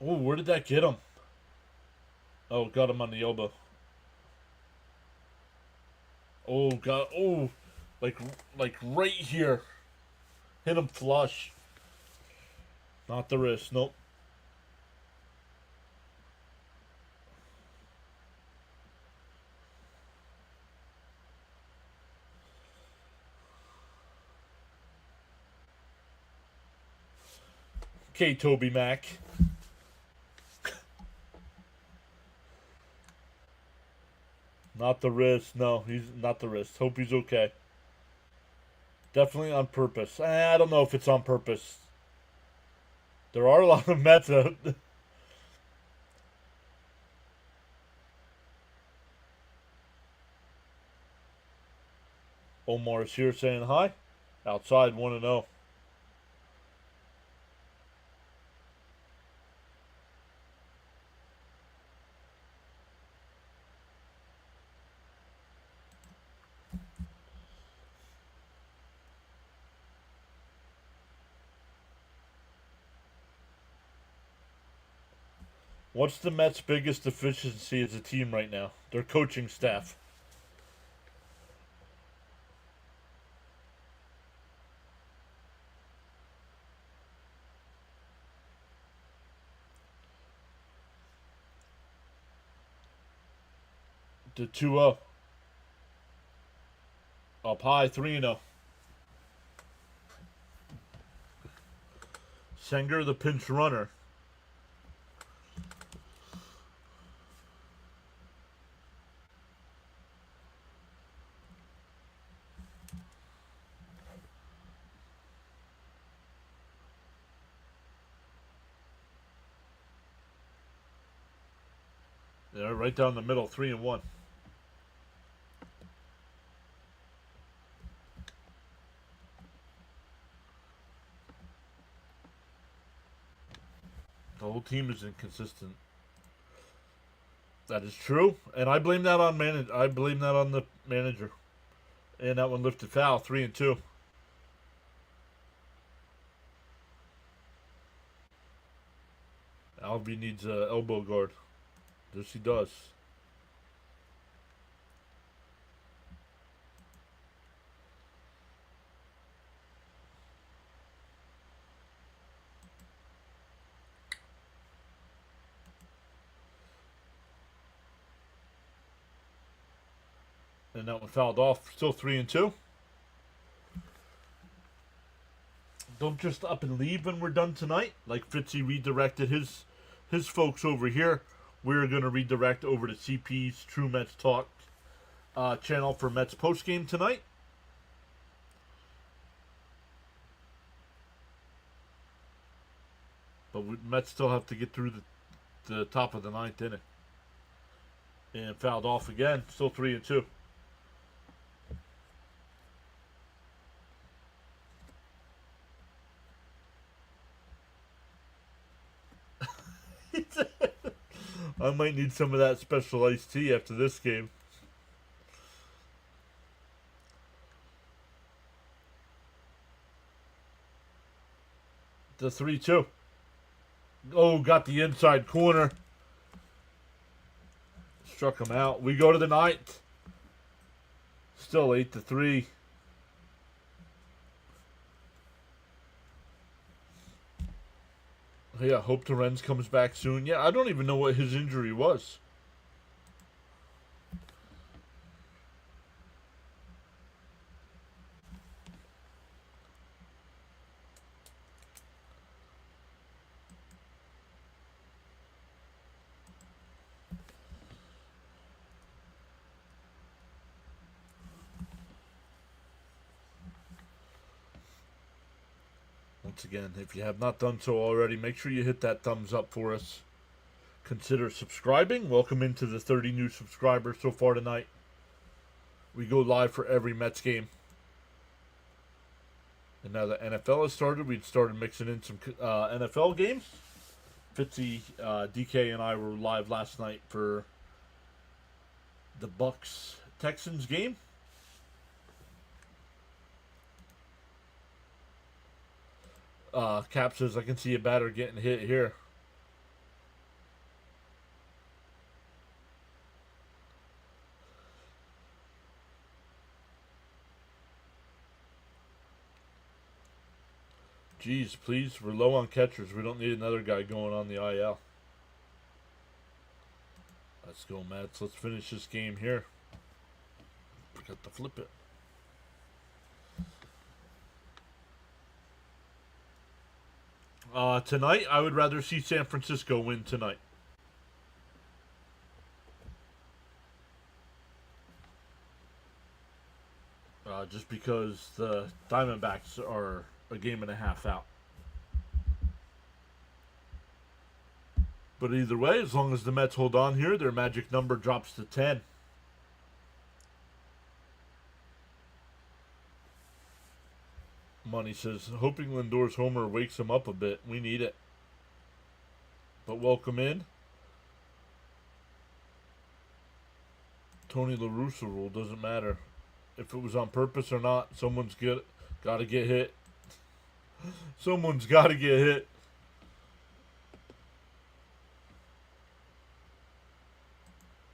Oh, where did that get him? Oh, got him on the elbow. Oh, God. Oh, like right here. Hit him flush. Not the wrist. Nope. Okay, Toby Mac. Not the wrist. No, he's not the wrist. Hope he's okay. Definitely on purpose. I don't know if it's on purpose. There are a lot of Mets out. Omar is here saying hi. Outside 1-0. What's the Mets' biggest deficiency as a team right now? Their coaching staff. The 2-0. Up high, 3-0. Senger, the pinch runner. Yeah, right down the middle, 3-1. The whole team is inconsistent. That is true, and I blame that on I blame that on the manager. And that one lifted foul, 3-2. Alvey needs an elbow guard. Yes, he does. And that one fouled off. Still 3-2. Don't just up and leave when we're done tonight. Like Fitzy redirected his folks over here. We're going to redirect over to CP's True Mets Talk channel for Mets postgame tonight. But Mets still have to get through the top of the ninth inning. And fouled off again. Still 3-2. I might need some of that special iced tea after this game. The 3-2. Oh, got the inside corner. Struck him out. We go to the ninth. Still 8-3. Yeah, hope Torrens comes back soon. Yeah, I don't even know what his injury was. Once again, if you have not done so already, make sure you hit that thumbs up for us. Consider subscribing. Welcome into the 30 new subscribers so far tonight. We go live for every Mets game. And now the NFL has started, we'd started mixing in some NFL games. Fitzy, DK, and I were live last night for the Bucks Texans game. Cap says, I can see a batter getting hit here. Jeez, please. We're low on catchers. We don't need another guy going on the IL. Let's go, Mets. Let's finish this game here. Forgot to flip it. Tonight, I would rather see San Francisco win tonight. Just because the Diamondbacks are a game and a half out. But either way, as long as the Mets hold on here, their magic number drops to 10. Money says, hoping Lindor's homer wakes him up a bit. We need it. But welcome in. Tony La Russa rule doesn't matter. If it was on purpose or not, someone's got to get hit. Someone's got to get hit.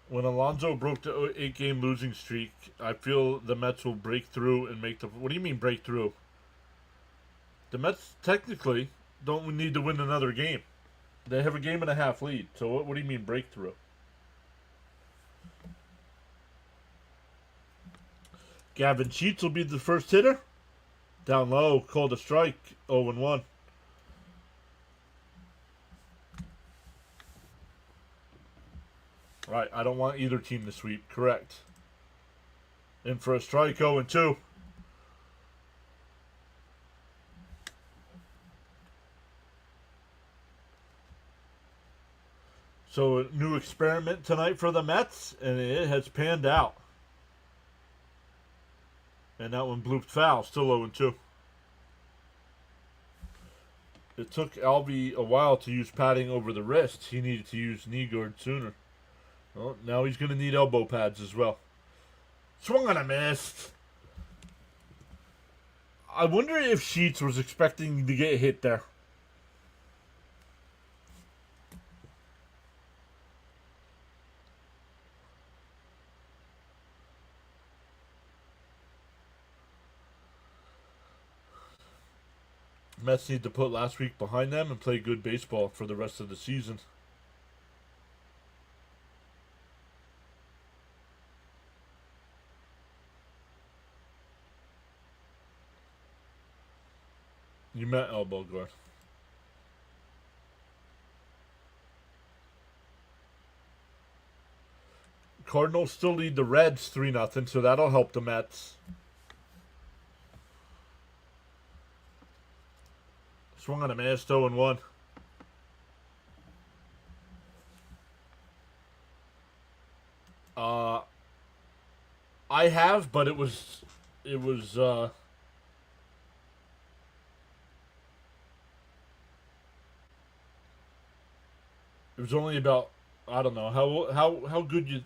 When Alonso broke the 8-game losing streak, I feel the Mets will break through and make the... What do you mean break through? The Mets technically don't need to win another game. They have a game and a half lead. So what do you mean breakthrough? Gavin Sheets will be the first hitter. Down low, called a strike, 0-1. Right, I don't want either team to sweep. Correct. In for a strike, 0-2. So a new experiment tonight for the Mets, and it has panned out. And that one blooped foul, still 0-2. It took Alvey a while to use padding over the wrist. He needed to use knee guard sooner. Well, now he's going to need elbow pads as well. Swung on a miss. I wonder if Sheets was expecting to get hit there. Mets need to put last week behind them and play good baseball for the rest of the season. You meant elbow guard. Cardinals still lead the Reds 3-0, so that'll help the Mets. Swung on a miss, 0-1. I have, but it was only about, I don't know how good you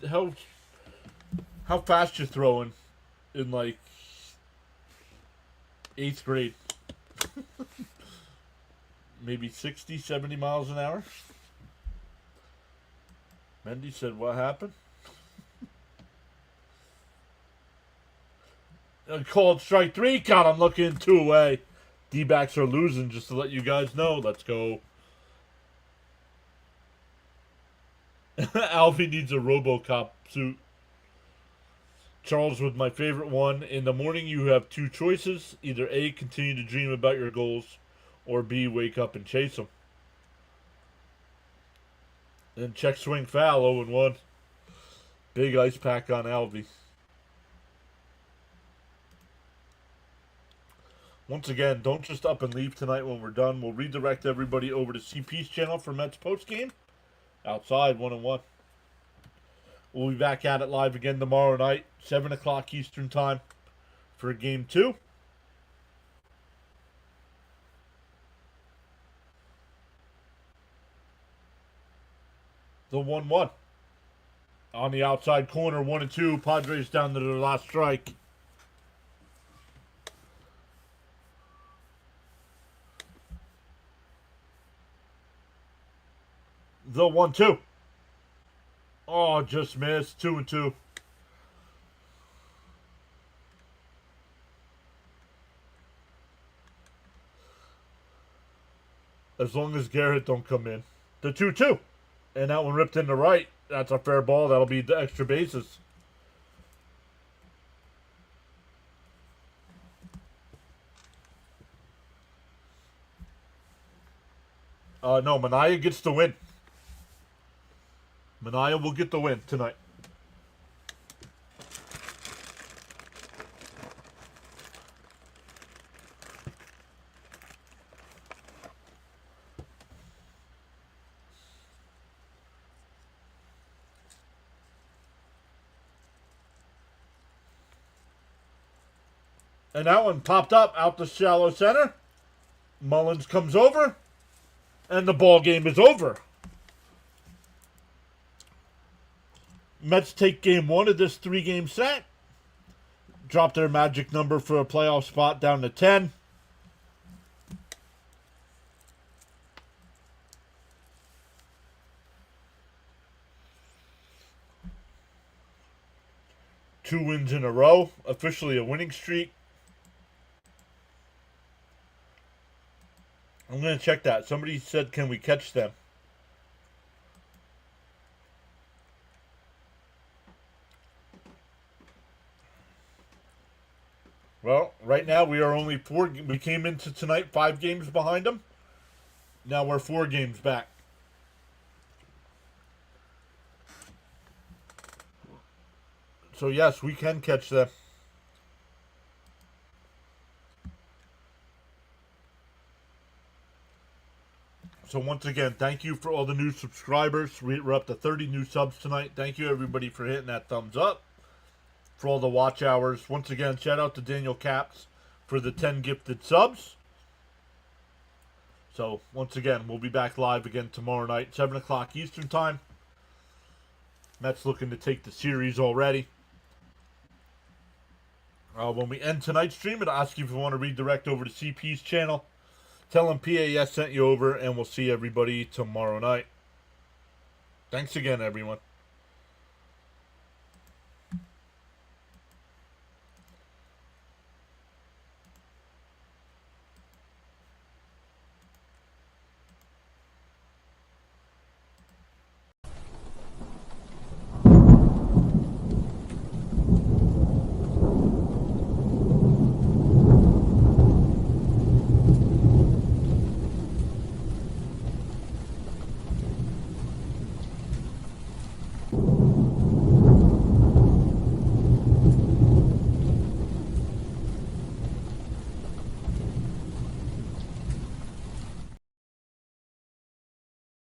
how fast you're throwing in like 8th grade. maybe 60, 70 miles an hour. Mendy said, what happened? Called strike 3. God, I'm looking 2 away. D-backs are losing, just to let you guys know. Let's go. Alfie needs a RoboCop suit. Charles with my favorite one. In the morning, you have 2 choices. Either A, continue to dream about your goals, or B, wake up and chase them. Then check swing foul, 0-1. Big ice pack on Alvy. Once again, don't just up and leave tonight when we're done. We'll redirect everybody over to CP's channel for Mets postgame. Outside, 1-1. We'll be back at it live again tomorrow night, 7 o'clock Eastern time for Game 2. The 1-1. On the outside corner, 1-2. Padres down to their last strike. The 1-2. Oh, just missed. 2-2. As long as Garrett don't come in. The 2-2. And that one ripped in the right. That's a fair ball. That'll be the extra bases. No, Mania gets the win. Mania will get the win tonight. And that one popped up out the shallow center. Mullins comes over. And the ball game is over. Mets take game 1 of this 3-game set. Drop their magic number for a playoff spot down to 10. Two wins in a row. Officially a winning streak. I'm going to check that. Somebody said, can we catch them? Well, right now we are only 4. We came into tonight 5 games behind them. Now we're 4 games back. So yes, we can catch them. So once again, thank you for all the new subscribers. We're up to 30 new subs tonight. Thank you everybody for hitting that thumbs up. For all the watch hours. Once again, shout out to Daniel Caps for the 10 gifted subs. So once again, we'll be back live again tomorrow night, 7 o'clock Eastern time. Mets looking to take the series already. When we end tonight's stream, it'll ask you if you want to redirect over to CP's channel. Tell him PAS sent you over, and we'll see everybody tomorrow night. Thanks again, everyone.